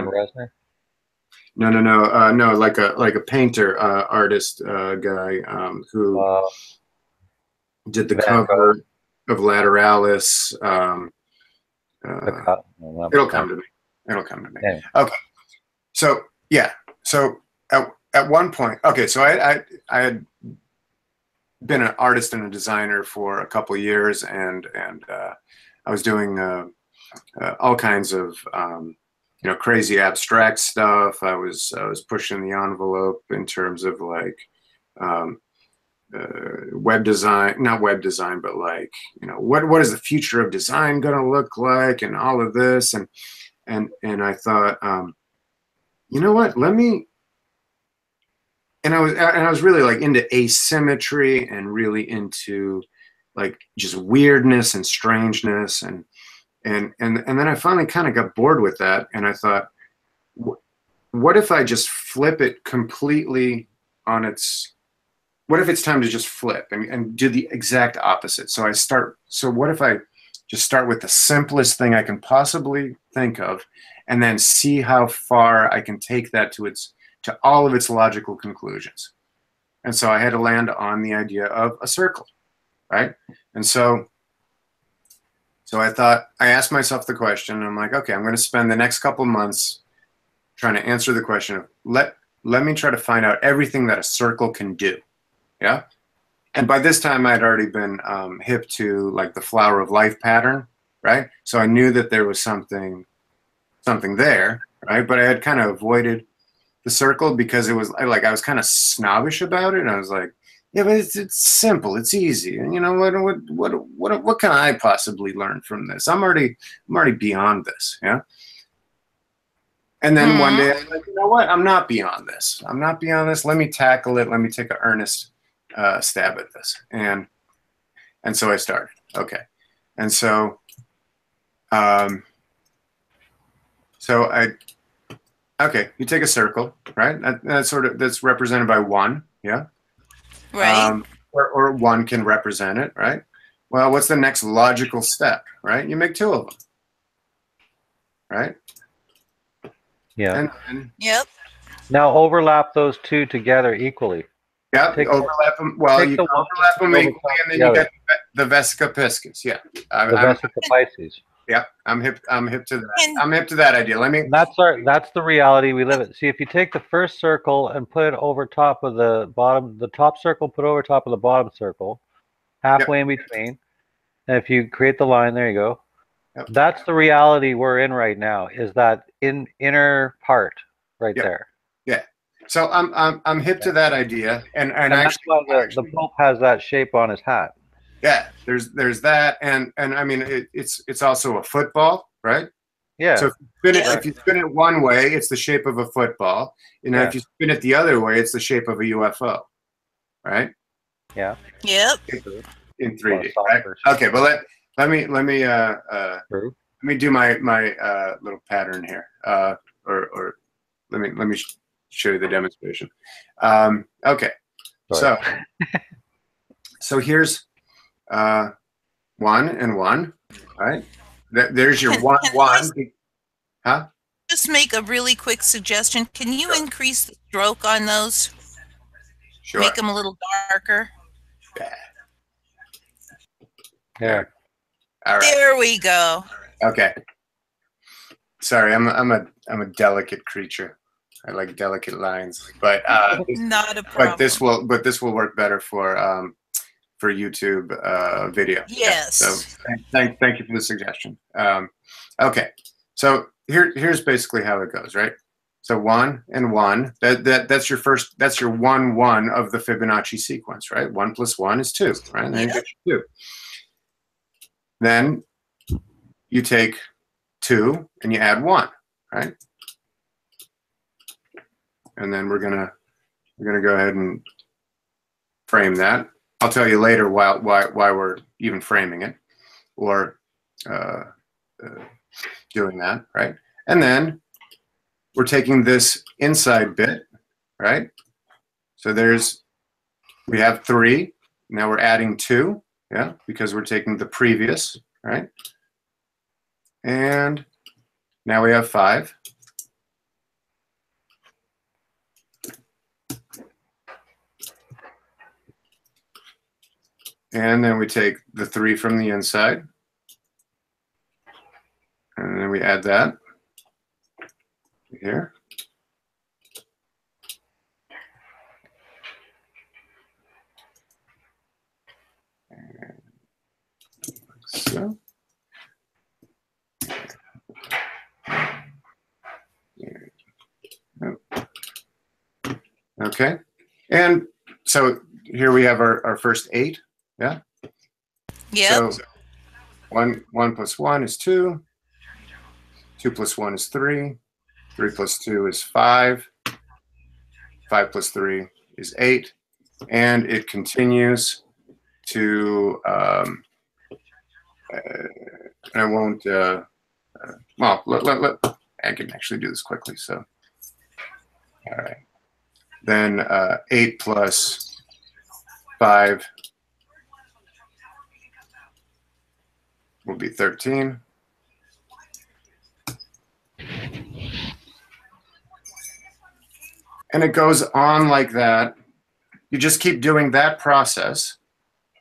Resnick. No, like a painter, artist guy who did the cover of Lateralis. It'll come to me. Yeah. Okay. So yeah. So at one point, okay. So I had been an artist and a designer for a couple of years, and I was doing all kinds of crazy abstract stuff. I was pushing the envelope in terms of like web design, not web design, but like what is the future of design going to look like, and all of this, and I thought, you know what, let me. And I was really like into asymmetry and really into like just weirdness and strangeness, and then I finally kind of got bored with that, and I thought, what if I just flip it completely on its? What if it's time to just flip and do the exact opposite? So what if I just start with the simplest thing I can possibly think of, and then see how far I can take that to all of its logical conclusions. And so I had to land on the idea of a circle, right? And so I thought, I asked myself the question, and I'm like, okay, I'm going to spend the next couple months trying to answer the question of let me try to find out everything that a circle can do. Yeah. And by this time I'd already been hip to like the flower of life pattern, right? So I knew that there was something there, right? But I had kind of avoided the circle because it was like I was kind of snobbish about it. And I was like, yeah, but it's simple, it's easy, and what can I possibly learn from this? I'm already beyond this, yeah. And then one day I was like, you know what? I'm not beyond this. Let me tackle it. Let me take an earnest stab at this, and so I started. Okay, and so okay, you take a circle, right? That's represented by 1, yeah? Right. Or 1 can represent it, right? Well, what's the next logical step, right? You make two of them, right? Yeah. And Yep. Now overlap those two together equally. yeah, Take- overlap them. Well, take you the can one overlap them over equally, and then the you other. get the vesica piscis. Yeah, The I'm vesica Pisces. yeah, I'm hip to that. And- I'm hip to that idea. Let me. And that's the reality we live in. See, if you take the first circle and put it over top of the bottom, the top circle, put over top of the bottom circle, halfway in between, and if you create the line, there you go. Yep. That's the reality we're in right now. Is that inner part right Yep. there? Yeah. So I'm hip to that idea, and And that's actually, why the Pope has that shape on his hat. yeah, there's that, and I mean it's also a football, right? Yeah. So if you spin it one way, it's the shape of a football. You know, Yeah. if you spin it the other way, it's the shape of a UFO, right? Yeah. Yep. In 3D, Well, right? software. Okay, but let True. me do my little pattern here, or let me show you the demonstration. Okay, Sorry. so here's 1 and 1, right? There's your Can- 1 can 1. Huh? Just make a really quick suggestion. Can you increase the stroke on those? Sure. Make them a little darker. Yeah. All right. There we go. Okay. Sorry, I'm a delicate creature. I like delicate lines, but Not a problem. this will work better for YouTube video. Yes. Yeah, so thank you for the suggestion. Okay, so here's basically how it goes, right? So 1 and 1. That's your first. That's your 1 1 of the Fibonacci sequence, right? 1 plus 1 is 2, right? Then you get your 2. Then you take 2 and you add 1, right? And then we're gonna go ahead and frame that. I'll tell you later why we're even framing it or doing that, right? And then we're taking this inside bit, right? So we have 3. Now we're adding 2, yeah, because we're taking the previous, right? And now we have 5. And then we take the 3 from the inside. And then we add that here. And so. Okay. And so here we have our first 8. Yeah. Yep. So 1 plus 1 is 2. 2 plus 1 is 3. 3 plus 2 is 5. 5 plus 3 is 8. And it continues to, I won't, well, I can actually do this quickly. So, all right. Then 8 plus 5 will be 13. And it goes on like that. You just keep doing that process.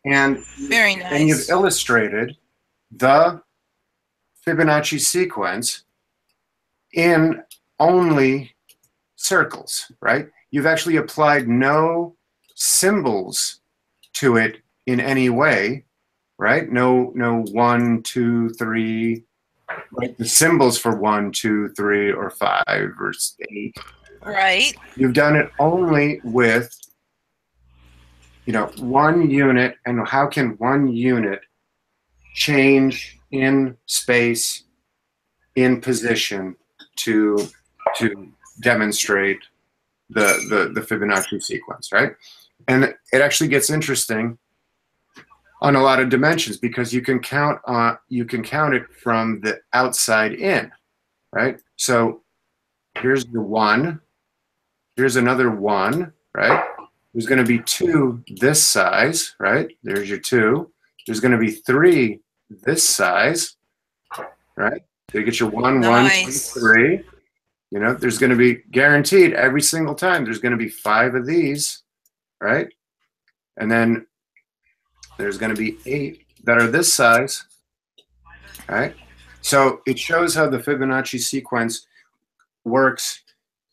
And, Very nice. and you've illustrated the Fibonacci sequence in only circles, right? You've actually applied no symbols to it in any way, right? No 1, 2, 3, right? The symbols for 1, 2, 3, or 5 or 8. Right. You've done it only with, 1 unit, and how can 1 unit change in space, in position to demonstrate the Fibonacci sequence, right? And it actually gets interesting on a lot of dimensions because you can count it from the outside in, right? So here's the 1. Here's another 1, right? There's going to be 2 this size, right? There's your 2. There's going to be 3 this size, right? So you get your 1, 1, Nice. 2, 3. You know, there's going to be guaranteed every single time. There's going to be 5 of these, right? And then there's going to be 8 that are this size, right? So it shows how the Fibonacci sequence works,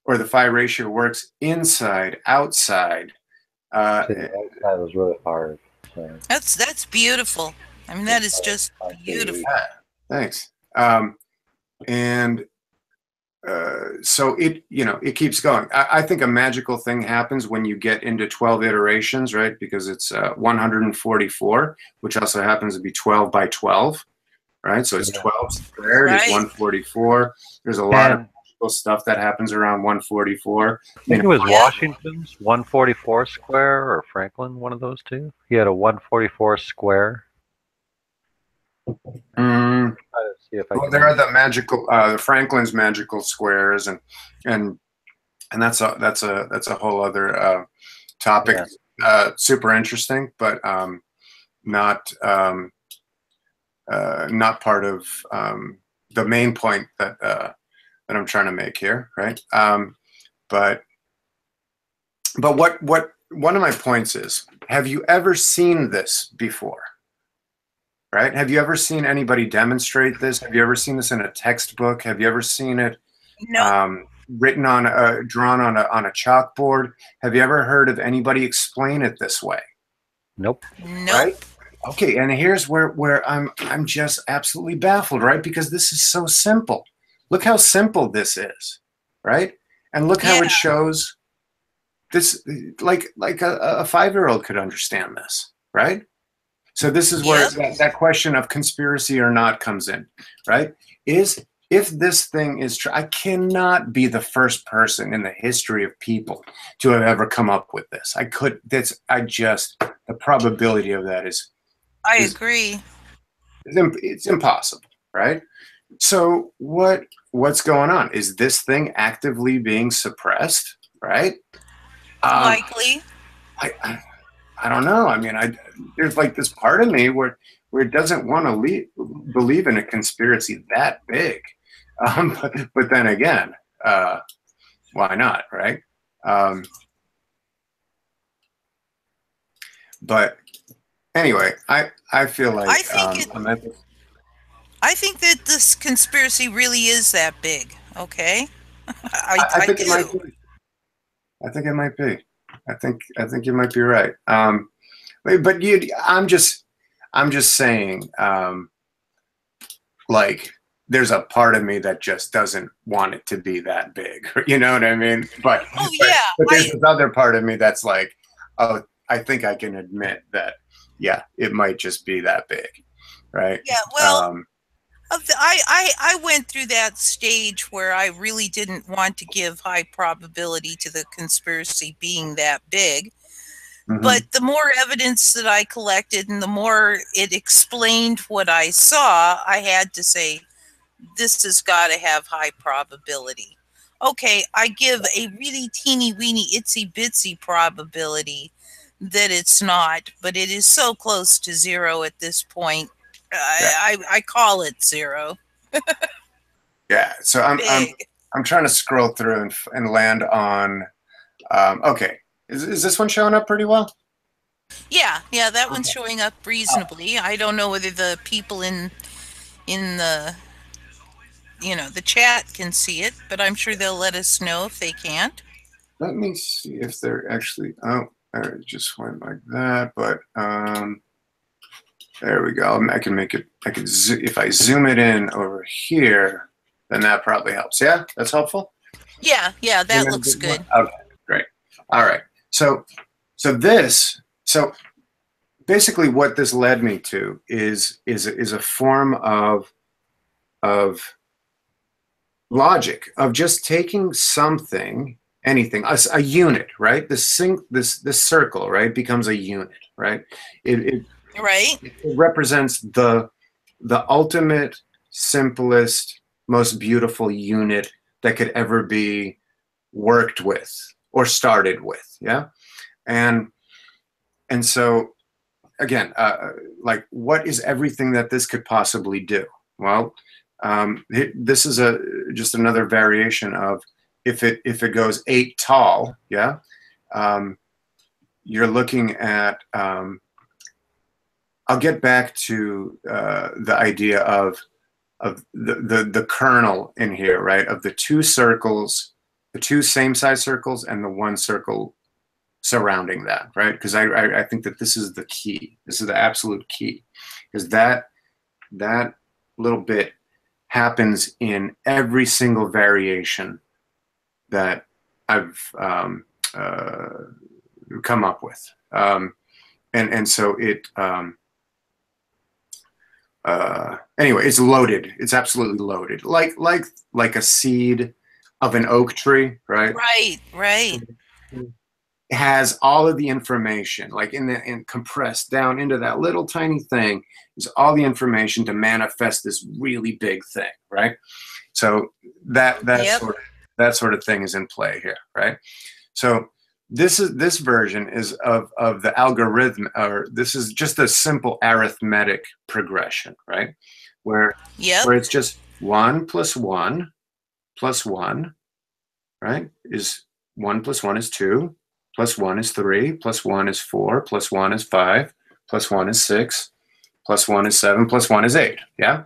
or the phi ratio works inside, outside. So the outside was really hard. So. That's beautiful. I mean, that is just beautiful. Yeah, thanks. So it, you know, it keeps going. I think a magical thing happens when you get into 12 iterations, right? Because it's 144, which also happens to be 12 by 12, right? So it's 12 squared, Right. it's 144. There's a lot of magical stuff that happens around 144. I think it was Washington's 144 square, or Franklin, one of those two. He had a 144 square. See if I well, can there are the magical, the Franklin's magical squares, and that's a whole other topic. Yeah. Super interesting, but not part of the main point that I'm trying to make here, right? But what one of my points is: have you ever seen this before? Right? Have you ever seen anybody demonstrate this? Have you ever seen this in a textbook? Have you ever seen it written on drawn on a chalkboard? Have you ever heard of anybody explain it this way? Nope. Right? Okay, and here's where I'm just absolutely baffled, right? Because this is so simple. Look how simple this is, right? And look how it shows this, like a 5-year-old could understand this, right? So this is where that question of conspiracy or not comes in, right? If this thing is true, I cannot be the first person in the history of people to have ever come up with this. The probability of that is. I agree. It's impossible, right? So what's going on? Is this thing actively being suppressed, right? Likely. I don't know. I mean, there's like this part of me where it doesn't want to believe in a conspiracy that big, but then again, why not, right? But anyway, I feel like I think that this conspiracy really is that big. Okay, I think it might be. I think it might be. I think you might be right. But I'm just saying, like, there's a part of me that just doesn't want it to be that big. You know what I mean? But there's this other part of me that's like, oh, I think I can admit that, yeah, it might just be that big, right? Yeah. Well, I went through that stage where I really didn't want to give high probability to the conspiracy being that big. Mm-hmm. But the more evidence that I collected and the more it explained what I saw, I had to say, this has got to have high probability. Okay, I give a really teeny weeny itsy bitsy probability that it's not, but it is so close to 0 at this point. I call it 0. Yeah, so I'm trying to scroll through and land on. Okay, is this one showing up pretty well? Yeah, that one's showing up reasonably. I don't know whether the people in the the chat can see it, but I'm sure they'll let us know if they can't. Let me see if they're actually. Oh, there it just went like that, but there we go. I can make it. If I zoom it in over here, then that probably helps. Yeah, that's helpful. Yeah, that looks good. Okay, great. All right. So basically, what this led me to is a form of logic of just taking something, anything, a unit, right? This circle, right, becomes a unit, right? It represents the ultimate, simplest, most beautiful unit that could ever be worked with or started with, yeah? And so again, like, what is everything that this could possibly do? Well, this is just another variation of if it goes 8 tall, yeah, you're looking at. I'll get back to the idea of the kernel in here, right? Of the 2 circles, the 2 same size circles, and the 1 circle surrounding that, right? Because I think that this is the key. This is the absolute key, because that little bit happens in every single variation that I've come up with, and so it. Anyway, it's loaded. It's absolutely loaded, like a seed of an oak tree, right? Right. It has all of the information, like in compressed down into that little tiny thing is all the information to manifest this really big thing, right? So that sort of thing is in play here, right? So this version is of the algorithm, or this is just a simple arithmetic progression, right? Where it's just 1 plus 1 plus 1, right? Is 1 plus 1 is 2, plus 1 is 3, plus 1 is 4, plus 1 is 5, plus 1 is 6, plus 1 is 7, plus 1 is 8. Yeah.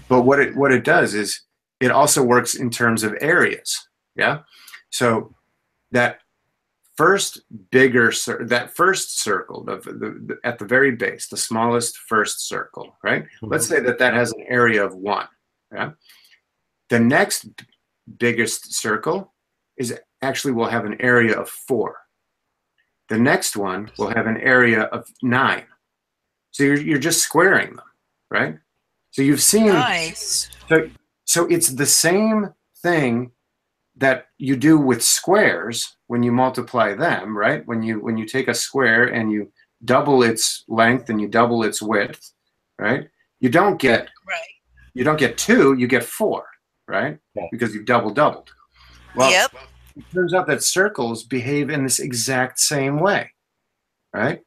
But what it does is it also works in terms of areas. Yeah. So that first circle, at the very base, the smallest first circle, right? Mm-hmm. Let's say that has an area of 1. Yeah. The next biggest circle will have an area of 4. The next one will have an area of 9. So you're just squaring them, right? So you've seen. Nice. So it's the same thing that you do with squares when you multiply them, right? When you take a square and you double its length and you double its width, right? You don't get 2, you get 4, right? Yeah. Because you've doubled. Well, yep. It turns out that circles behave in this exact same way, right?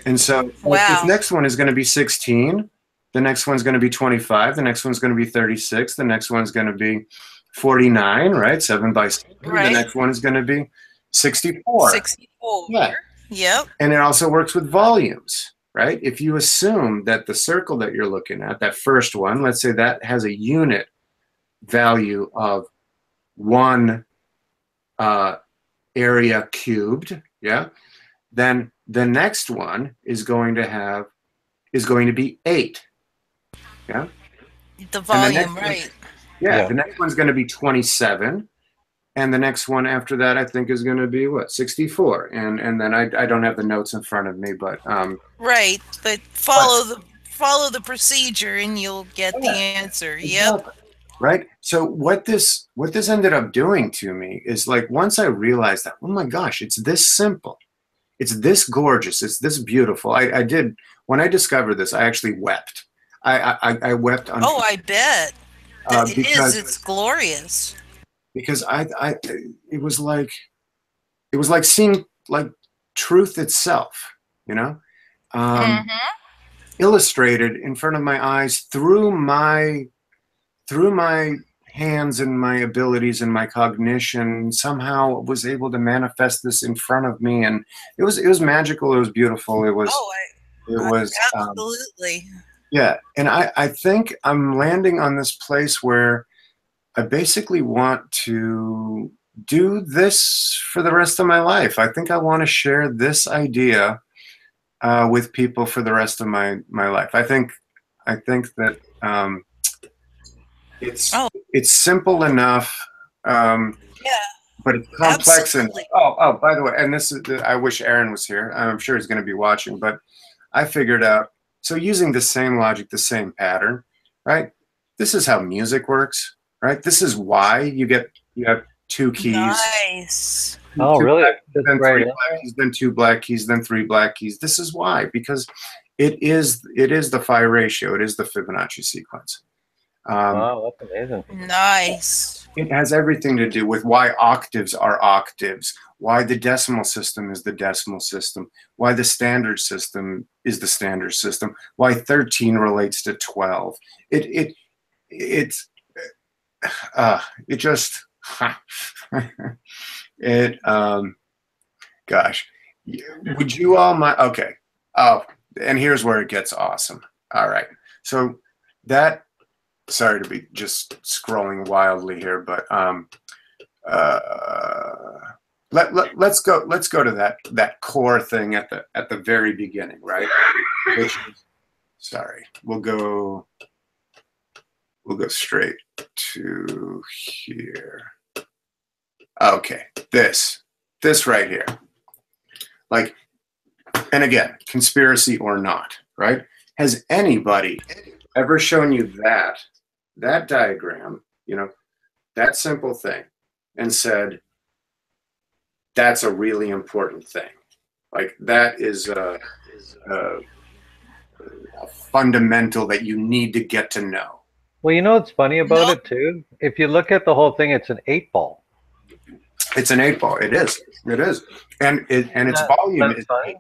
And so this next one is going to be 16. The next one's going to be 25. The next one's going to be 36. The next one's going to be 49, right? 7 by 7. Right. The next one is going to be 64. 64. Yeah. Yep. And it also works with volumes, right? If you assume that the circle that you're looking at, that first one, let's say that has a unit value of 1 area cubed, yeah, then the next one is going to be 8, yeah. The volume, right? Yeah, the next one's going to be 27, and the next one after that, I think, is going to be 64, and then I don't have the notes in front of me, but right, but follow the procedure, and you'll get the answer. Exactly. Yep. Right. So what this ended up doing to me is, like, once I realized that, oh my gosh, it's this simple, it's this gorgeous, it's this beautiful. I did, when I discovered this, I actually wept. I wept. Oh, I bet. It's glorious. Because it was like seeing, like, truth itself, you know, illustrated in front of my eyes through my hands and my abilities and my cognition. Somehow was able to manifest this in front of me, and it was magical. It was beautiful. It was absolutely. Yeah, and I think I'm landing on this place where I basically want to do this for the rest of my life. I think I want to share this idea with people for the rest of my life. I think that it's simple enough, but it's complex. Absolutely. And by the way, and this is, I wish Aaron was here. I'm sure he's going to be watching, but I figured out. So using the same logic, the same pattern, right? This is how music works, right? This is why you have 2 keys. Nice. Oh, really? Then 3 black keys, then 2 black keys, then 3 black keys. This is why, because it is the phi ratio. It is the Fibonacci sequence. Wow, that's amazing. Nice. It has everything to do with why octaves are octaves, why the decimal system is the decimal system, why the standard system is the standard system, why 13 relates to 12. It just it gosh, would you all mind? Okay. Oh, and here's where it gets awesome. All right. So that, sorry to be just scrolling wildly here, but let's go to that core thing at the very beginning, right? Which is, sorry, we'll go straight to here. Okay, this right here. Like, and again, conspiracy or not, right? Has anybody ever shown you that diagram, you know, that simple thing, and said, that's a really important thing? Like, that is a fundamental that you need to get to know. Well, you know what's funny about it too? If you look at the whole thing, it's an 8-ball. It's an 8-ball. It is. It is. And its volume is 8.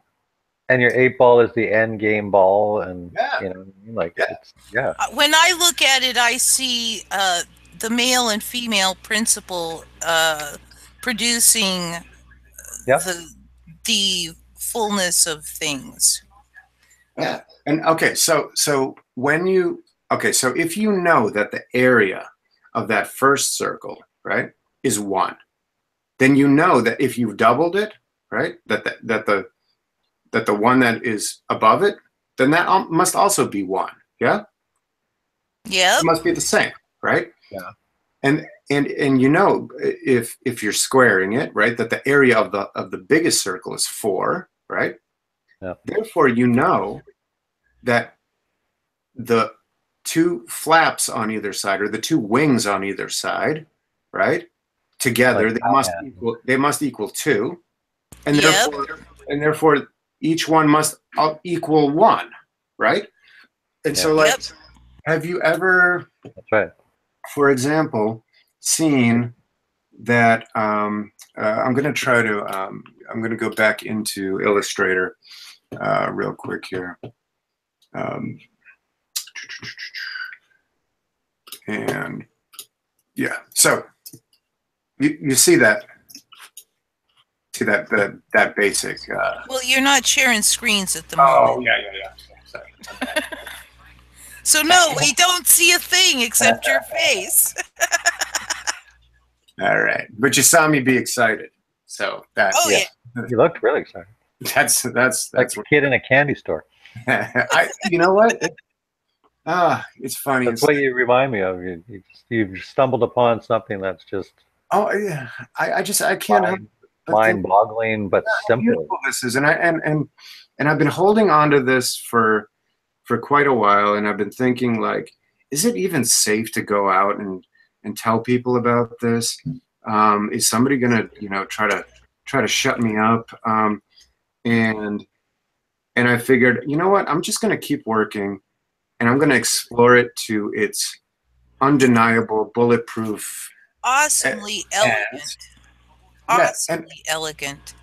And your 8-ball is the end game ball, and you know, like it's When I look at it, I see the male and female principle producing the fullness of things. Yeah. And okay, so when you so if you know that the area of that first circle, right, is 1, then you know that if you've doubled it, right, that the one that is above it, then that must also be 1. Yeah? Yeah. It must be the same, right? Yeah. And you know, if you're squaring it, right, that the area of the biggest circle is 4, right? Yeah. Therefore, you know that the 2 flaps on either side, or the 2 wings on either side, right, together, like they must equal 2, and therefore each one must equal 1, right? And so, like, have you ever, that's right, for example, seen that? I'm going to try to. I'm going to go back into Illustrator real quick here. And yeah, so you see that. See that basic. Well, you're not sharing screens at the moment. Oh yeah. Sorry. So no, we don't see a thing except your face. All right, but you saw me be excited, so that. Oh yeah. You looked really excited. That's like a kid in a candy store. You know what? It's funny. That's what you remind me of. You've stumbled upon something that's just. Oh yeah, I can't. Mind-boggling, but simple. Beautiful this is, and I've been holding on to this for quite a while, and I've been thinking, like, is it even safe to go out and tell people about this? Is somebody gonna, you know, try to shut me up? And I figured, you know what? I'm just gonna keep working, and I'm gonna explore it to its undeniable, bulletproof, awesomely elegant. Awesomely elegant.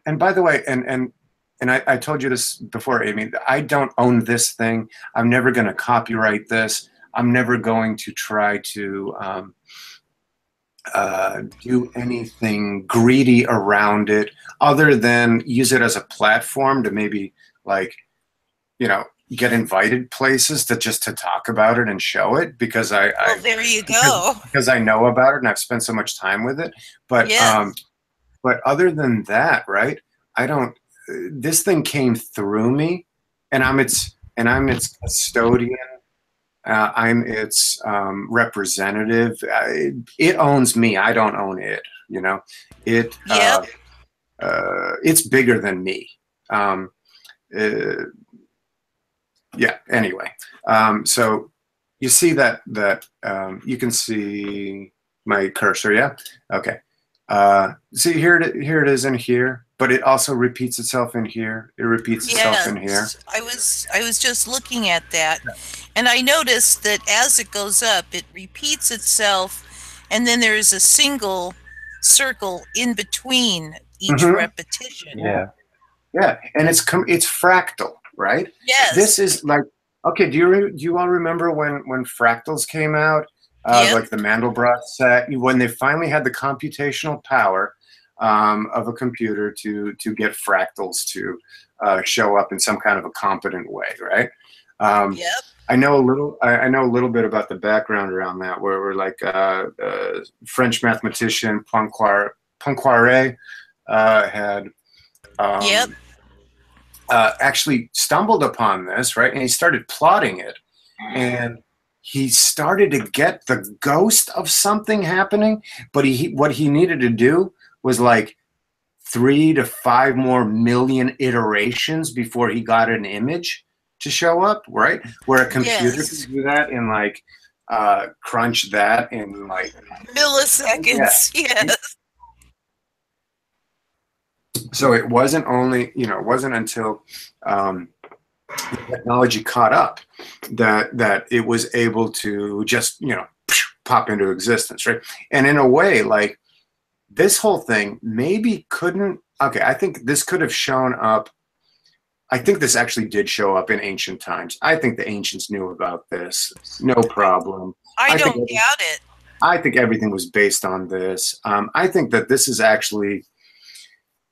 And by the way, and I told you this before, Amy, I don't own this thing. I'm never going to copyright this. I'm never going to try to do anything greedy around it, other than use it as a platform to maybe, like, you know, get invited places to talk about it and show it, because there you go. Because I know about it and I've spent so much time with it. But but other than that, right? I don't. This thing came through me, and I'm its custodian. I'm its representative. It owns me. I don't own it. You know, it. It's bigger than me. Yeah. Anyway, so you see that you can see my cursor. Yeah. Okay. See here it is in here, but it also repeats itself in here. It repeats itself in here. I was just looking at that, and I noticed that as it goes up, it repeats itself, and then there is a single circle in between each Mhm. repetition. Yeah. Yeah, and it's fractal, right? Yes. This is like, okay. Do you all remember when fractals came out? Yep. Like the Mandelbrot set, when they finally had the computational power of a computer to get fractals to show up in some kind of a competent way, right? Yep. I know a little. I know a little bit about the background around that, where we're like French mathematician Poincaré had Yep. actually stumbled upon this, right? And he started plotting it, and he started to get the ghost of something happening. But what he needed to do was like 3 to 5 more million iterations before he got an image to show up, right? Where a computer Yes. can do that and like crunch that in like Milliseconds. Yes. So it wasn't only, it wasn't until technology caught up that it was able to just, pop into existence, right? And in a way, like this whole thing maybe couldn't, okay, I think this could have shown up. I think this actually did show up in ancient times. I think the ancients knew about this, no problem. I don't doubt it. I think everything was based on this. I think that this is actually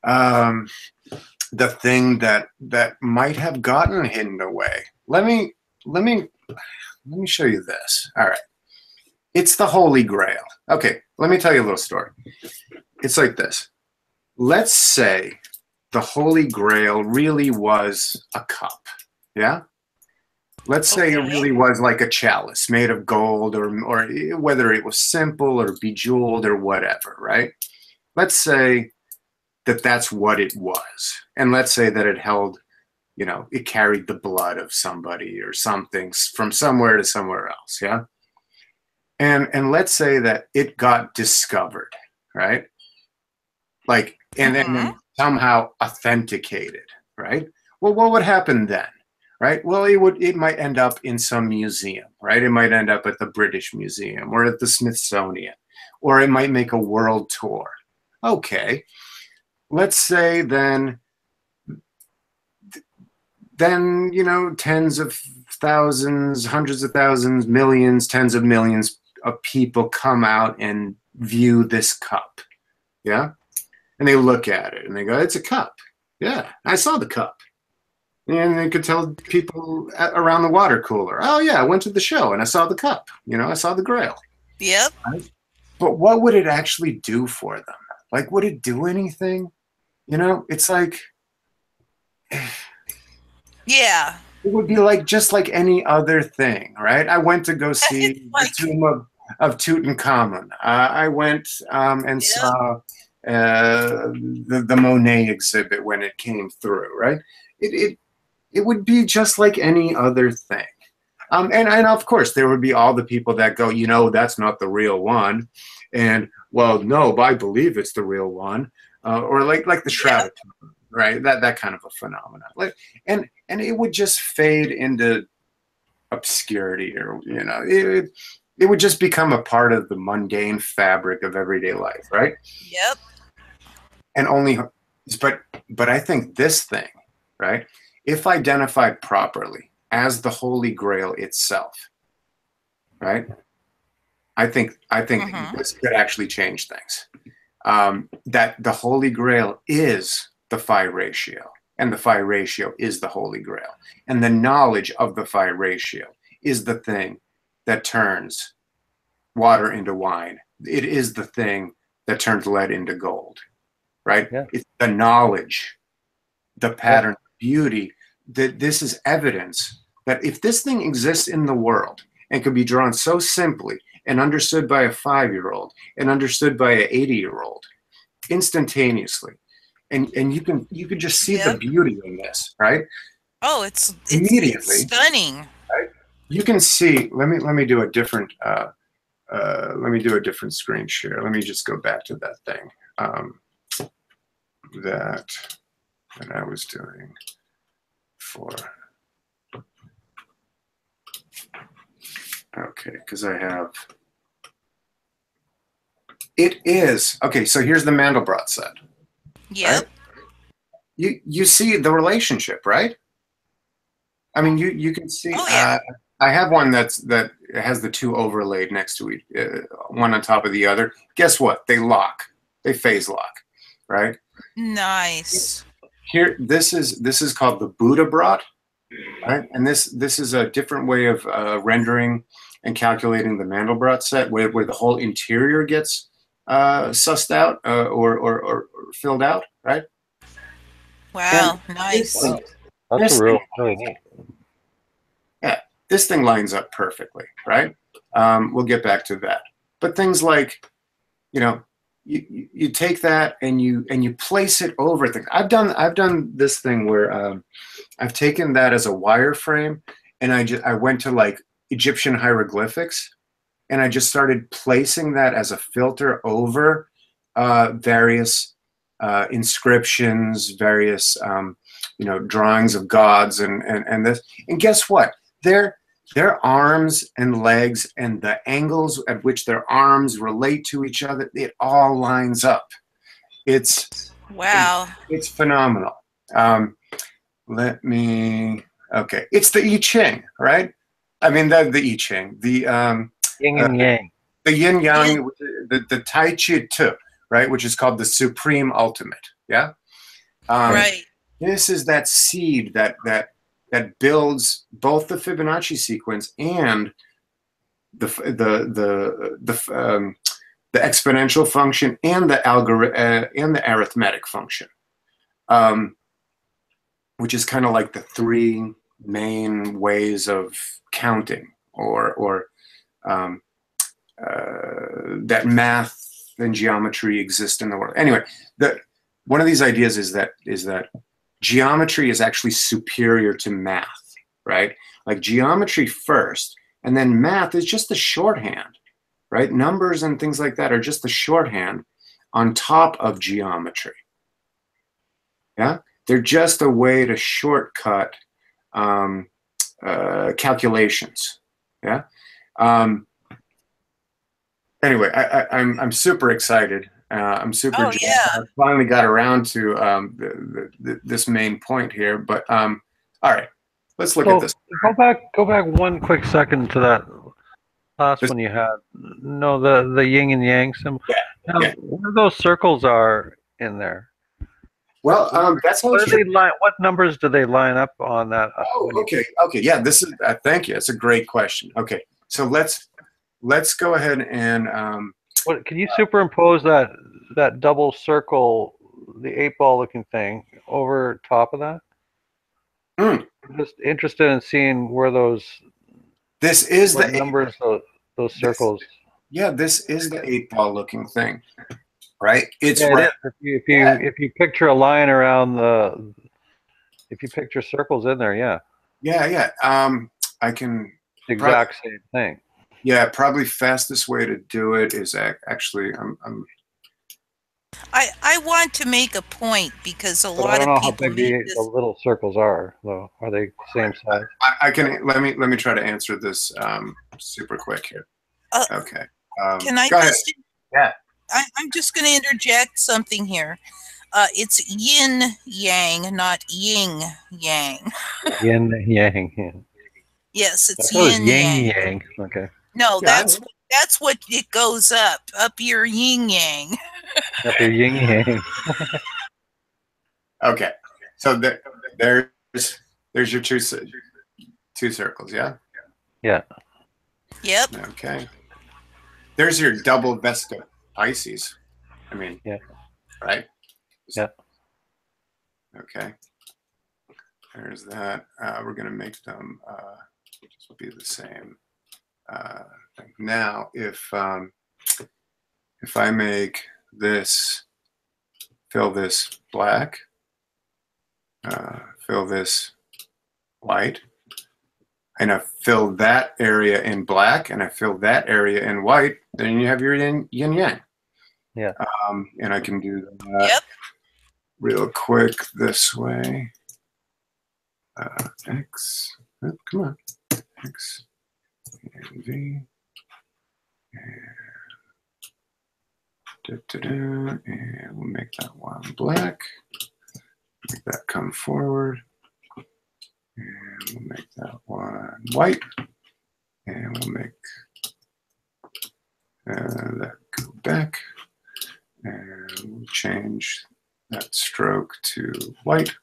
the thing that might have gotten hidden away. Let me show you this. All right, it's the Holy Grail. Okay, let me tell you a little story. It's like this. Let's say the Holy Grail really was a cup. Yeah. Let's say it really was like a chalice made of gold, or whether it was simple or bejeweled or whatever, right? Let's say that that's what it was. And let's say that it held, it carried the blood of somebody or something from somewhere to somewhere else, yeah? And let's say that it got discovered, right? Like, and then somehow authenticated, right? Well, what would happen then, right? Well, it might end up in some museum, right? It might end up at the British Museum or at the Smithsonian, or it might make a world tour. Okay. Let's say then, tens of thousands, hundreds of thousands, millions, tens of millions of people come out and view this cup. Yeah. And they look at it and they go, it's a cup. Yeah, I saw the cup. And they could tell people around the water cooler, oh yeah, I went to the show and I saw the cup. I saw the Grail. Yep. Right? But what would it actually do for them? Like, would it do anything? It's like, yeah, it would be like just like any other thing, right? I went to go see the tomb of Tutankhamun. I went and saw the Monet exhibit when it came through, right? It would be just like any other thing. And of course, there would be all the people that go, that's not the real one. And, well, no, but I believe it's the real one. Or like the Shroud of Turin, right? That kind of a phenomenon. Like, and it would just fade into obscurity, or it would just become a part of the mundane fabric of everyday life, right? Yep. And but I think this thing, right, if identified properly as the Holy Grail itself, right, I think this could actually change things. That the Holy Grail is the phi ratio, and the phi ratio is the Holy Grail, and the knowledge of the phi ratio is the thing that turns water into wine. It is the thing that turns lead into gold, right? Yeah. It's the knowledge, the pattern, beauty, that this is evidence that if this thing exists in the world and could be drawn so simply and understood by a 5-year-old and understood by an 80-year-old instantaneously, and you can just see the beauty in this, right? Oh, it's immediately stunning. Right? You can see. Let me do a different. Let me do a different screen share. Let me just go back to that thing that I was doing for. Okay, because I have. It is. Okay, so here's the Mandelbrot set. Yep. Right? You see the relationship, right? I mean, you can see. Oh, yeah. I have one that has the two overlaid next to each, one on top of the other. Guess what? They lock. They phase lock, right? Nice. Here, this is called the Buddha brat, right? And this is a different way of rendering and calculating the Mandelbrot set, where the whole interior gets sussed out or filled out, right? Wow, And nice. That's really neat. Yeah, this thing lines up perfectly, right? We'll get back to that. But things like, you know, you take that and you place it over things. I've done this thing where I've taken that as a wireframe, and I went to like Egyptian hieroglyphics, and I just started placing that as a filter over various inscriptions, various drawings of gods and this. And guess what? Their arms and legs and the angles at which their arms relate to each other, it all lines up. It's phenomenal. Okay, it's the I Ching, right? I mean, the I Ching, the Yin and yang. the yin yang, the Tai Chi Tu, right, which is called the supreme ultimate. Yeah, Right. This is that seed that builds both the Fibonacci sequence and the exponential function and the arithmetic function, which is kind of like the three main ways of counting or that math and geometry exist in the world. Anyway, one of these ideas is that geometry is actually superior to math, right? Like geometry first, and then math is just the shorthand, right? Numbers and things like that are just the shorthand on top of geometry. Yeah, they're just a way to shortcut calculations. Yeah. Anyway, I'm super excited. I'm super. Oh, yeah. I finally got around to this main point here, but all right, let's look at this. Go back one quick second to that last one you had. No, the yin and yang symbol. Yeah. Where those circles are in there? Well, that's how what numbers do they line up on that? Oh, okay. Yeah, this is. Thank you. That's a great question. Okay, so let's go ahead and. Can you superimpose that double circle, the 8-ball looking thing, over top of that? I'm just interested in seeing where those. This is the numbers. Those circles. This is the 8-ball looking thing, right? It's right. It if you picture a line around if you picture circles in there, yeah. Yeah. I can. The exact same thing. Yeah, probably fastest way to do it is actually I want to make a point because a lot of people. I don't know how big the little circles are, though. Are they same size? I can let me try to answer this super quick here. Okay. Can I just? Yeah. I'm just going to interject something here. It's yin yang, not yin yang. Yin yang. Yeah. Yes, it's yin yang. Okay. No, that's what it goes up your yin yang. Up your yin yang. Okay, so there's your two circles, yeah. Yeah. Yep. Okay. There's your double Vesta Pisces. I mean, yeah. Right. Yeah. Okay. There's that. We're gonna make them just be the same. Now, if I make this, fill this black, fill this white, and I fill that area in black, and I fill that area in white, then you have your yin yang. Yeah. And I can do that real quick this way. X. Oh, come on. X. And V. And we'll make that one black. Make that come forward. And we'll make that one white. And we'll make that go back. And we'll change that stroke to white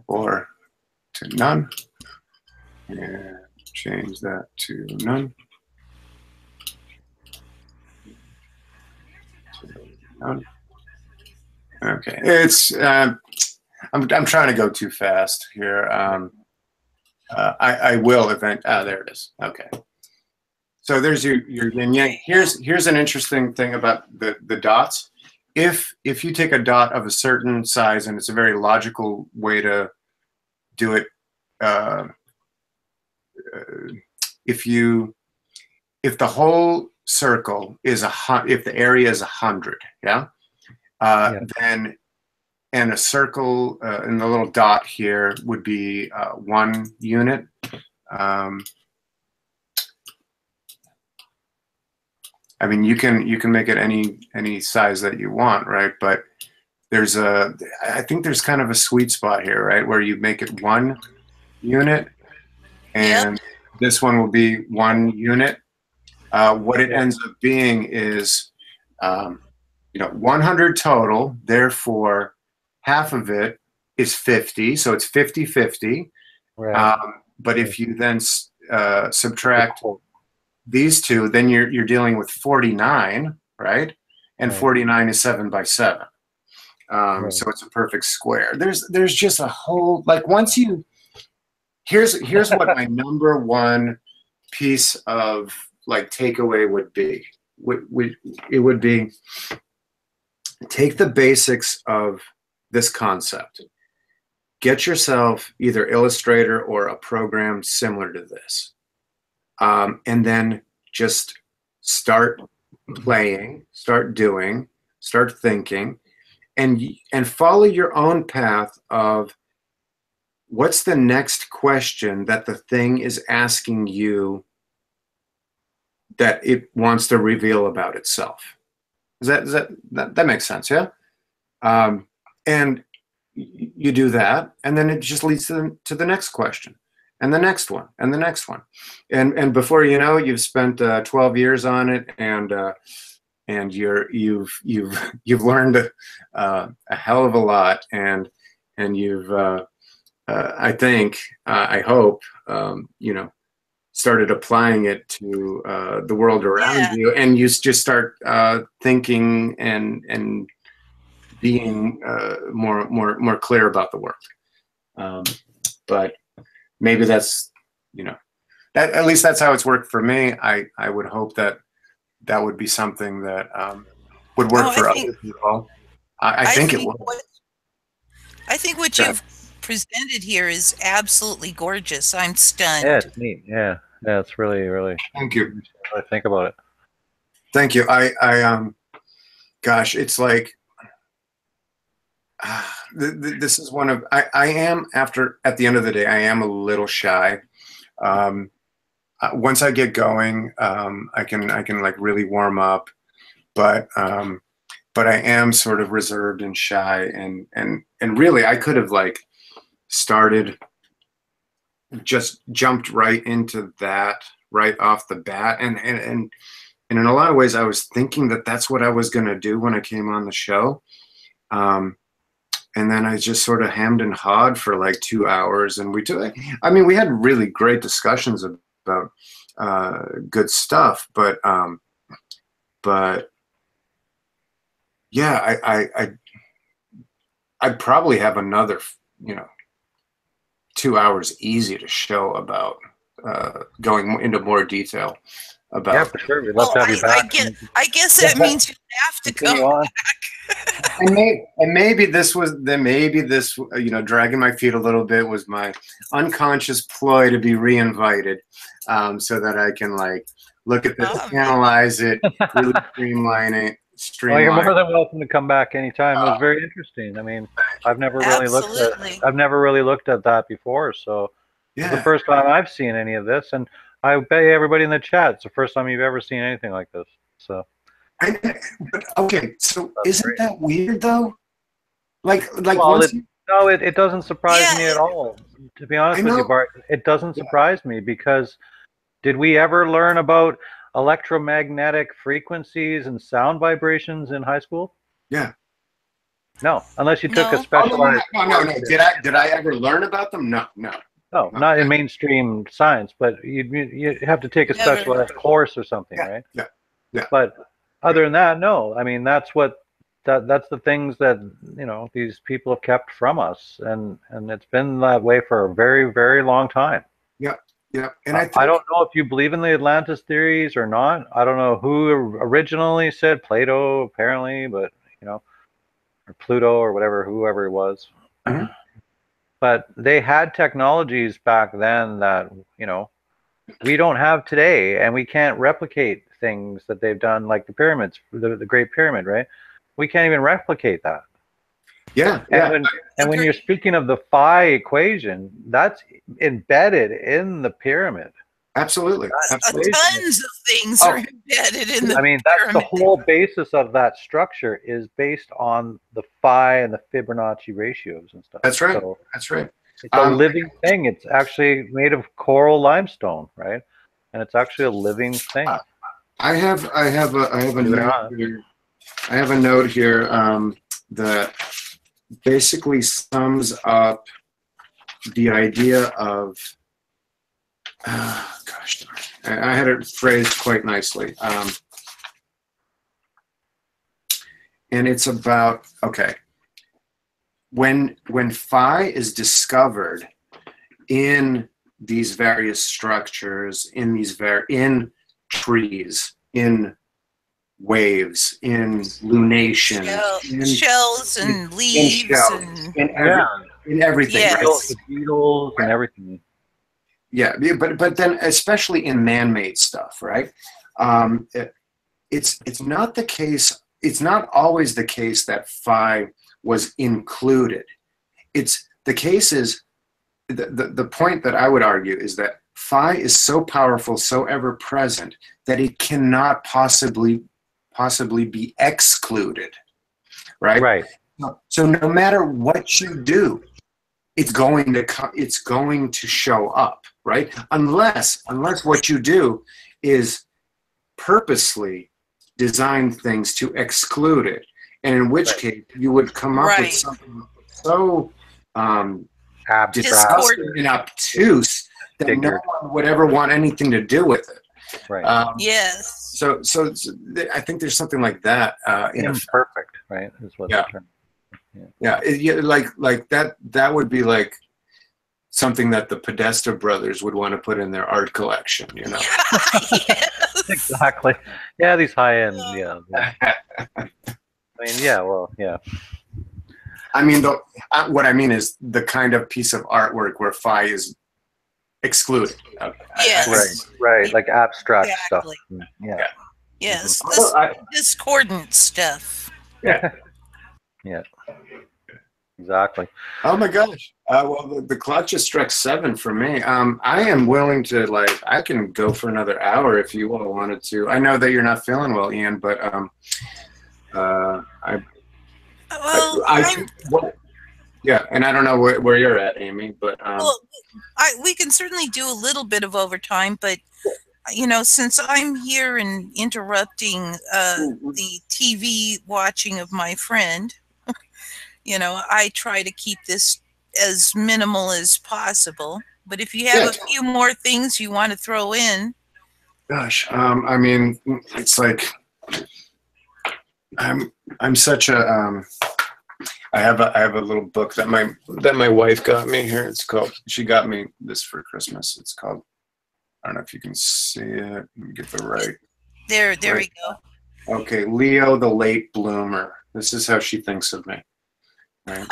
or to none. And change that to none. None. Okay, it's I'm trying to go too fast here. I will event. Ah, there it is. Okay. So there's your yin yang. Here's an interesting thing about the dots. If you take a dot of a certain size, and it's a very logical way to do it. If the whole circle is if the area is 100, yeah, then and a circle and the little dot here would be 1 unit. I mean, you can make it any size that you want, right? But I think there's kind of a sweet spot here, right, where you make it 1 unit, and this one will be 1 unit. What it ends up being is, 100 total. Therefore, half of it is 50, so it's 50-50. Right. But if you then subtract these two, then you're dealing with 49, right? And 49 is 7 by 7. So it's a perfect square. There's just a whole, like, once you, here's what my number one piece of like takeaway would be. It would be, take the basics of this concept. Get yourself either Illustrator or a program similar to this. And then just start playing, start doing, start thinking, and follow your own path of what's the next question that the thing is asking you that it wants to reveal about itself. That makes sense, yeah? And you do that, and then it just leads to the next question, and the next one, and the next one, and before you know it, you've spent 12 years on it, and you've learned a hell of a lot, and you've I think I hope started applying it to the world around you, and you just start thinking and being more clear about the world. But maybe that's that, at least that's how it's worked for me. I would hope that would be something that would work for other people. I think it would. I think what you've presented here is absolutely gorgeous. I'm stunned. Yeah, it's neat. Yeah, it's really, really. Thank you. I think about it. Thank you. Gosh, it's like this is one of I am at the end of the day, I am a little shy. Once I get going, I can like really warm up, but I am sort of reserved and shy, and really I could have like just jumped right into that right off the bat, and in a lot of ways I was thinking that that's what I was going to do when I came on the show. And then I just sort of hemmed and hawed for like 2 hours, and we had really great discussions about good stuff, but yeah, I'd probably have another 2 hours easy to show about going into more detail about. Yeah, for sure. We'd love to have you back. I guess it means you have to come back. And maybe this dragging my feet a little bit was my unconscious ploy to be re-invited, so that I can like look at this, analyze it, really streamline it. Well, you're more than welcome to come back anytime. It was very interesting. I mean, I've never really looked at that before, so it's the first time I've seen any of this, and I bet everybody in the chat it's the first time you've ever seen anything like this. So But okay, so That's isn't great. that weird though? Like Well, once no, it doesn't surprise me Yeah. at all. To be I honest with you, know. Bart, it doesn't Yeah. surprise me because did we ever learn about electromagnetic frequencies and sound vibrations in high school? Yeah. No, unless you took a No. Oh no, no, specialized no, no, course no. in. Did I ever learn about them? No, no, No, no. not in mainstream science, but you have to take a Never. specialized course or something, Yeah, right? yeah, yeah. But other than that, no. I mean, that's the things that these people have kept from us, and it's been that way for a very, very long time. Yeah, yeah. And I I think don't know if you believe in the Atlantis theories or not. I don't know who originally said Plato, apparently, but or Pluto or whatever, whoever it was. Mhm. But they had technologies back then that we don't have today, and we can't replicate things that they've done, like the pyramids, the Great Pyramid, right? We can't even replicate that. yeah, And yeah. when you're speaking of the phi equation, that's embedded in the pyramid. Absolutely. Absolutely. Tons of things Oh. are embedded in the I mean, that's the pyramid. whole basis of that structure is based on the phi and the Fibonacci ratios and stuff. That's right. So That's right. it's a living thing. It's actually made of coral limestone, right? And it's actually a living thing. I have a note here. I have a note here that basically sums up the idea of gosh darn. I had it phrased quite nicely. And it's about when phi is discovered in these various structures, in these in trees, in waves, in lunation, shells and leaves in everything, yes. right? The beetles and everything. Yeah, but then especially in man-made stuff, right? It's not the case. It's not always the case that phi was included. It's the case is the point that I would argue is that phi is so powerful, so ever present that it cannot possibly be excluded, right? Right. So no matter what you do, it's going to show up, right? Unless what you do is purposely design things to exclude it, and in which case you would come up with something so disgusting and obtuse that no one would ever want anything to do with it. Right. Yes. So I think there's something like that. Imperfect, right? Is what the term. Like that would be like something that the Podesta brothers would want to put in their art collection, Yes. Exactly. Yeah, these high-end, yeah. I mean, yeah, well, yeah. I mean, what I mean is the kind of piece of artwork where phi is excluded. Yes. Right, like abstract stuff. Yeah. Yes, Mm-hmm. discordant stuff. Yeah. Yeah. Exactly. Oh my gosh. Well, the clock just struck 7 for me. I am willing to I can go for another hour if you all wanted to. I know that you're not feeling well, Ian, but yeah, and I don't know where you're at, Amy, but we can certainly do a little bit of overtime, but since I'm here and interrupting the TV watching of my friend, I try to keep this as minimal as possible. But if you have a few more things you want to throw in. Gosh, I mean, it's like I'm such a I have a little book that my wife got me here. She got me this for Christmas. It's called, I don't know if you can see it. Let me get the right. There we go. Okay, Leo the Late Bloomer. This is how she thinks of me. Right?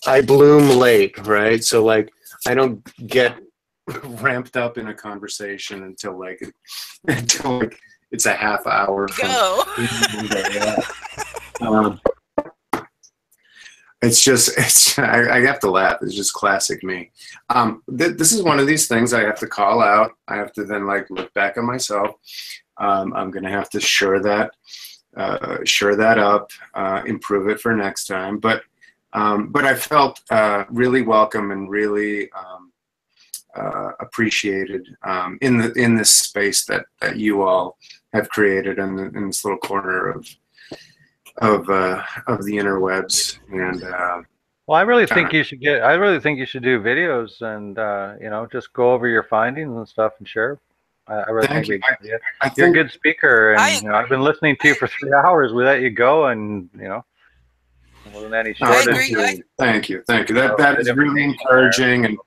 I bloom late, right? So I don't get ramped up in a conversation until it's a half hour. Go. I have to laugh. It's just classic me. This is one of these things I have to call out. I have to then look back at myself. I'm going to have to shore that up, improve it for next time. But I felt really welcome and really appreciated in this space that you all have created in this little corner of the interwebs. And well, I really think you should get. I really think you should do videos and you know, just go over your findings and stuff and share. I really think you're a good speaker, and you know, I've been listening to you for 3 hours. We let you go, and you know, wasn't any shortage. Thank you. That is really encouraging,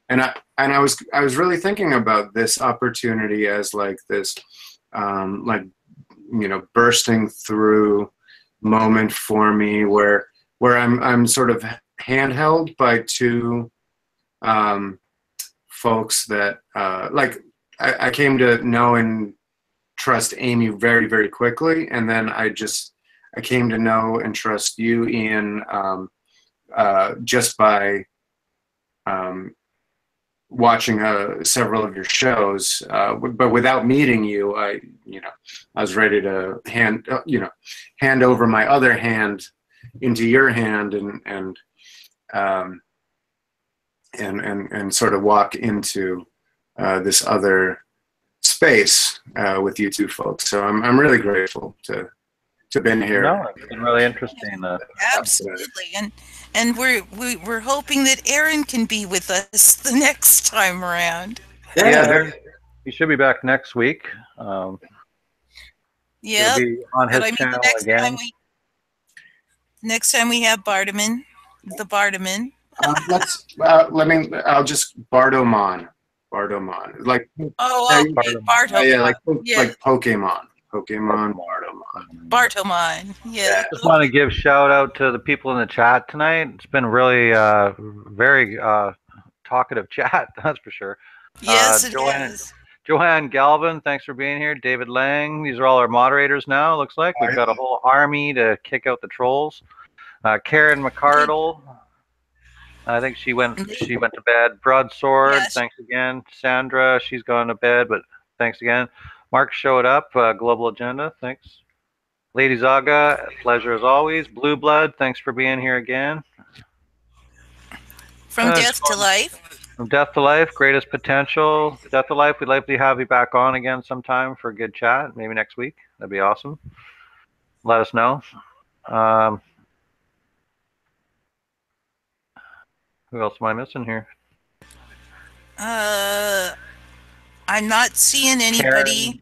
and I was really thinking about this opportunity as like this, like, you know, bursting through moment for me where I'm sort of handheld by two folks that like I came to know and trust Amy very, very quickly, and then I came to know and trust you, Ian, just by watching several of your shows, but without meeting you, I was ready to hand over my other hand into your hand and sort of walk into this other space with you two folks. So I'm really grateful to have been here. No, it's been really interesting. Absolutely, and we're hoping that Aaron can be with us the next time around. Yeah, he should be back next week. Yeah, be on his channel again. Next time we have Bartomon, TheBartomon. I'll just Bartomon, like Bartomon. Yeah, like Pokemon, Bartomon. Yeah. I just want to give shout out to the people in the chat tonight. It's been really very talkative chat, that's for sure. Yes, it is. Joanne Galvin, thanks for being here. David Lang, these are all our moderators now. Looks like we've got a whole army to kick out the trolls. Karen McCardle, I think she went to bed. Broadsword, yes. Thanks again. Sandra, she's gone to bed, but thanks again. Mark showed up. Global Agenda, thanks. Lady Zaga, pleasure as always. Blue Blood, thanks for being here again. From Death to Life. From Death to Life, Greatest Potential. Death to Life, we'd like to have you back on again sometime for a good chat, maybe next week. That'd be awesome. Let us know. Who else am I missing here? I'm not seeing anybody. Karen,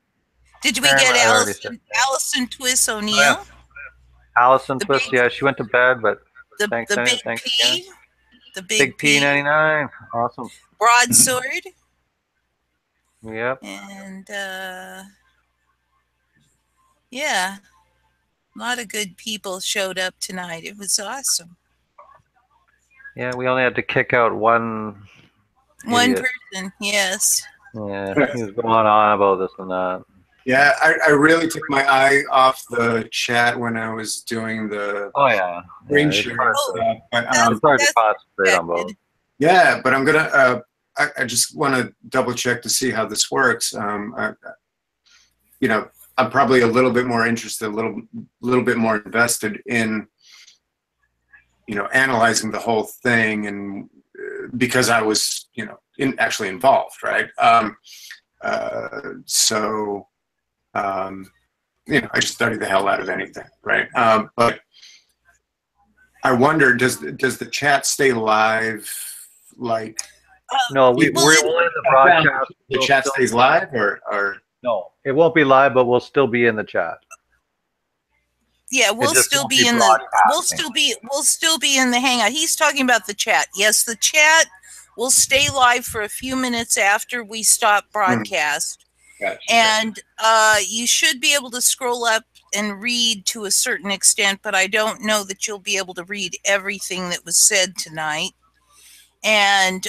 did we get Allison Twiss O'Neill? Oh, yeah. Allison Twiss, yeah, she went to bed, but thanks. Big thanks P. Again. The Big P 99, awesome. Broadsword. Yep. And yeah, a lot of good people showed up tonight. It was awesome. Yeah, we only had to kick out one person, yes. Yeah, he was going on about this and that. Yeah, I really took my eye off the chat when I was doing the screen share. It's hard to concentrate on both. Yeah, but I'm gonna. I just want to double check to see how this works. I'm probably a little bit more interested, a little bit more invested in, analyzing the whole thing, and because I was, actually involved, right? I just study the hell out of anything, right? But I wonder, does the chat stay live? Like, no, we're only in the broadcast. The chat stays live, or no, it won't be live, but we'll still be in the chat. Yeah, we'll still be in the hangout. He's talking about the chat. Yes, the chat will stay live for a few minutes after we stop broadcast. Gotcha. And you should be able to scroll up and read to a certain extent, but I don't know that you'll be able to read everything that was said tonight. And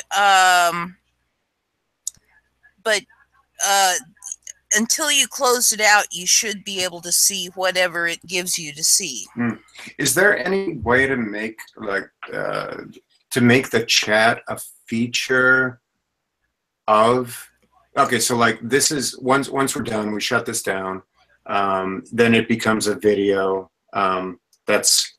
but until you close it out, you should be able to see whatever it gives you to see. Is there any way to make the chat a feature of Okay, so like this is once we're done, we shut this down. Then it becomes a video that's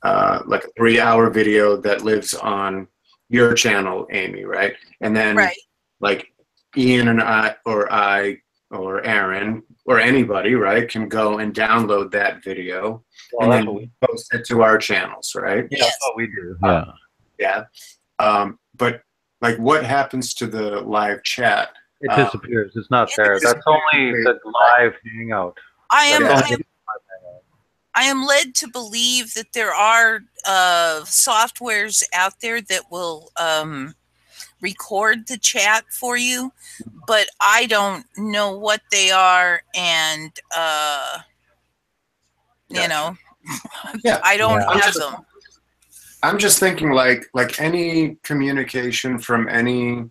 like a 3-hour video that lives on your channel, Amy, right? And then Right. like Ian and I or Aaron or anybody, right, can go and download that video and then we post it to our channels, right? Yeah, Yes. that's what we do. Yeah. Yeah. But like what happens to the live chat? It disappears. It's not there. It That's only the live hangout. I am. Yeah. I am led to believe that there are softwares out there that will record the chat for you, but I don't know what they are, and you know, Yeah. I don't Yeah. have them. I'm just thinking like any communication from any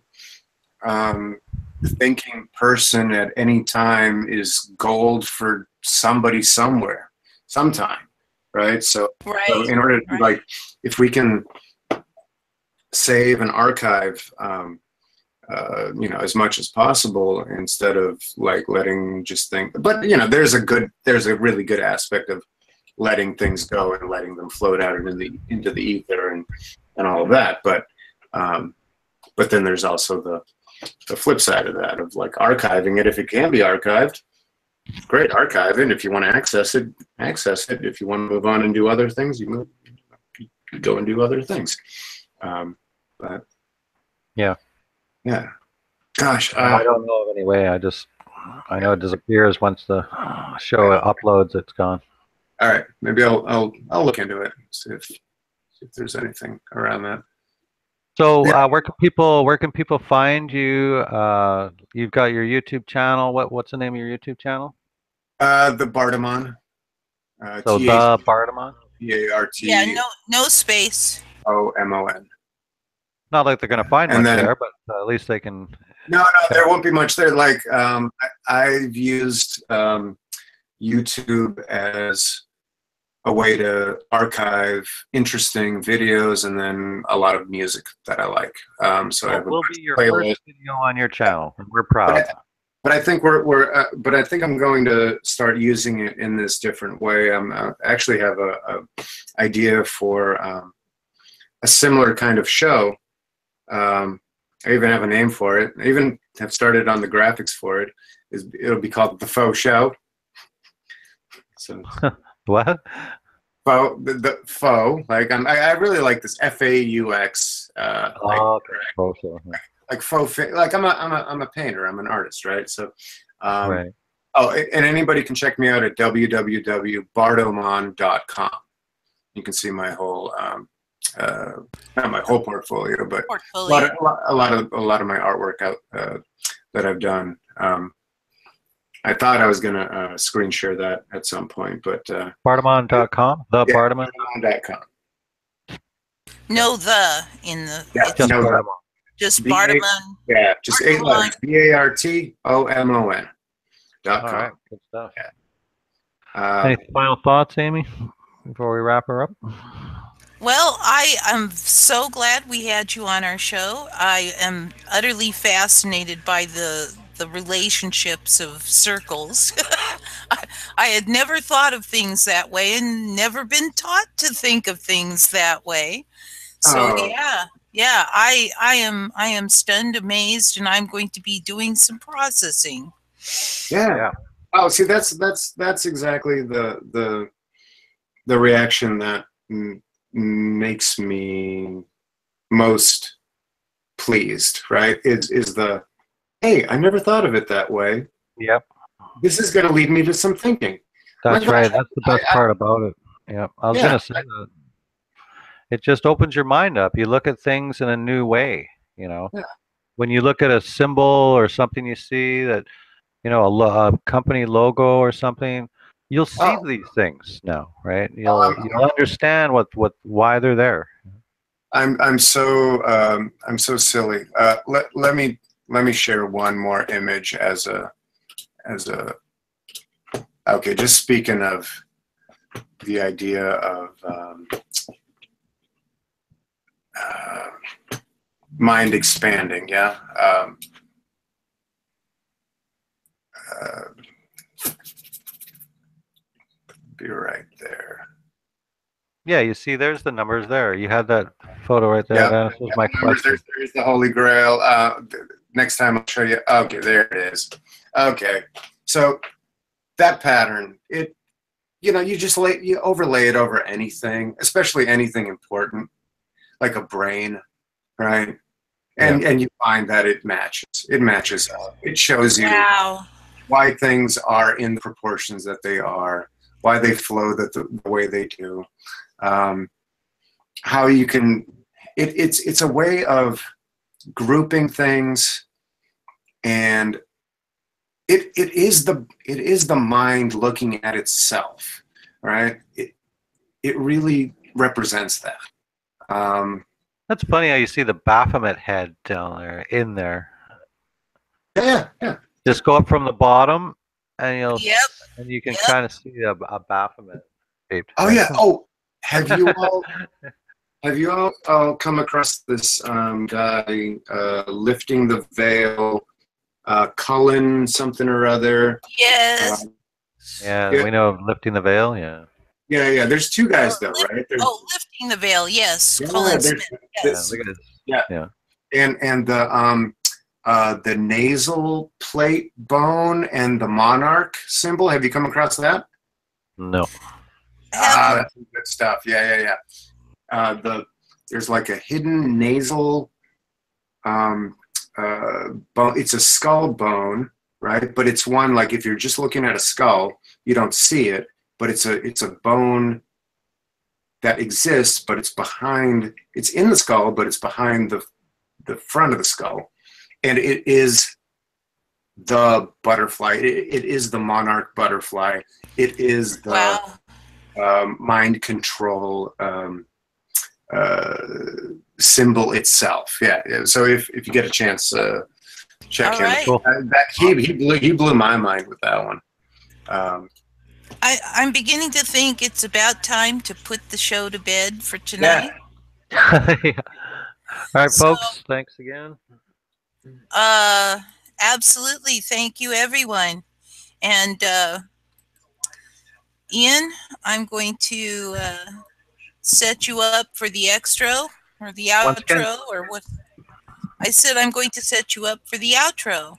thinking person at any time is gold for somebody somewhere, sometime, right? So Right. in order to Right. like, if we can save and archive, you know, as much as possible instead of like letting just think. But you know, there's a really good aspect of letting things go and letting them float out into the ether and all of that. But then there's also the flip side of that, of like archiving it if it can be archived. Great, archive it. If you want to access it, access it. If you want to move on and do other things, you go and do other things. But Yeah. Gosh, I don't know of any way. I know it disappears once the show uploads. It's gone. all right. Maybe I'll look into it. See if there's anything around that. So where can people find you? You've got your YouTube channel. What's the name of your YouTube channel? TheBartomon. So TheBartomon. TheBartomon. Yeah. No space. Not like they're going to find And much then- there, but at least they can. No, there won't be much there. Like I've used YouTube as a way to archive interesting videos and then a lot of music that I like. So I have Will be your playlist. first video on your channel, and we're proud. But I think but I think I'm going to start using it in this different way. I actually have a idea for a similar kind of show. I even have a name for it. I even have started on the graphics for it. It'll be called the Faux Show. So What? Faux, the Faux. Like I really like this FAUX. Like faux. Like I'm a painter. I'm an artist, right? So, Right. Oh, and anybody can check me out at www.bartomon.com. You can see my whole. Not my whole portfolio, but a lot of my artwork out that I've done. I thought I was gonna screen share that at some point, but Bartomon.com. TheBartomon. Bartomon.com. No, the in the. Yeah, It's no, Bartomon. just B-A- Bartomon. Yeah, just 8 letters. BARTOMON.com. All right. Good stuff. Yeah. Any final thoughts, Amy, before we wrap her up? Well, I am so glad we had you on our show. I am utterly fascinated by the relationships of circles. I had never thought of things that way and never been taught to think of things that way. So yeah, I am stunned, amazed, and I'm going to be doing some processing. Yeah. Oh, see, that's exactly the reaction that makes me most pleased, right? Is the, hey, I never thought of it that way. Yep. This is going to lead me to some thinking. That's right. That's the best part about it. Yeah. I was going to say that. It just opens your mind up. You look at things in a new way, you know. Yeah. When you look at a symbol or something you see that, you know, a company logo or something, you'll see these things now, right? You'll understand why they're there. I'm so silly. Let me share one more image as a okay. Just speaking of the idea of mind expanding, yeah. Be right there. Yeah, you see, there's the numbers there. You had that photo right there. Yeah, That was my question. there's the Holy Grail. Next time I'll show you. Okay, there it is. Okay, so that pattern, you overlay it over anything, especially anything important, like a brain, right? And you find that it matches. It matches up. It shows you why things are in the proportions that they are, why they flow the way they do. How you can, it's a way of grouping things, and it is the mind looking at itself, right? It really represents that. That's funny how you see the Baphomet head down there, in there. Yeah. Just go up from the bottom, and you can kind of see a Baphomet shaped. Oh yeah. Oh, have you all come across this guy lifting the veil, Cullen something or other? Yes. We know of lifting the veil. Yeah. Yeah. There's two guys though, right? Lifting the veil. Yes. Yeah, Colin Smith. Yes. Yeah. And the nasal plate bone and the monarch symbol. Have you come across that? No. That's some good stuff. Yeah. There's like a hidden nasal bone. It's a skull bone, right? But it's one, like, if you're just looking at a skull, you don't see it, but it's a bone that exists, but it's in the skull, but it's behind the front of the skull. And it is the butterfly. It is the monarch butterfly. It is the mind control symbol itself. Yeah. So if you get a chance, check him. Right. Cool. He blew my mind with that one. I'm beginning to think it's about time to put the show to bed for tonight. Yeah. All right, folks. Thanks again. Absolutely. Thank you, everyone. And Ian, I'm going to set you up for the extra or the outro, or what? I said I'm going to set you up for the outro.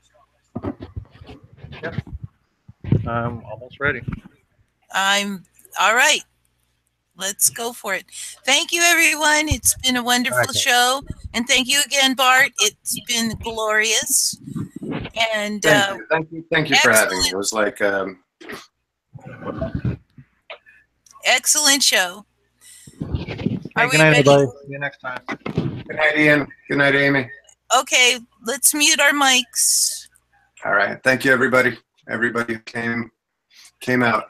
Yep. I'm almost ready. All right. Let's go for it. Thank you, everyone. It's been a wonderful show. And thank you again, Bart. It's been glorious. And thank you for having me. It was like excellent show. Hey, good night, everybody. See you next time. Good night, Ian. Good night, Amy. Okay, let's mute our mics. All right. Thank you, everybody. Everybody who came out.